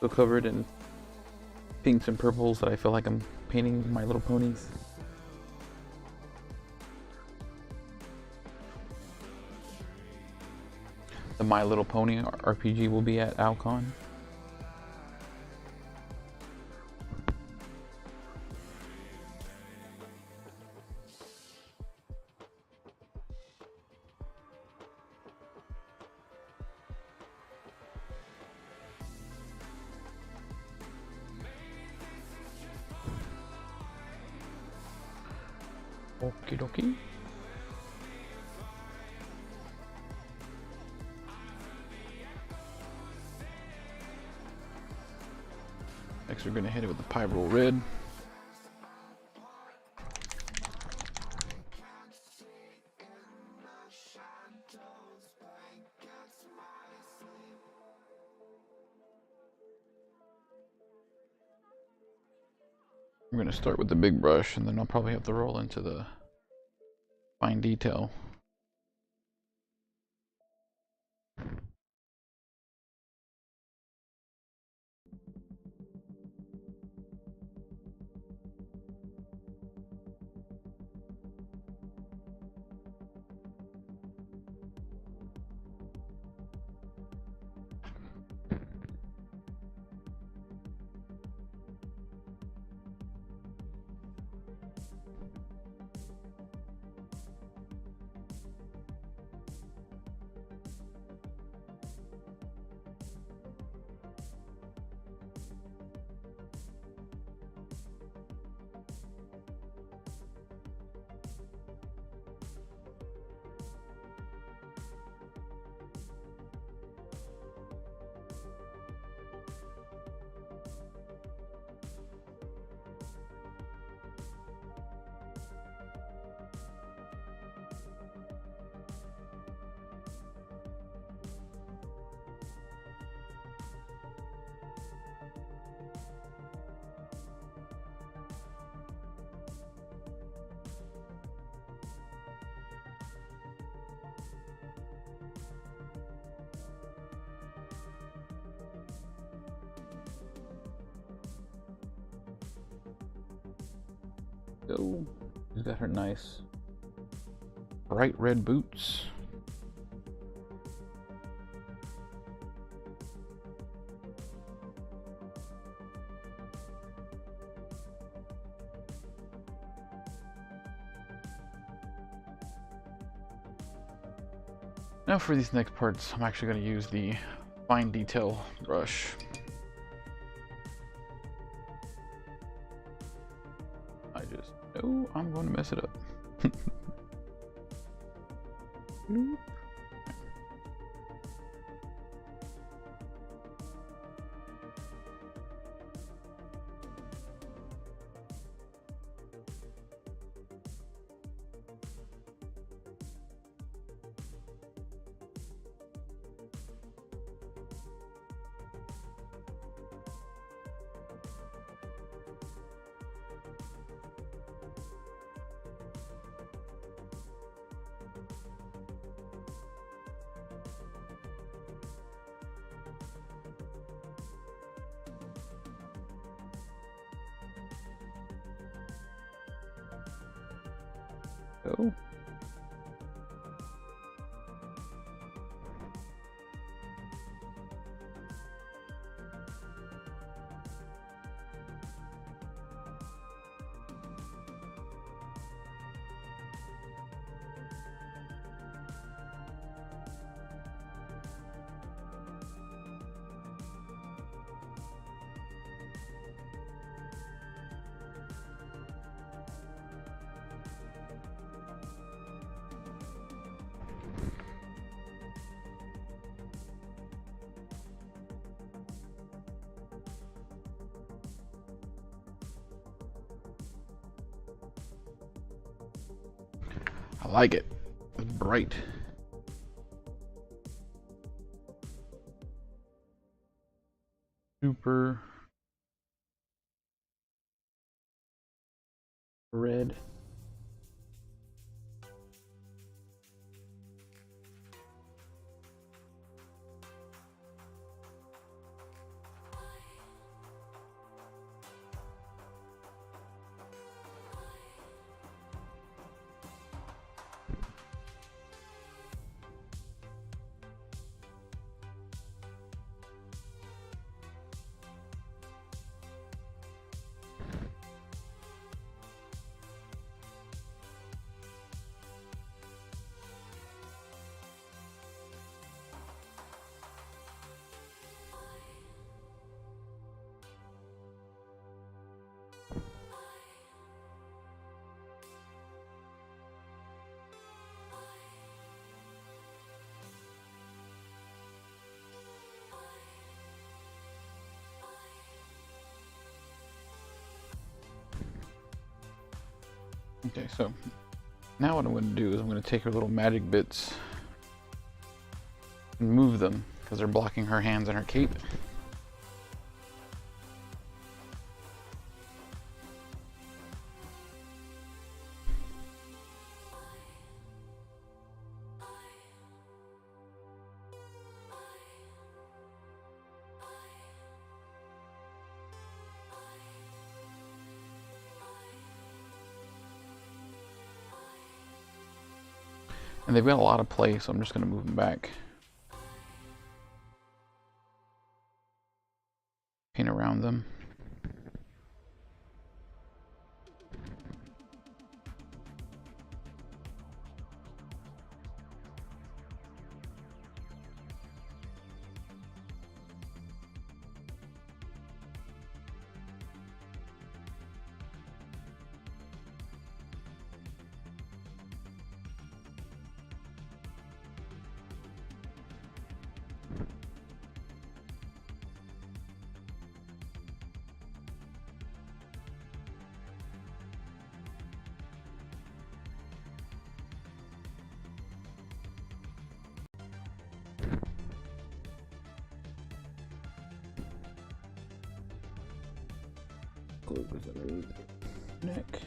So covered in pinks and purples that I feel like I'm painting My Little Ponies. The My Little Pony RPG will be at OwlCon. Okie dokie. Next we're going to hit it with the Pyrol Red. I'm going to start with the big brush and then I'll probably have to roll into the fine detail. Go. She's got her nice bright red boots. Now for these next parts, I'm actually going to use the fine detail brush. I just know I'm going to mess it up. Go. I like it. It's bright. Super red. Okay, so now what I'm going to do is I'm going to take her little magic bits and move them because they're blocking her hands and her cape. And they've got a lot of play, so I'm just going to move them back. Paint around them. Cloak is underneath the neck.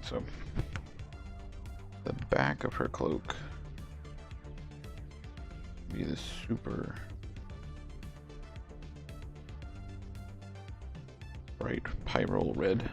So the back of her cloak be this super bright pyrrole red.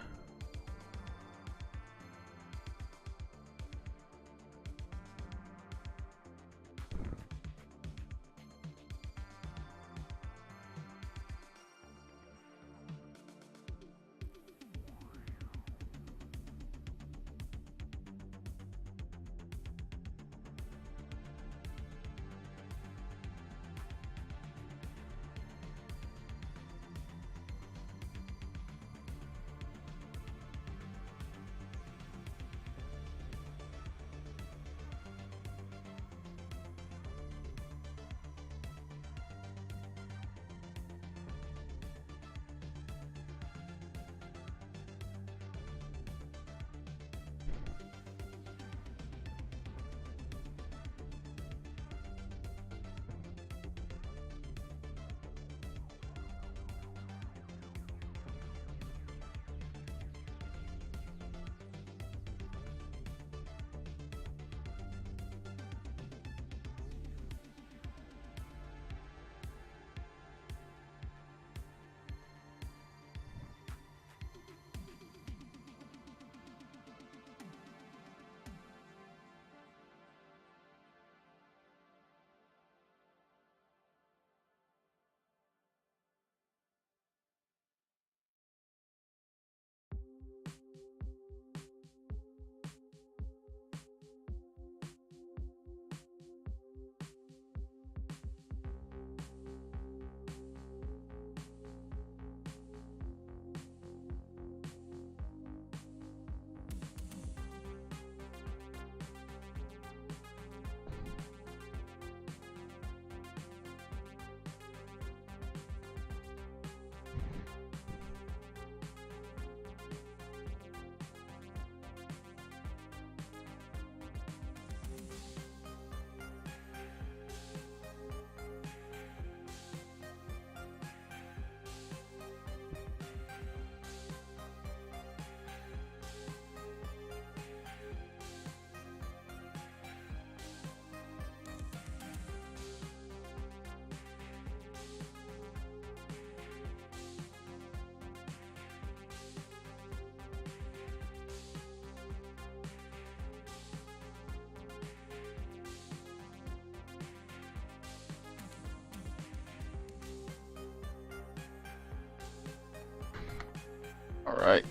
Alright.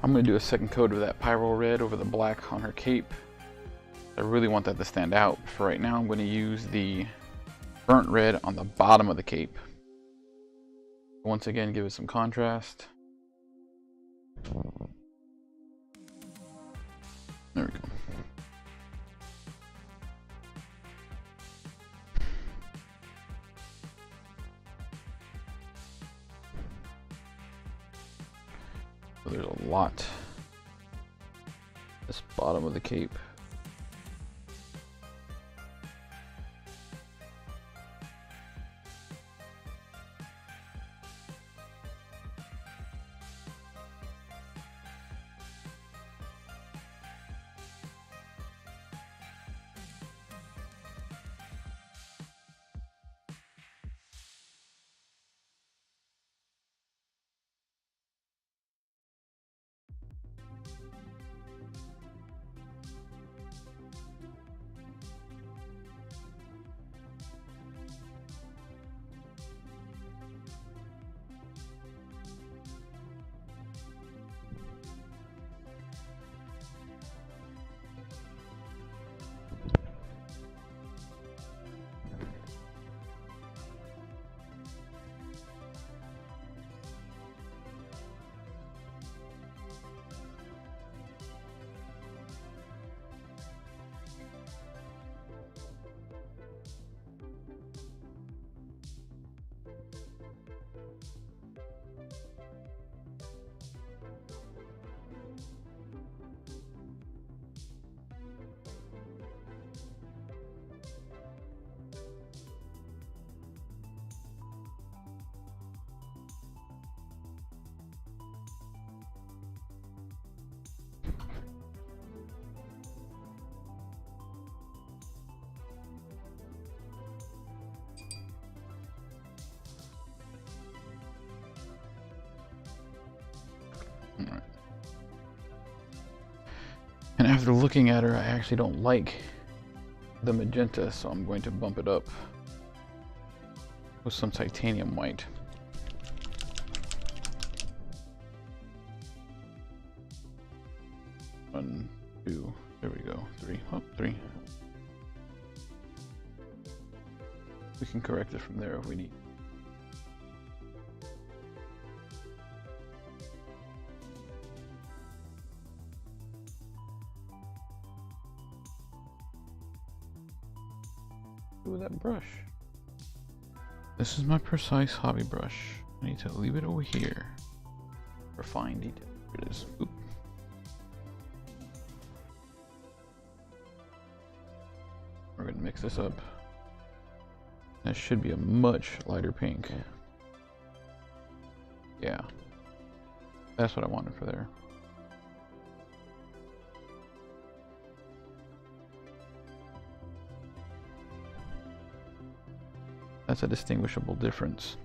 I'm going to do a second coat of that Pyro Red over the black on her cape. I really want that to stand out. For right now, I'm going to use the Burnt Red on the bottom of the cape. Once again, give it some contrast. There we go. So there's a lot. This bottom of the cape. Alright. And after looking at her, I actually don't like the magenta, so I'm going to bump it up with some titanium white. One, two, there we go. Three. Oh, three. We can correct it from there if we need. With that brush. This is my precise hobby brush. I need to leave it over here for fine detail. Here it is. Oop. We're going to mix this up. That should be a much lighter pink. Yeah. That's what I wanted for there. That's a distinguishable difference.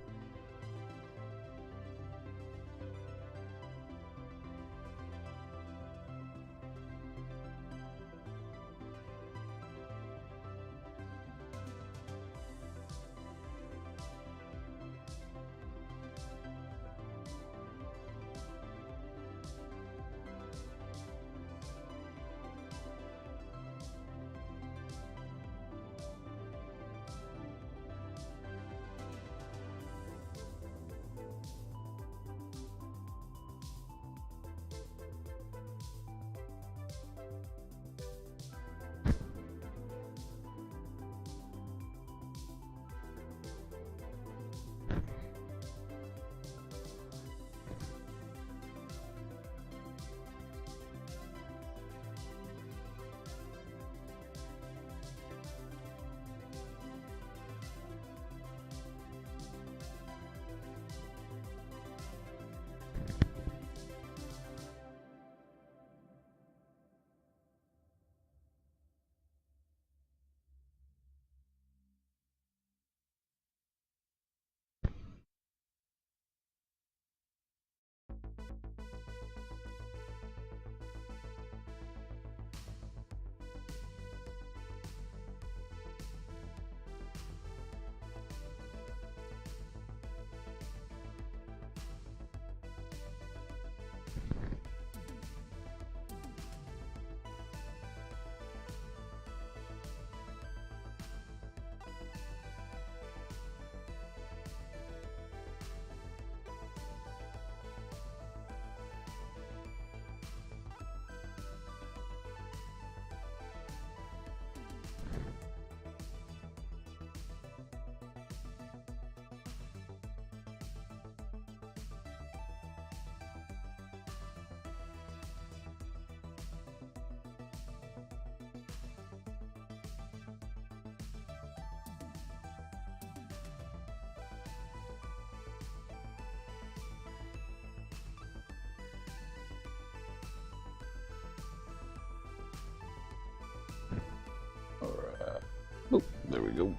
we go.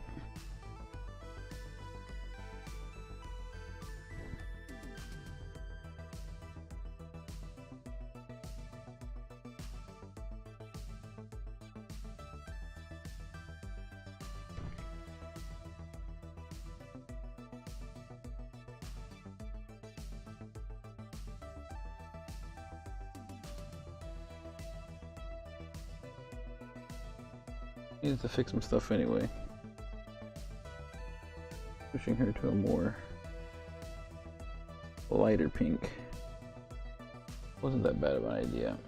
Needs to fix some stuff anyway. Pushing her to a more lighter pink. Wasn't that bad of an idea.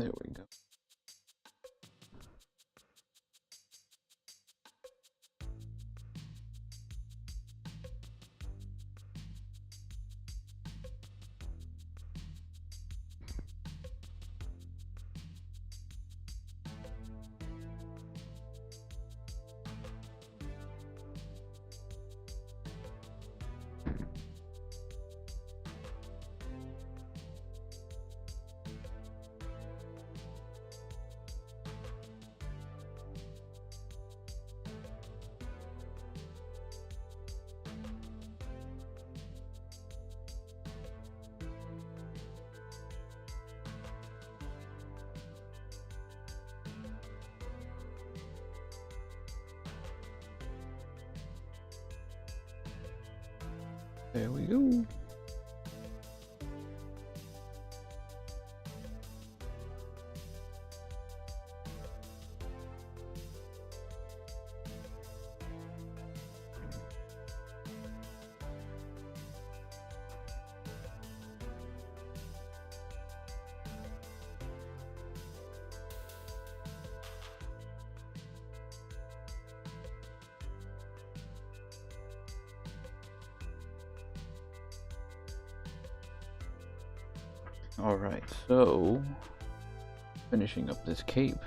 There we go. There we go. All right, so finishing up this cape,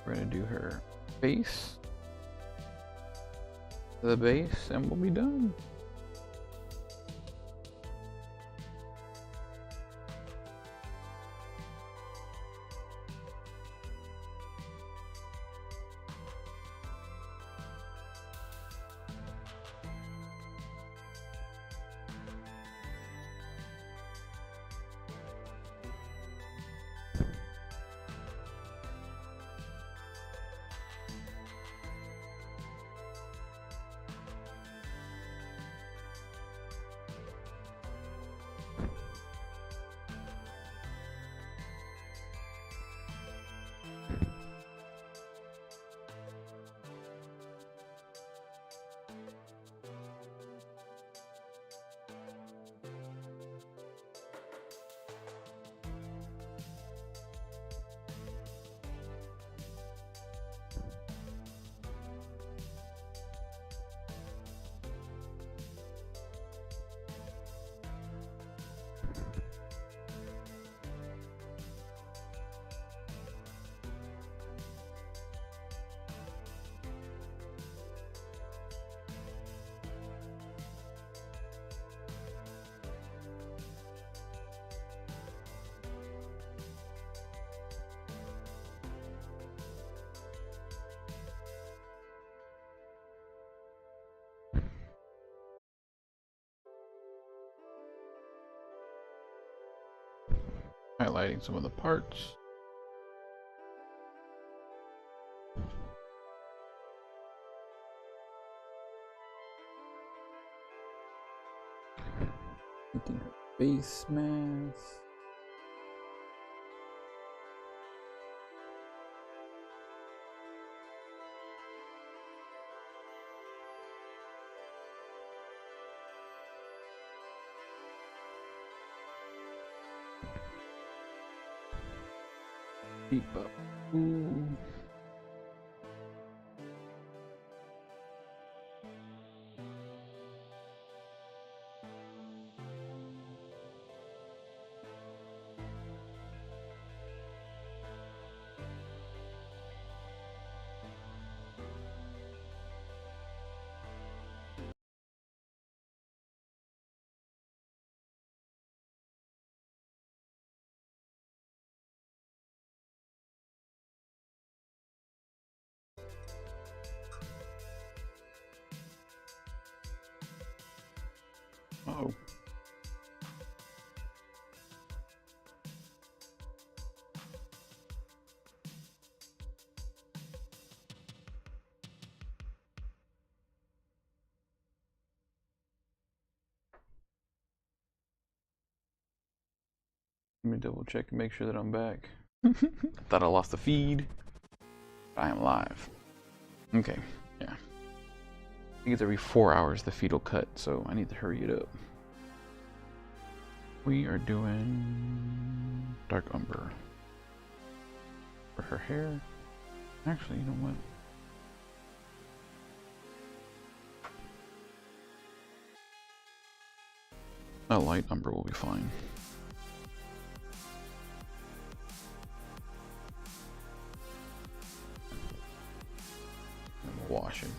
we're gonna do her face, the base, and we'll be done. Highlighting some of the parts. Making her face mask. Beep up. Ooh. Uh-oh. Let me double check and make sure that I'm back. Thought I lost the feed. I am live. Okay, yeah. I think it's every 4 hours the feed will cut, so I need to hurry it up. We are doing dark umber for her hair. Actually, you know what? A light umber will be fine. And we'll wash it.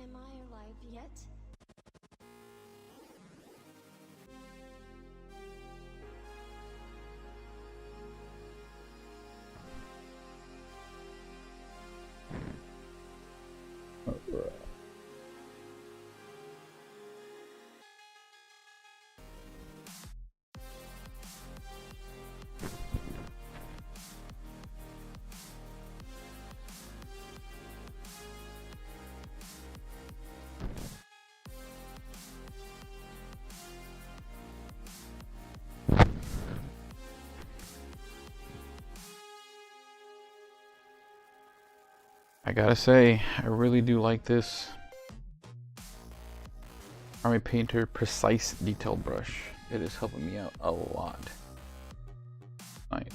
Am I alive yet? I gotta say, I really do like this Army Painter Precise Detail Brush. It is helping me out a lot. Right.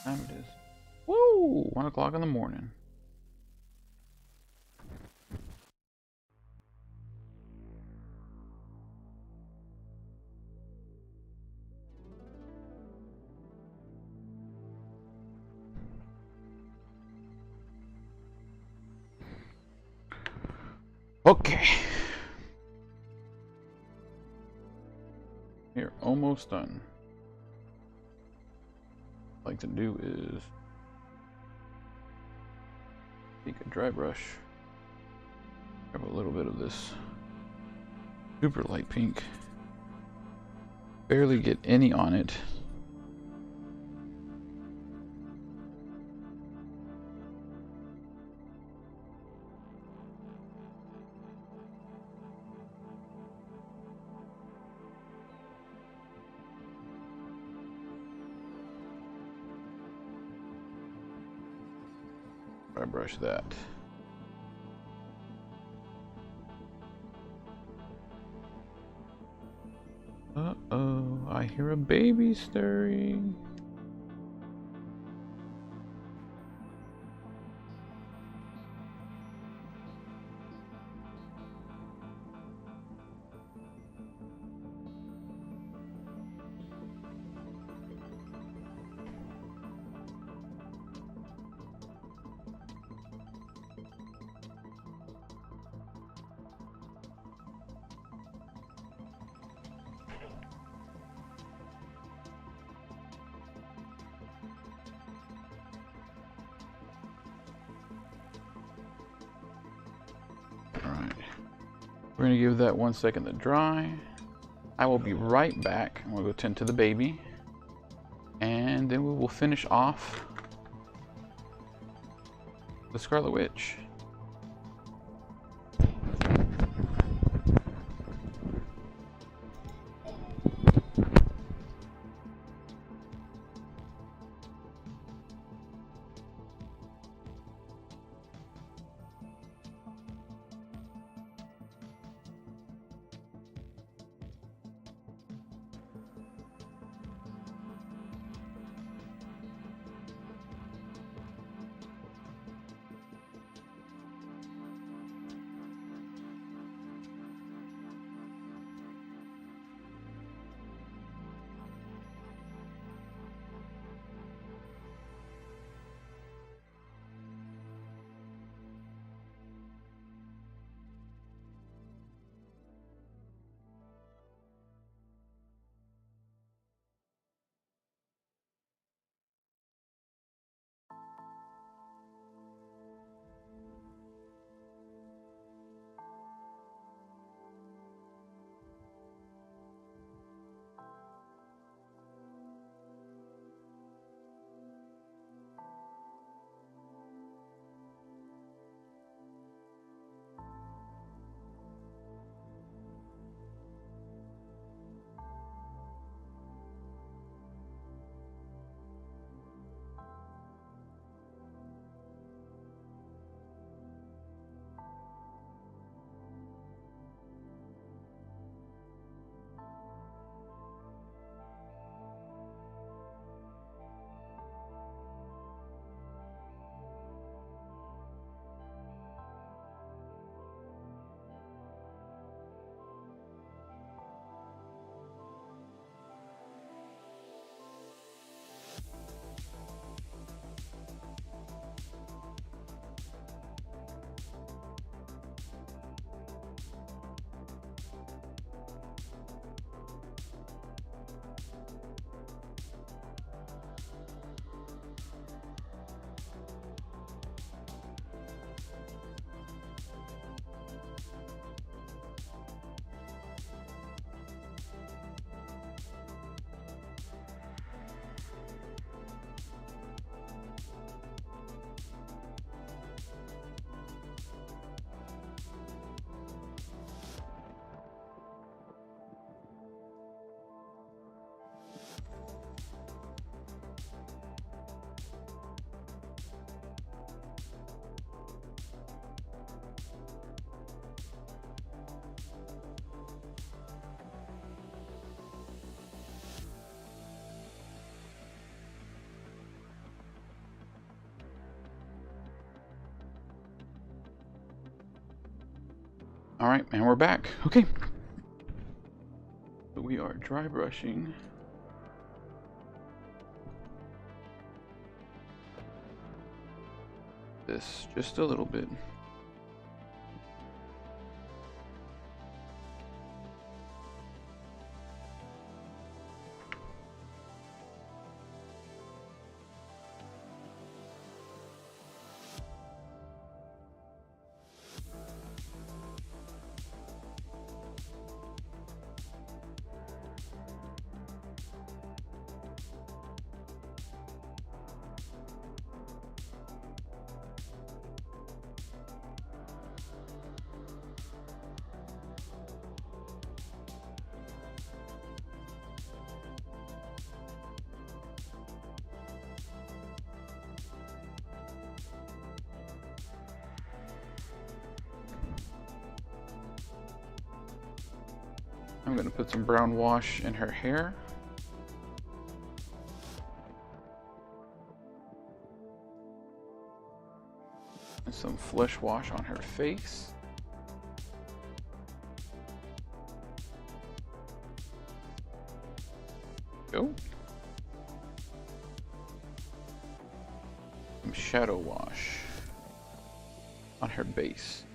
Time it is. Woo! 1 o'clock in the morning. Okay. We're almost done. What I'd like to do is take a dry brush, grab a little bit of this super light pink, barely get any on it. Dry brush that. Uh-oh, I hear a baby stirring. We're gonna give that 1 second to dry. I will be right back. I'm gonna go tend to the baby, and then we will finish off the Scarlet Witch. Alright, and we're back. Okay. So we are dry brushing. This just a little bit. I'm going to put some brown wash in her hair. And some flesh wash on her face. Go. Some shadow wash on her base.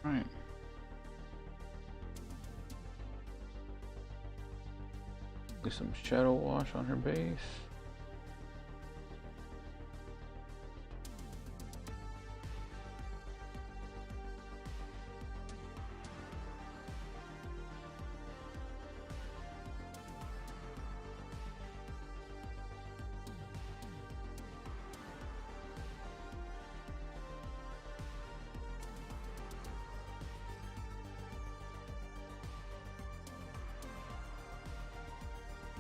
Right. Do some shadow wash on her base.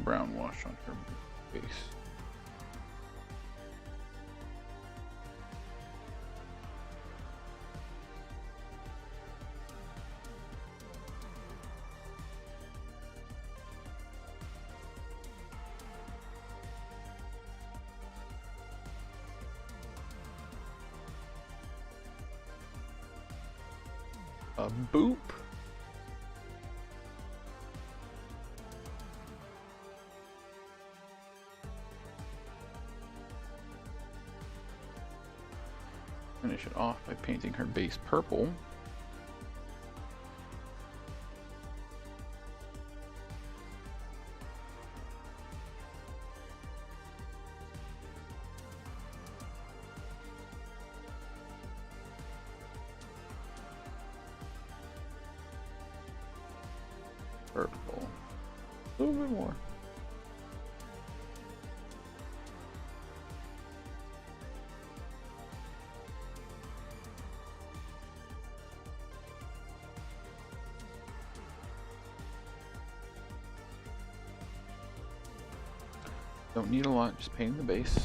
Brown wash on her base. A boop. Finish it off by painting her base purple. Purple. A little bit more. Don't need a lot, just painting the base.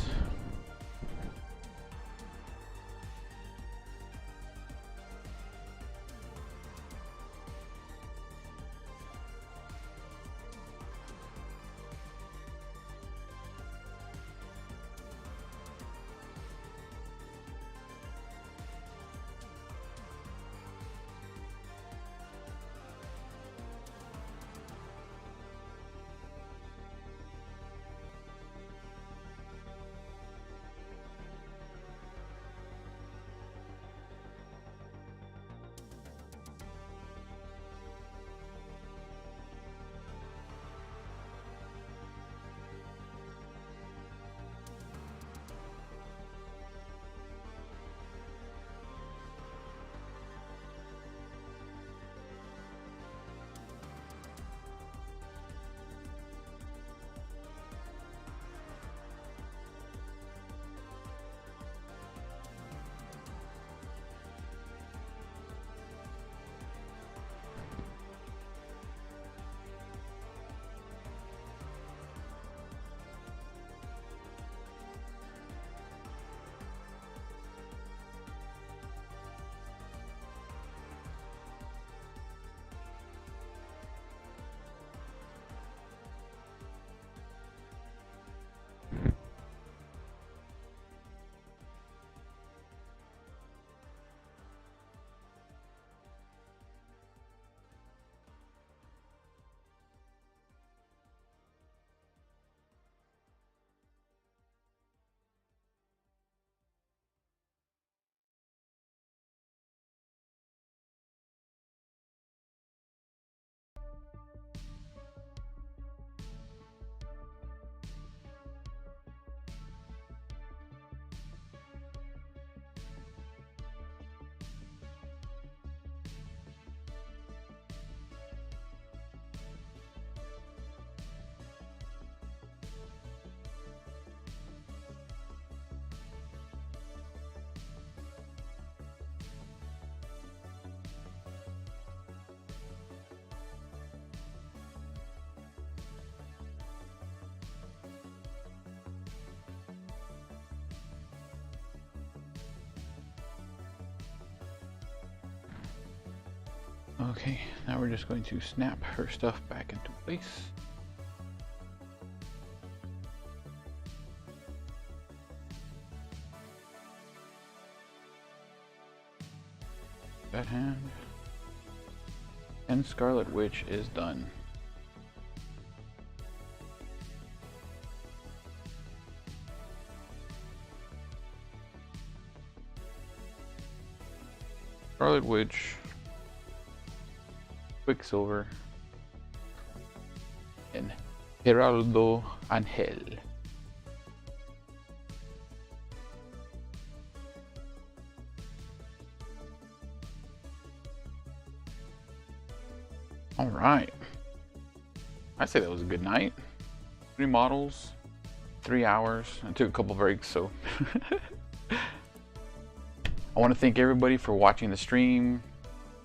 Okay, now we're just going to snap her stuff back into place. That hand. And Scarlet Witch is done. Scarlet Witch, Quicksilver, and Geraldo Angel. All right. I say that was a good night. 3 models, 3 hours. I took a couple breaks, so. I want to thank everybody for watching the stream,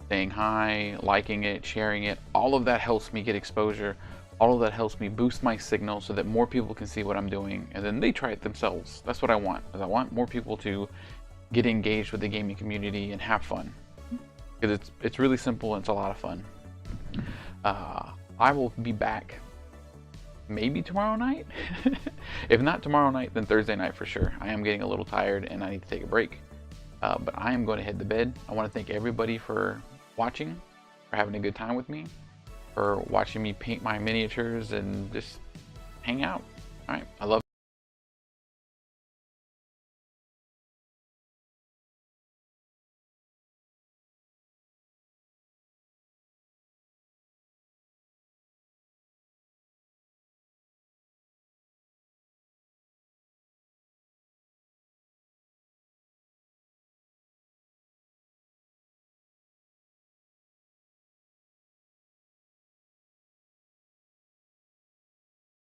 saying hi, liking it, sharing it. All of that helps me get exposure. All of that helps me boost my signal so that more people can see what I'm doing, and then they try it themselves. That's what I want. Is I want more people to get engaged with the gaming community and have fun. Because it's really simple and it's a lot of fun. I will be back maybe tomorrow night. If not tomorrow night, then Thursday night for sure. I am getting a little tired and I need to take a break. But I am going to head to bed. I want to thank everybody for watching, for having a good time with me, for watching me paint my miniatures and just hang out. All right, I love